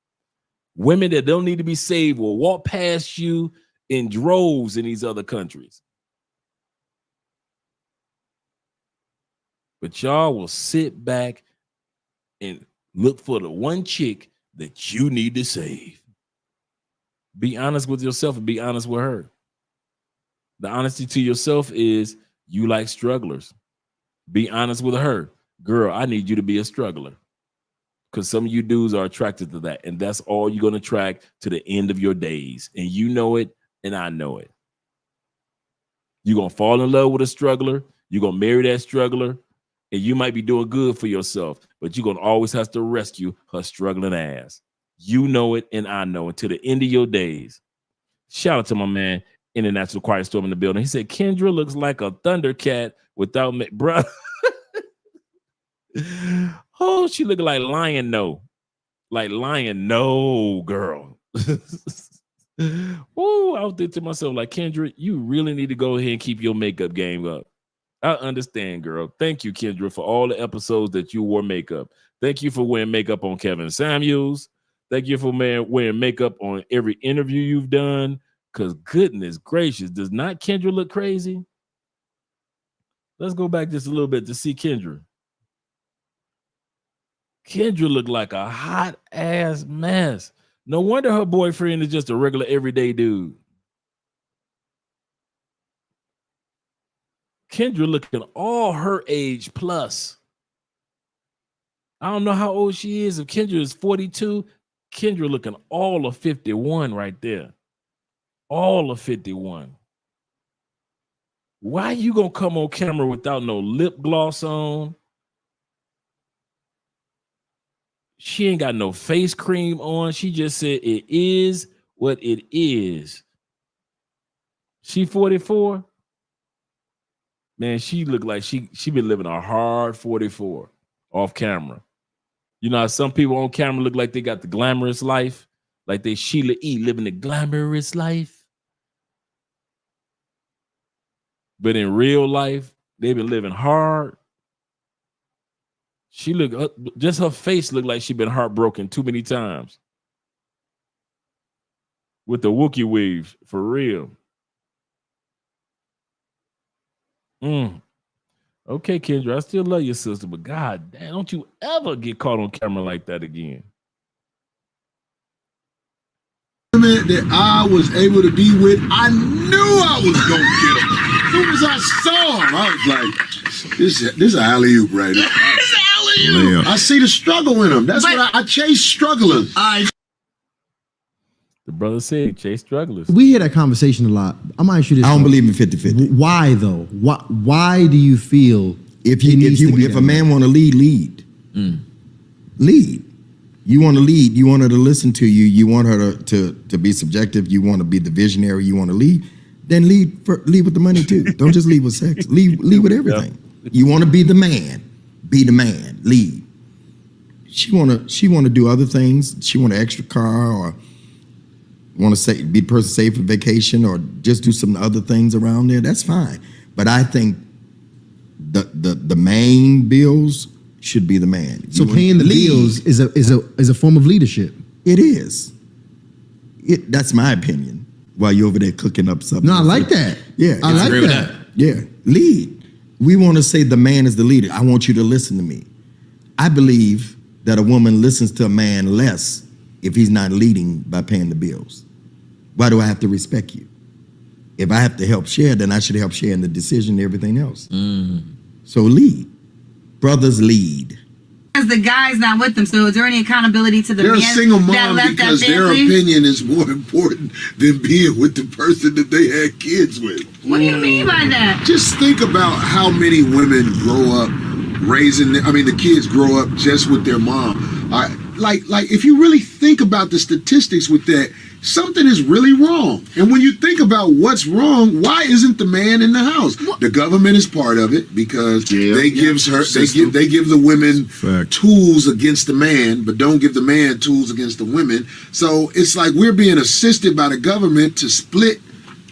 Women that don't need to be saved will walk past you in droves in these other countries. But y'all will sit back and look for the one chick that you need to save. Be honest with yourself and be honest with her. The honesty to yourself is you like strugglers. Be honest with her. Girl, I need you to be a struggler. Because some of you dudes are attracted to that. And that's all you're going to attract to the end of your days. And you know it, and I know it. You're going to fall in love with a struggler. You're going to marry that struggler. And you might be doing good for yourself. But you're going to always have to rescue her struggling ass. You know it, and I know it to the end of your days. Shout out to my man, International Quiet Storm in the building. He said, Kendra looks like a Thundercat without me, bro. Oh, she looking like Lion No. Like Lion No, girl. Ooh, I was thinking to myself, like, Kendra, you really need to go ahead and keep your makeup game up. I understand, girl. Thank you, Kendra, for all the episodes that you wore makeup. Thank you for wearing makeup on Kevin Samuels. Thank you for wearing makeup on every interview you've done. Because goodness gracious, does not Kendra look crazy? Let's go back just a little bit to see Kendra. Kendra looked like a hot ass mess. No wonder her boyfriend is just a regular everyday dude. Kendra looking all her age plus. I don't know how old she is. If Kendra is 42, Kendra looking all of 51 right there. All of 51. Why you gonna come on camera without no lip gloss on? She ain't got no face cream on. She just said it is what it is. She 44. Man, she looked like she been living a hard 44 off camera. You know how some people on camera look like they got the glamorous life, like they Sheila E. living the glamorous life. But in real life, they've been living hard. She looked, just her face looked like she been heartbroken too many times. With the Wookiee waves, for real. Okay, Kendra, I still love your sister, but God damn, don't you ever get caught on camera like that again. That I was able to be with, I knew I was gonna get him. As soon as I saw him, I was like, this is alley-oop right now. I see the struggle in him. That's what I chase strugglers. The brother said chase strugglers. We hear that conversation a lot. I'm gonna ask you this. I don't believe in 50-50. Why though? Why do you feel if a man want to lead, lead. You want to lead. You want her to listen to you. You want her to be subjective. You want to be the visionary. You want to lead. Then lead with the money too. Don't just lead with sex. Lead with everything. Yep. You want to be the man. Be the man. Lead. She wanna do other things. She want an extra car or want to be the person saved for vacation or just do some other things around there. That's fine. But I think the main bills should be the man. So paying the bills is a form of leadership. It is. That's my opinion. While you're over there cooking up something. No, I like that. Yeah, I like that. Yeah, lead. We want to say the man is the leader. I want you to listen to me. I believe that a woman listens to a man less if he's not leading by paying the bills. Why do I have to respect you? If I have to help share, then I should help share in the decision and everything else. So lead. Brothers lead. Because the guy's not with them, so is there any accountability to the They're man a single mom that left because that their family? opinion is more important than being with the person that they had kids with. What do you mean by that? Just think about how many women grow up the kids grow up just with their mom. Like if you really think about the statistics with that, something is really wrong. And when you think about what's wrong, why isn't the man in the house? The government is part of it because they give the women tools against the man, but don't give the man tools against the women. So it's like we're being assisted by the government to split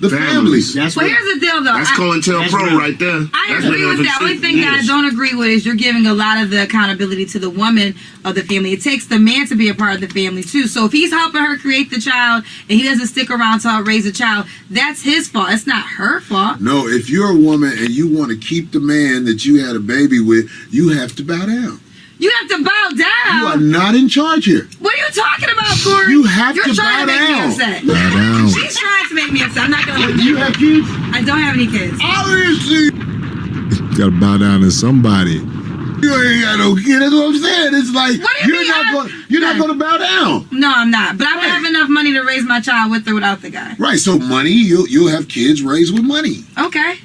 the families. Here's the deal, though. That's COINTELPRO right there. I agree with that. Only thing that I don't agree with is you're giving a lot of the accountability to the woman of the family. It takes the man to be a part of the family, too. So if he's helping her create the child and he doesn't stick around to help raise the child, that's his fault. It's not her fault. No, if you're a woman and you want to keep the man that you had a baby with, you have to bow down. You have to bow down. You are not in charge here. What are you talking about, Corey? You have You're to trying bow to make down. me upset. Bow down. She's trying to make me upset. I'm not going to let Do you have kids? I don't have any kids. Obviously. You gotta bow down to somebody. You ain't got no kid. That's what I'm saying. It's like you're not going to bow down. No, I'm not. But I don't have enough money to raise my child with or without the guy. Right. So money, you'll have kids raised with money. Okay.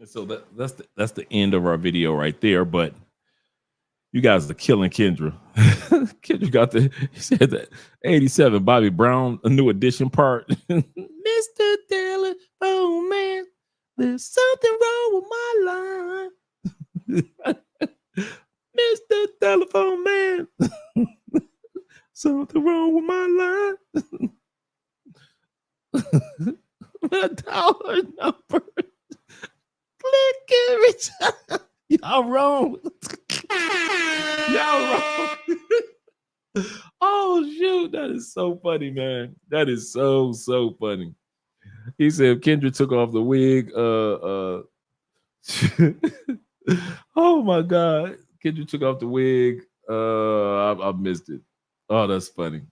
So that's the end of our video right there. But You guys are killing Kendra. Kendra got he said that 87 Bobby Brown, a new edition part. Mr. Telephone Man, there's something wrong with my line. Mr. Telephone Man, something wrong with my line. $1 number. Click every time. Y'all wrong. Y'all wrong. Oh shoot, that is so funny, man. That is so funny. He said Kendra took off the wig. Oh my God, Kendra took off the wig. I missed it. Oh, that's funny.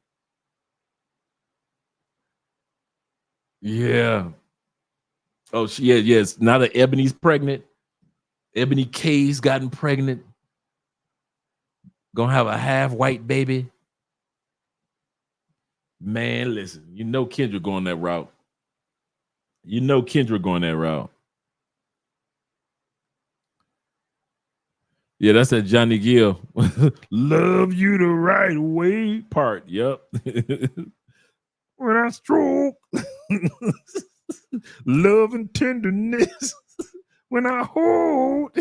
Yeah. Oh, yes. Now that Ebony's pregnant, Ebony K's gotten pregnant. Gonna have a half white baby. Man, listen, you know Kendra going that route. You know Kendra going that route. Yeah, that's that Johnny Gill. Love you the right way part. Yep. When I stroke. Love and tenderness. When I hold.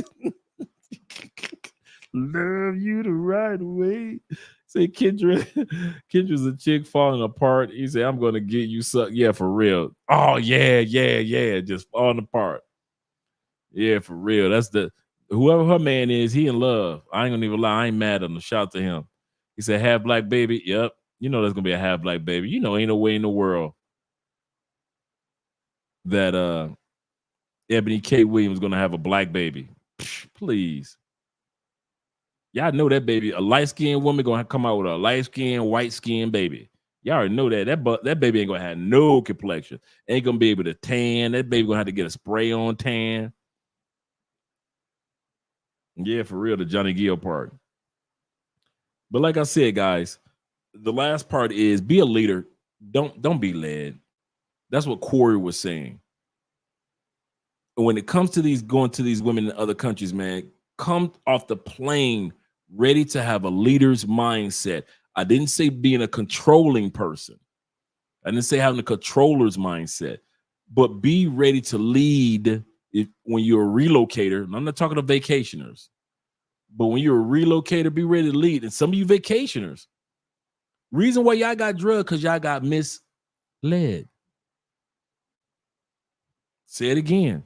Love you the right way. Say Kendra's a chick falling apart. He said, I'm gonna get you sucked. Yeah, for real. Oh, yeah. Just falling apart. Yeah, for real. That's whoever her man is, he in love. I ain't gonna even lie. I ain't mad at him. Shout out to him. He said, half black baby. Yep. You know there's gonna be a half black baby. You know, ain't no way in the world that Ebony K. Williams gonna have a black baby. Please. Y'all know that baby, a light-skinned woman gonna come out with a light-skinned, white-skinned baby. Y'all already know that. That baby ain't gonna have no complexion. Ain't gonna be able to tan. That baby gonna have to get a spray on tan. Yeah, for real, the Johnny Gill part. But like I said, guys, the last part is be a leader. Don't be led. That's what Corey was saying. And when it comes to going to these women in other countries, man, come off the plane ready to have a leader's mindset. I didn't say being a controlling person. I didn't say having a controller's mindset, but be ready to lead when you're a relocator. And I'm not talking to vacationers, but when you're a relocator, be ready to lead. And some of you vacationers, reason why y'all got drugged because y'all got misled. Say it again.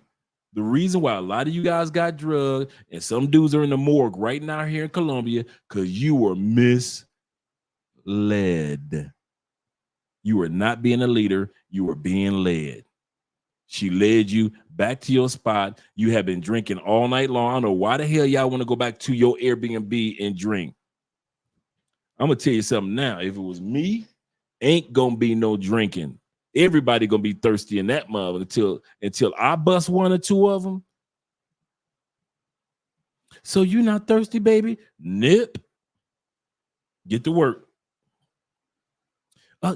The reason why a lot of you guys got drugged and some dudes are in the morgue right now here in Colombia because you were misled. You were not being a leader. You were being led. She led you back to your spot. You have been drinking all night long. I don't know why the hell y'all want to go back to your Airbnb and drink. I'm going to tell you something now. If it was me, ain't going to be no drinking. Everybody gonna be thirsty in that mother until I bust one or two of them. So you not thirsty, baby? Nip. Get to work.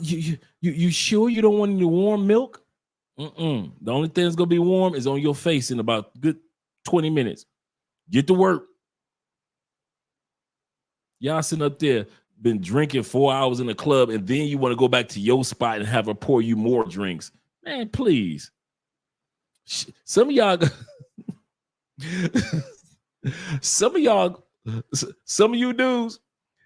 You sure you don't want any warm milk? The only thing that's gonna be warm is on your face in about good 20 minutes. Get to work. Y'all sitting up there, been drinking 4 hours in the club, and then you want to go back to your spot and have her pour you more drinks. Man, please. Some of y'all, some of you dudes,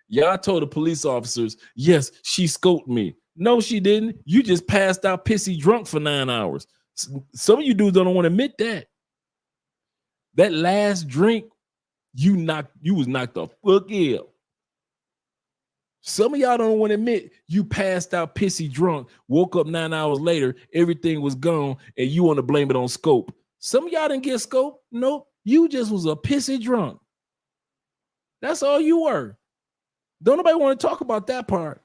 y'all told the police officers, yes, she scoped me. No, she didn't. You just passed out pissy drunk for 9 hours. Some of you dudes don't want to admit that. That last drink, you was knocked the fuck out. Some of y'all don't want to admit you passed out pissy drunk, woke up 9 hours later, everything was gone, and you want to blame it on scope. Some of y'all didn't get scope. Nope. You just was a pissy drunk. That's all you were. Don't nobody want to talk about that part.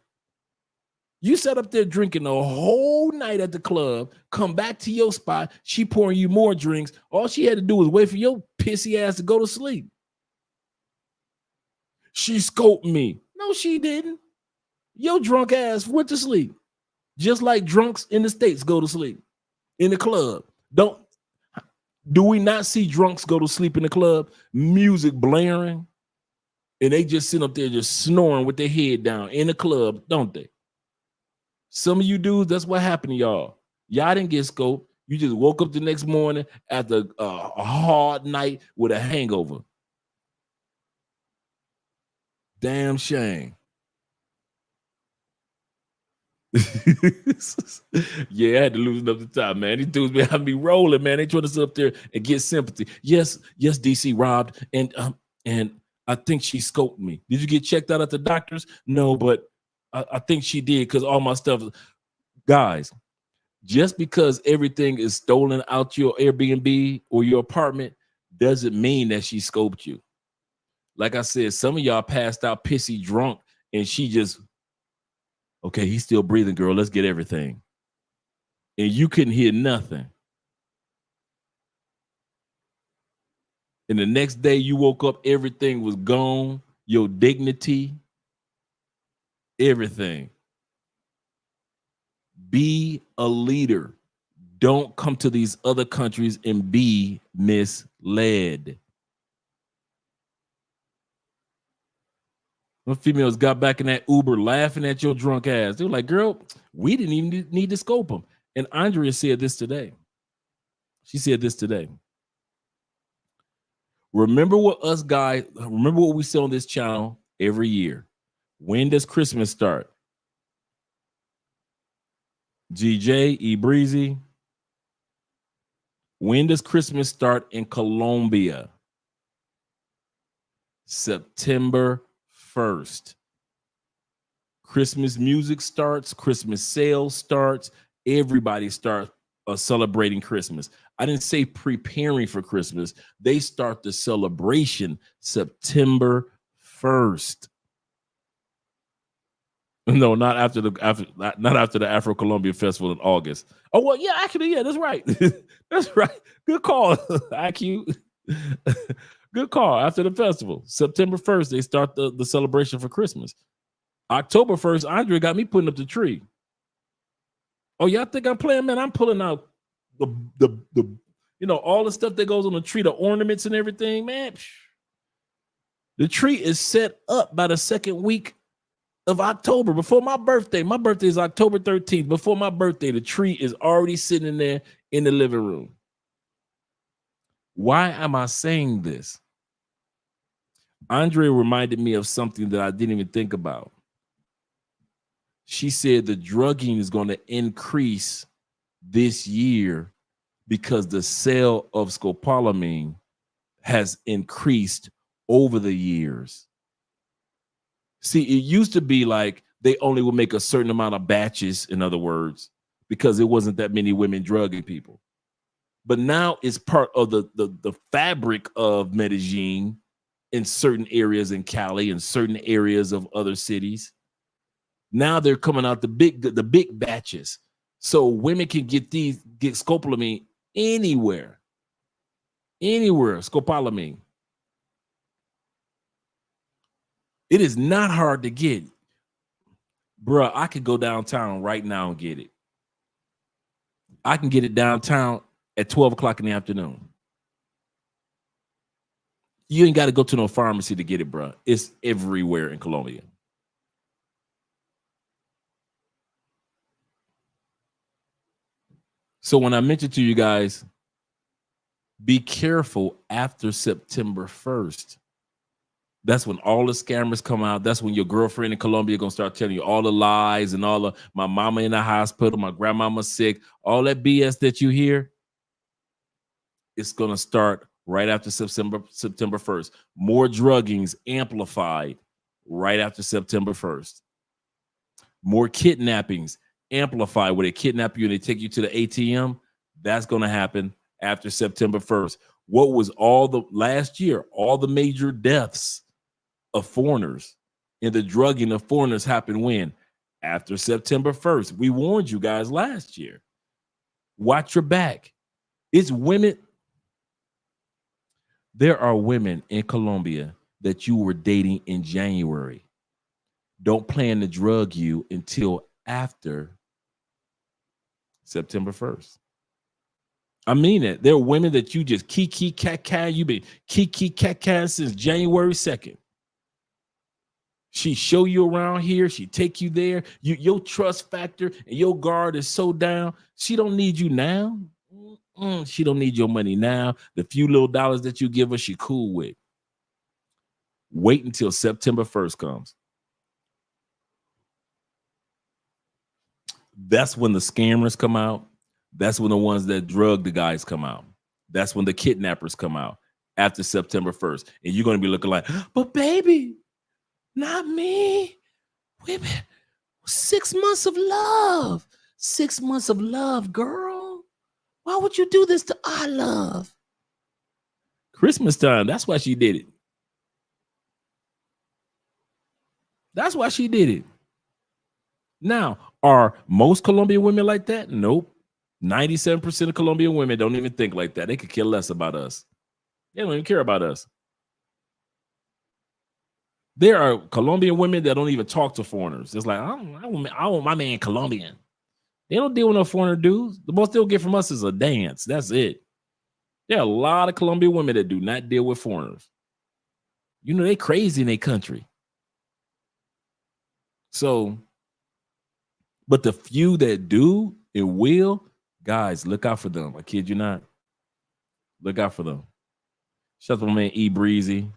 You sat up there drinking the whole night at the club, come back to your spot, she pouring you more drinks. All she had to do was wait for your pissy ass to go to sleep. She scoped me. No, she didn't. Your drunk ass went to sleep. Just like drunks in the States go to sleep in the club. Do we not see drunks go to sleep in the club? Music blaring. And they just sit up there just snoring with their head down in the club, don't they? Some of you dudes, that's what happened to y'all. Y'all didn't get scoped. You just woke up the next morning after a hard night with a hangover. Damn shame. Yeah, I had to loosen up the top, man. These dudes be having me rolling, man. They trying to sit up there and get sympathy. Yes, DC robbed, and I think she scoped me. Did you get checked out at the doctor's? No, but I think she did because all my stuff. Guys, just because everything is stolen out your Airbnb or your apartment doesn't mean that she scoped you. Like I said, some of y'all passed out pissy drunk, and she just, okay, he's still breathing, girl. Let's get everything. And you couldn't hear nothing. And the next day you woke up, everything was gone. Your dignity, everything. Be a leader. Don't come to these other countries and be misled. When females got back in that Uber laughing at your drunk ass, they were like, girl, we didn't even need to scope them. And Andrea said this today. She said this today. Remember what we say on this channel every year. When does Christmas start? GJ, E Breezy. When does Christmas start in Colombia? September 1st. Christmas music starts, Christmas sales starts, everybody starts celebrating Christmas. I didn't say preparing for Christmas. They start the celebration September 1st. No, not after the Afro Colombia Festival in August. Oh, well, yeah, actually, yeah, that's right. That's right. Good call, IQ. Good call. After the festival, September 1st, they start the celebration for Christmas. October 1st, Andre got me putting up the tree. Oh, y'all think I'm playing, man? I'm pulling out the all the stuff that goes on the tree, the ornaments and everything, man. The tree is set up by the second week of October, before my birthday. My birthday is October 13th. Before my birthday, the tree is already sitting in there in the living room. Why am I saying this? Andre reminded me of something that I didn't even think about. She said the drugging is going to increase this year because the sale of scopolamine has increased over the years. See, it used to be like they only would make a certain amount of batches, in other words, because it wasn't that many women drugging people. But now it's part of the fabric of Medellin in certain areas in Cali and certain areas of other cities. Now they're coming out the big batches. So women can get scopolamine anywhere. Anywhere, scopolamine. It is not hard to get. Bruh, I could go downtown right now and get it. I can get it downtown at 12 o'clock in the afternoon. You ain't got to go to no pharmacy to get it, bruh. It's everywhere in Colombia. So when I mentioned to you guys, be careful after September 1st. That's when all the scammers come out. That's when your girlfriend in Colombia gonna start telling you all the lies and all the my mama in the hospital, my grandmama sick, all that BS that you hear. It's gonna start right after September 1st. More druggings amplified right after September 1st. More kidnappings amplified where they kidnap you and they take you to the ATM. That's gonna happen after September 1st. What was last year, all the major deaths of foreigners and the drugging of foreigners happened when? After September 1st. We warned you guys last year. Watch your back. It's women. There are women in Colombia that you were dating in January. Don't plan to drug you until after September 1st. I mean it. There are women that you just kiki cat. You've been kiki cat since January 2nd. She show you around here. She take you there. Your trust factor and your guard is so down. She don't need you now. She don't need your money now. The few little dollars that you give her, she cool with. Wait until September 1st comes. That's when the scammers come out. That's when the ones that drug the guys come out. That's when the kidnappers come out after September 1st. And you're going to be looking like, but baby, not me. We've been 6 months of love. 6 months of love, girl. Why would you do this to our love? Christmas time. That's why she did it. That's why she did it. Now, are most Colombian women like that? Nope. 97% of Colombian women don't even think like that. They could care less about us. They don't even care about us. There are Colombian women that don't even talk to foreigners. It's like, I want my man Colombian. They don't deal with no foreigner dudes. The most they'll get from us is a dance. That's it. There are a lot of Colombian women that do not deal with foreigners. You know, they crazy in their country. So, but the few that do and will, guys, look out for them. I kid you not. Look out for them. Shout out to my man E Breezy.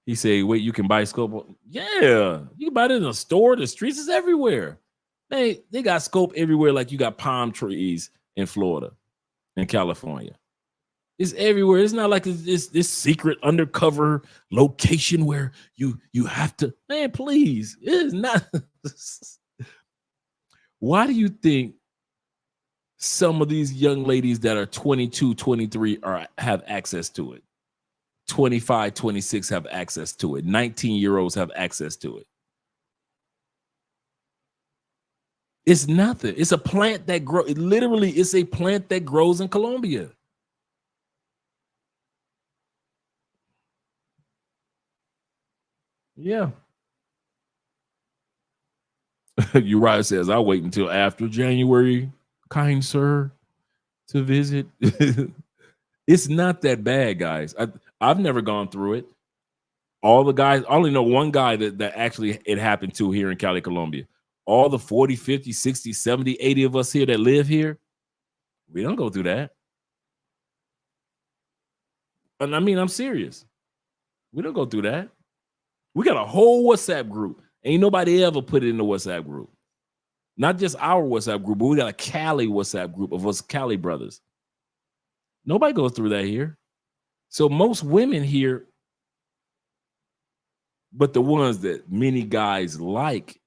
He said, wait, you can buy scope? Yeah, you can buy it in a store. The streets is everywhere. They got scope everywhere like you got palm trees in Florida and California. It's everywhere. It's not like this secret undercover location where you have to, man, please. It is not. Why do you think some of these young ladies that are 22, 23 have access to it? 25, 26 have access to it. 19-year-olds have access to it. It's nothing. It's a plant that grows. Literally, it's a plant that grows in Colombia. Yeah. Uriah says, I'll wait until after January, kind sir, to visit. It's not that bad, guys. I've never gone through it. All the guys, I only know one guy that actually it happened to here in Cali, Colombia. All the 40, 50, 60, 70, 80 of us here that live here, we don't go through that. And I mean, I'm serious. We don't go through that. We got a whole WhatsApp group. Ain't nobody ever put it in the WhatsApp group. Not just our WhatsApp group, but we got a Cali WhatsApp group of us Cali brothers. Nobody goes through that here. So most women here, but the ones that many guys like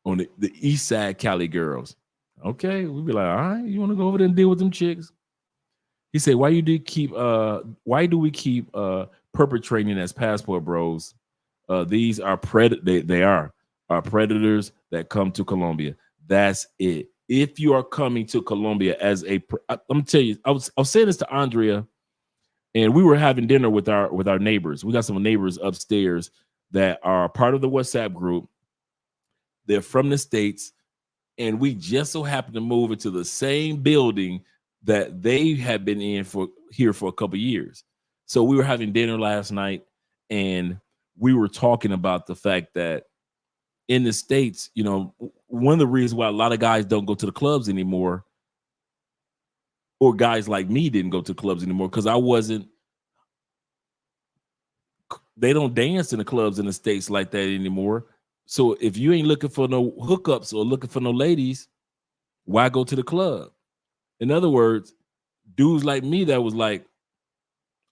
on the east side Cali girls. Okay, we'd be like, all right, you want to go over there and deal with them chicks? He said, why do we keep perpetrating as passport bros? These are they are predators that come to Colombia. That's it. If you are coming to Colombia as I'm gonna tell you, I was saying this to Andrea, and we were having dinner with our neighbors. We got some neighbors upstairs that are part of the WhatsApp group. They're from the States, and we just so happened to move into the same building that they had been in for a couple of years. So we were having dinner last night, and we were talking about the fact that in the States, you know, one of the reasons why a lot of guys don't go to the clubs anymore, or guys like me didn't go to clubs anymore, because they don't dance in the clubs in the States like that anymore. So if you ain't looking for no hookups or looking for no ladies, why go to the club? In other words, dudes like me that was like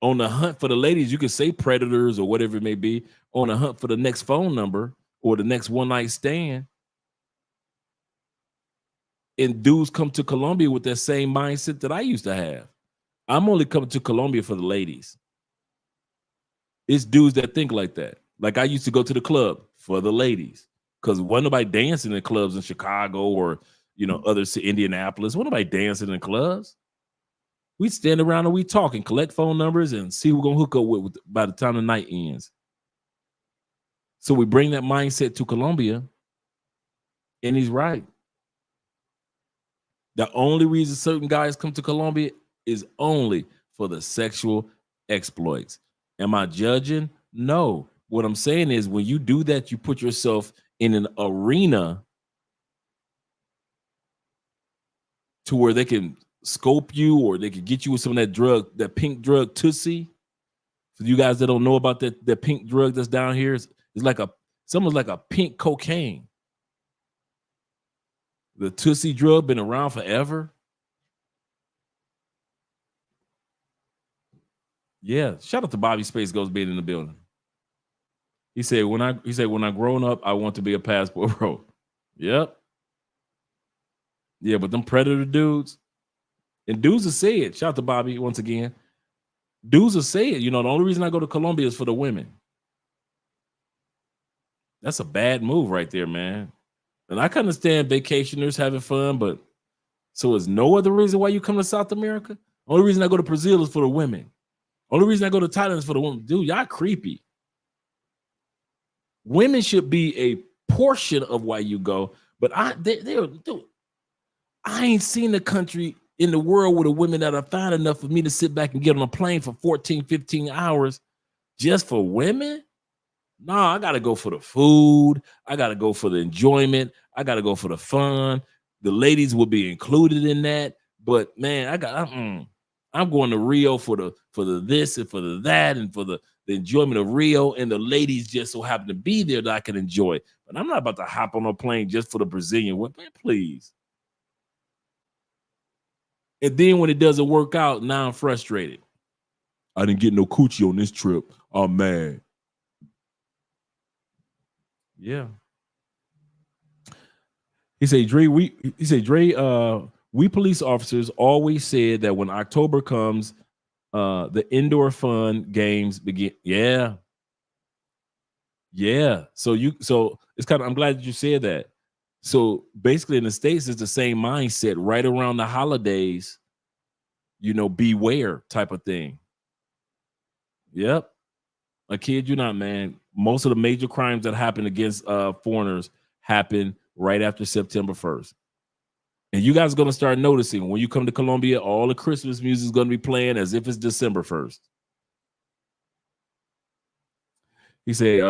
on the hunt for the ladies, you could say predators or whatever it may be, on the hunt for the next phone number or the next one night stand. And dudes come to Colombia with that same mindset that I used to have. I'm only coming to Colombia for the ladies. It's dudes that think like that. Like I used to go to the club for the ladies because wasn't nobody dancing in clubs in Chicago or, you know, other Indianapolis. Wasn't nobody dancing in clubs. We stand around and we talk and collect phone numbers and see who we're going to hook up with by the time the night ends. So we bring that mindset to Colombia, and he's right. The only reason certain guys come to Colombia is only for the sexual exploits. Am I judging? No, what I'm saying is when you do that, you put yourself in an arena to where they can scope you or they can get you with some of that drug, that pink drug Tussie. For you guys that don't know about that pink drug that's down here, it's like something like a pink cocaine. The Tussie drug been around forever. Yeah, shout out to Bobby Space Ghost being in the building. He said when I'm grown up, I want to be a passport bro. Yep. Yeah, but them predator dudes, and dudes will say it. Shout out to Bobby once again. Dudes will say it. You know, the only reason I go to Colombia is for the women. That's a bad move right there, man. And I can understand vacationers having fun, but so is no other reason why you come to South America? Only reason I go to Brazil is for the women. Only reason I go to Thailand is for the women. Dude, y'all creepy. Women should be a portion of why you go, but dude, I ain't seen a country in the world with a women that are fine enough for me to sit back and get on a plane for 14, 15 hours just for women. No, I got to go for the food. I got to go for the enjoyment. I got to go for the fun. The ladies will be included in that. But man, I'm going to Rio for the this and for the that and for the enjoyment of Rio, and the ladies just so happen to be there that I can enjoy. But I'm not about to hop on a plane just for the Brazilian women, please. And then when it doesn't work out, now I'm frustrated. I didn't get no coochie on this trip. I'm mad. Yeah. He said, Dre, we police officers always said that when October comes, the indoor fun games begin. Yeah. Yeah. So it's kind of, I'm glad that you said that. So basically in the States, it's the same mindset right around the holidays, you know, beware type of thing. Yep. I kid you not, man. Most of the major crimes that happen against foreigners happen right after September 1st. And you guys are going to start noticing when you come to Colombia, all the Christmas music is going to be playing as if it's December 1st. He said,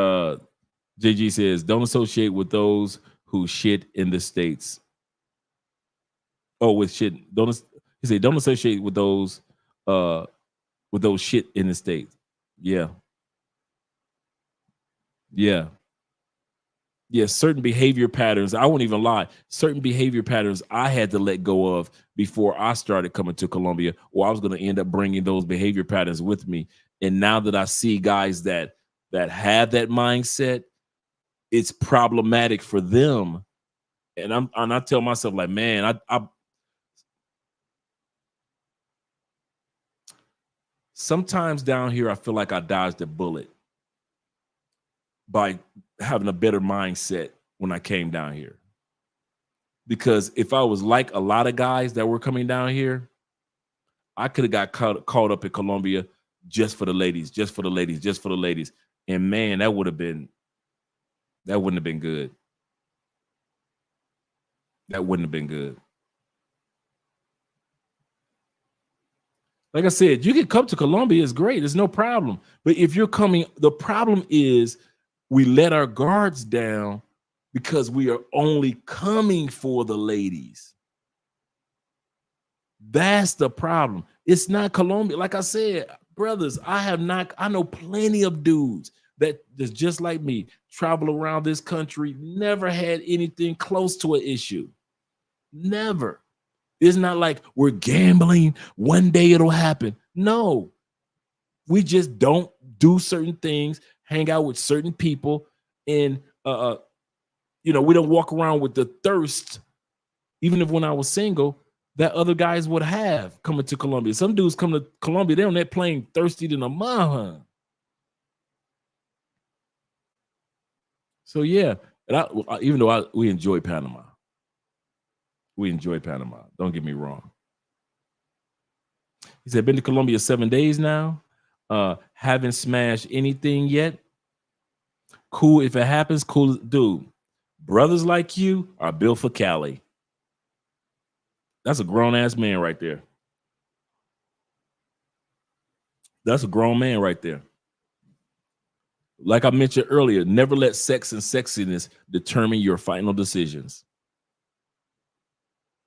JG says, don't associate with those who shit in the States. Oh, with shit. He said, don't associate with those shit in the States. Yeah. Yeah. Yeah, certain behavior patterns, I won't even lie, certain behavior patterns I had to let go of before I started coming to Colombia, or I was going to end up bringing those behavior patterns with me. And now that I see guys that have that mindset, it's problematic for them. And I tell myself, like, man, I sometimes down here, I feel like I dodged a bullet by having a better mindset when I came down here. Because if I was like a lot of guys that were coming down here, I could have got caught up in Colombia just for the ladies, just for the ladies, just for the ladies. And man, that wouldn't have been good. That wouldn't have been good. Like I said, you can come to Colombia, it's great, there's no problem. But if you're coming, the problem is we let our guards down because we are only coming for the ladies. That's the problem. It's not Colombia. Like I said, brothers, I know plenty of dudes that's just like me, travel around this country, never had anything close to an issue. Never. It's not like we're gambling, one day it'll happen. No. We just don't do certain things, hang out with certain people, and we don't walk around with the thirst, even if when I was single, that other guys would have coming to Colombia. Some dudes come to Colombia, they're on that plane thirsty than a mama. So yeah, and even though we enjoy Panama. We enjoy Panama. Don't get me wrong. He said, been to Colombia 7 days now. Haven't smashed anything yet. Cool if it happens. Cool, dude. Brothers like you are built for Cali. That's a grown-ass man right there. That's a grown man right there. Like I mentioned earlier, never let sex and sexiness determine your final decisions.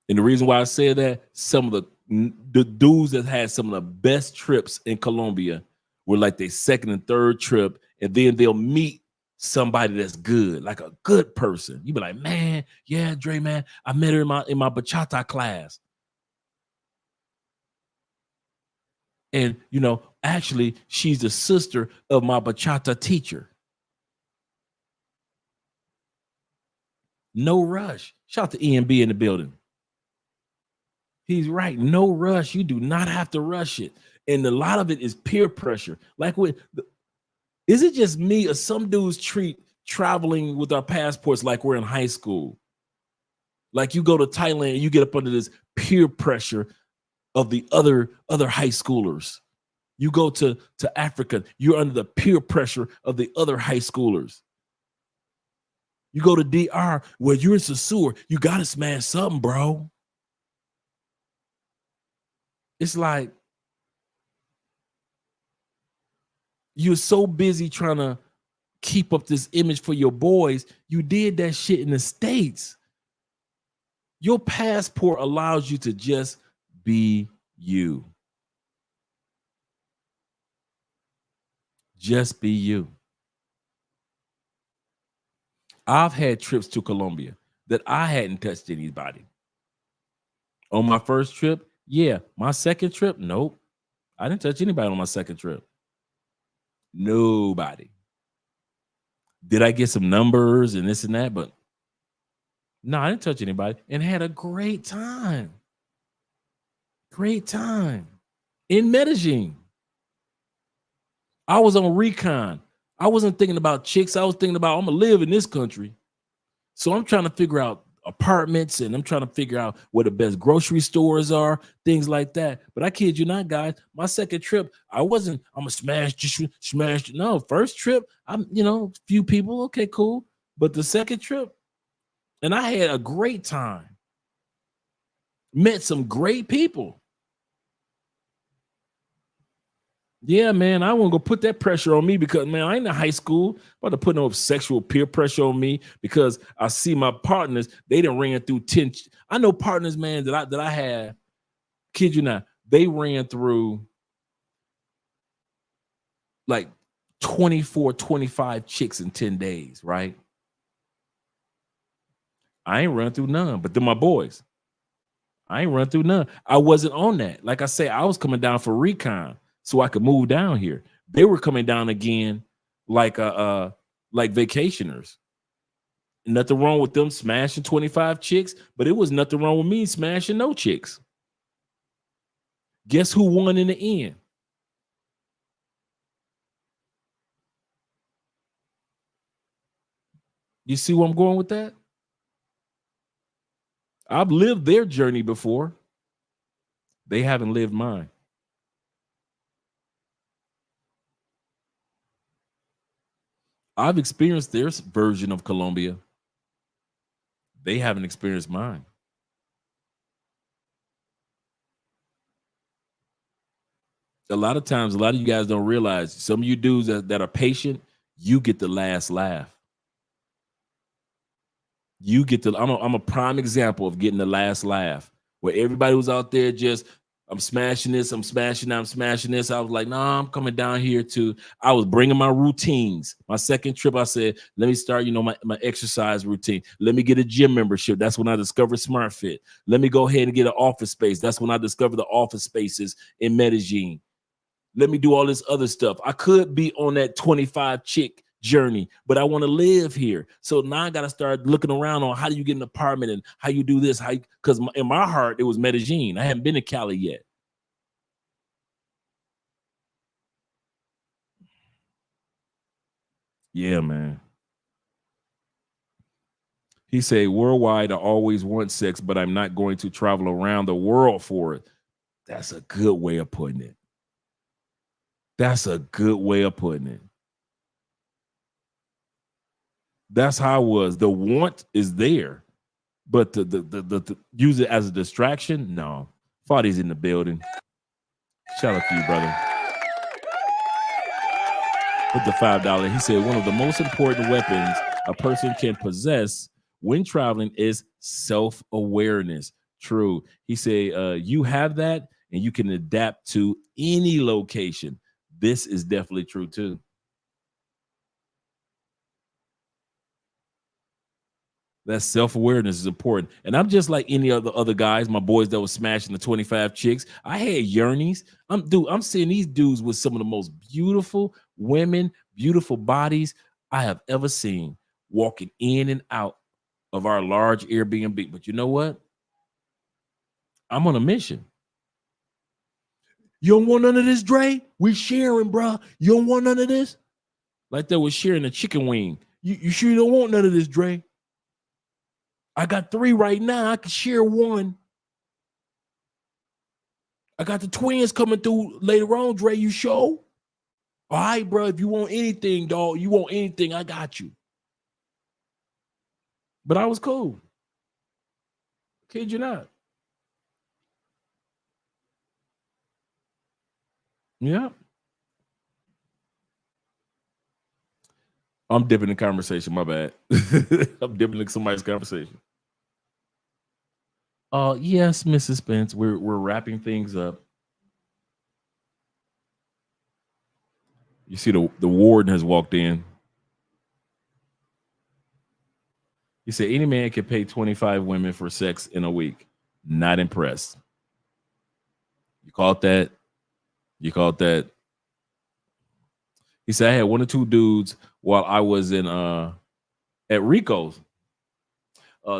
And the reason why I say that, some of the dudes that had some of the best trips in Colombia were like their second and third trip, and then they'll meet somebody that's good, like a good person. You be like, man, yeah, Dre, man, I met her in my bachata class. And actually, she's the sister of my bachata teacher. No rush. Shout out to EMB in the building. He's right. No rush. You do not have to rush it. And a lot of it is peer pressure. Like, is it just me or some dudes treat traveling with our passports like we're in high school? Like you go to Thailand and you get up under this peer pressure of the other high schoolers. You go to Africa, you're under the peer pressure of the other high schoolers. You go to DR, where you're in Saussure, you got to smash something, bro. It's like you're so busy trying to keep up this image for your boys. You did that shit in the States. Your passport allows you to just be you. Just be you. I've had trips to Colombia that I hadn't touched anybody. On my first trip, yeah. My second trip, nope. I didn't touch anybody on my second trip. Nobody. Did I get some numbers and this and that? But no, I didn't touch anybody and had a great time. Great time in Medellin. I was on recon. I wasn't thinking about chicks. I was thinking about, I'm going to live in this country. So I'm trying to figure out apartments, and I'm trying to figure out where the best grocery stores are, things like that. But I kid you not, guys, my second trip, I'm going to smash. No, first trip, few people. Okay, cool. But the second trip, and I had a great time. Met some great people. Yeah, man, I won't go put that pressure on me because, man, I ain't in high school. I'm about to put no sexual peer pressure on me because I see my partners, they done ran through 10. I know partners, man, that I had, kid you not, they ran through like 24, 25 chicks in 10 days, right? I ain't run through none, but they're my boys. I ain't run through none. I wasn't on that. Like I say, I was coming down for recon so I could move down here. They were coming down again like vacationers. Nothing wrong with them smashing 25 chicks, but it was nothing wrong with me smashing no chicks. Guess who won in the end? You see where I'm going with that? I've lived their journey before. They haven't lived mine. I've experienced their version of Colombia. They haven't experienced mine. A lot of times, a lot of you guys don't realize, some of you dudes that are patient, you get the last laugh. You get the, I'm a prime example of getting the last laugh, where everybody was out there just, I'm smashing this, I'm smashing that, I'm smashing this. I was like, nah, I'm coming down here to, I was bringing my routines. My second trip, I said, let me start, my exercise routine. Let me get a gym membership. That's when I discovered Smart Fit. Let me go ahead and get an office space. That's when I discovered the office spaces in Medellin. Let me do all this other stuff. I could be on that 25 chick journey, but I want to live here. So now I got to start looking around on how do you get an apartment and how you do this, because in my heart, it was Medellin. I haven't been to Cali yet. Yeah, man. He said, worldwide, I always want sex, but I'm not going to travel around the world for it. That's a good way of putting it. That's a good way of putting it. That's how I was. The want is there, but the use it as a distraction. No. Fadi's in the building. Shout out to you, brother. with the $5. He said one of the most important weapons a person can possess when traveling is self-awareness. True. He said you have that and you can adapt to any location. This is definitely true too. That self-awareness is important. And I'm just like any other guys, my boys that was smashing the 25 chicks. I had yearnings. I'm seeing these dudes with some of the most beautiful women, beautiful bodies I have ever seen walking in and out of our large Airbnb. But you know what? I'm on a mission. You don't want none of this, Dre? We sharing, bro. You don't want none of this? Like that was sharing a chicken wing. You sure you don't want none of this, Dre? I got 3 right now. I can share 1. I got the twins coming through later on, Dre. You sure? All right, bro. If you want anything, dog, you want anything, I got you. But I was cool. Kid you not. Yeah. I'm dipping in conversation. My bad. I'm dipping in somebody's conversation. Yes, Mrs. Spence. We're wrapping things up. You see the warden has walked in. He said any man can pay 25 women for sex in a week. Not impressed. You caught that? You caught that? He said I had 1 or 2 dudes while I was in at Rico's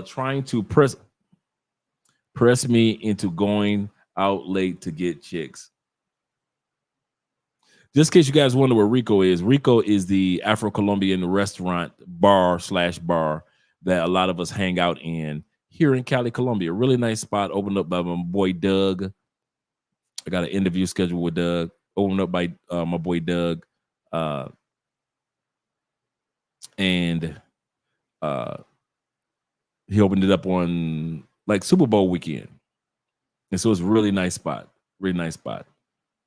trying to press me into going out late to get chicks. Just in case you guys wonder what Rico is the Afro-Colombian restaurant bar that a lot of us hang out in here in Cali, Colombia. Really nice spot opened up by my boy Doug. I got an interview scheduled with Doug. Opened up by my boy Doug. And he opened it up on like Super Bowl weekend. And so it's a really nice spot.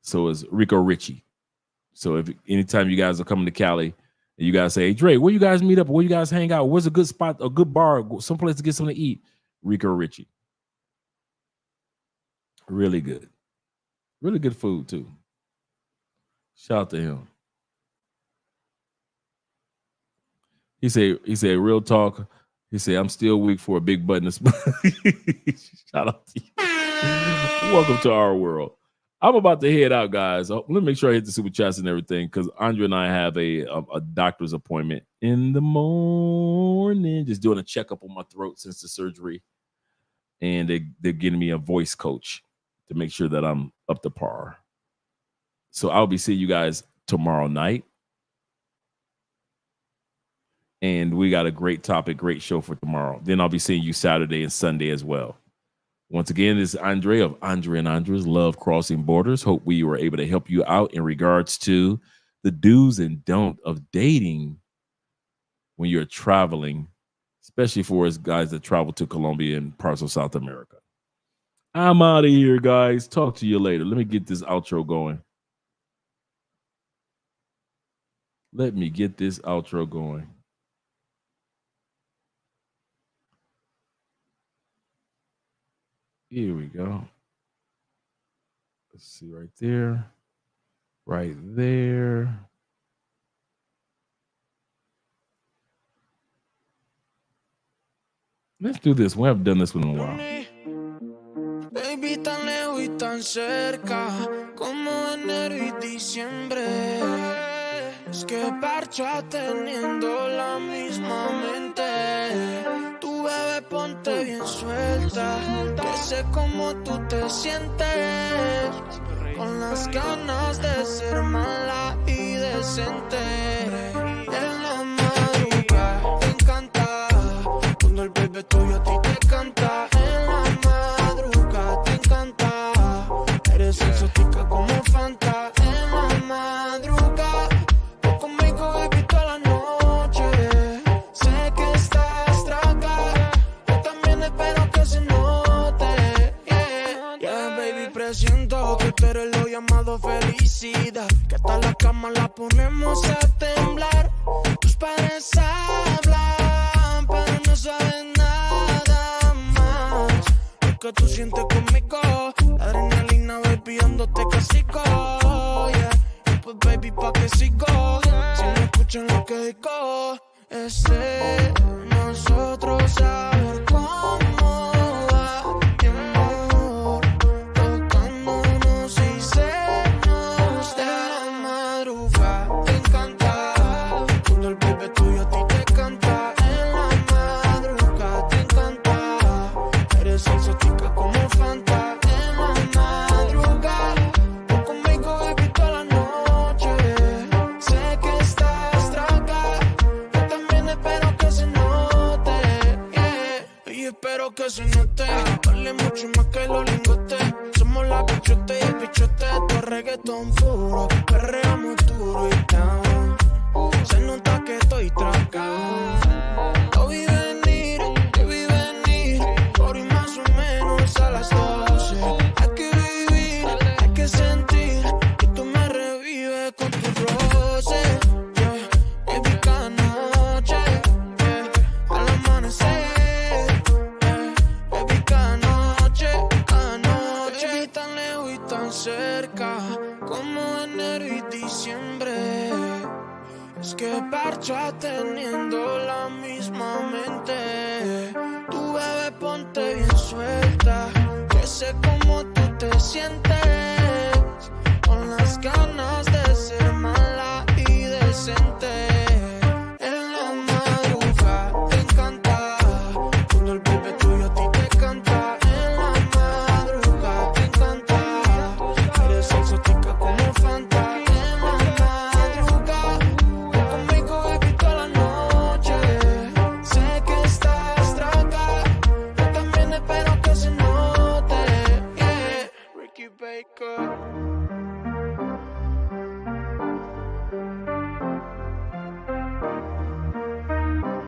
So it's Rico Richie. So if anytime you guys are coming to Cali and you guys say, hey, Dre, where you guys meet up? Where you guys hang out? Where's a good spot, a good bar, someplace to get something to eat? Rico Richie. Really good. Really good food too. Shout out to him. He said, real talk. He said, I'm still weak for a big button. Shout out to you. Welcome to our world. I'm about to head out, guys. Let me make sure I hit the super chats and everything because Andre and I have a doctor's appointment in the morning. Just doing a checkup on my throat since the surgery. And they're getting me a voice coach to make sure that I'm up to par. So I'll be seeing you guys tomorrow night. And we got a great topic, great show for tomorrow. Then I'll be seeing you Saturday and Sunday as well. Once again, this is Andre of Andre and Andre's Love Crossing Borders. Hope we were able to help you out in regards to the do's and don't of dating when you're traveling, especially for us guys that travel to Colombia and parts of South America. I'm out of here, guys. Talk to you later. Let me get this outro going. Here we go. Let's see right there. Right there. Let's do this. We haven't done this one in a while. Baby, tan lejos y tan cerca, como enero y diciembre. Es que parcha teniendo la misma mente. Tu bebé ponte bien suelta, que sé cómo tú te sientes. Con las ganas de ser mala y decente. En la madrugada te encanta, cuando el bebé tuyo a ti te canta. En la madrugada te encanta, eres exótica como Fanta. En la madrugada, tú conmigo baby toda la noche. Sé que estás traga, yo también espero que se note. Yeah, yeah, baby, presiento que tú eres lo llamado felicidad. Que hasta la cama la ponemos a temblar. Tus padres hablan, pero no saben nada más. Lo que tú sientes conmigo, la adrenalina, baby, dándote casico, yeah. Y pues, baby, pa' que sigo, si no escuchan lo que digo, es de nosotros saber cómo va, mi amor, tocándonos y se nos da madrugada. Te encanta cuando el bebé tuyo a ti te canta. En la madrugada te encanta, eres exótica como Fanta. En la madrugada tú conmigo, baby, toda la noche. Sé que estás traga, yo también espero que se note, yeah. Y espero que se note, vale mucho más que los lingotes. Somos la bichote y el bichote, esto es reggaetón puro. Perreamos duro y down, se nota que estoy tragado. Lo vi venir, por y más o menos a las 12. Hay que vivir, hay que sentir, que tú me revives con tu roce, yeah. Baby, cada noche, yeah, al amanecer, yeah. Baby, cada noche, baby, tan lejos y tan cerca, como enero y diciembre. Es que parcha teniendo la misma mente. Tu bebé, ponte bien suelta, que sé cómo tú te sientes, con las ganas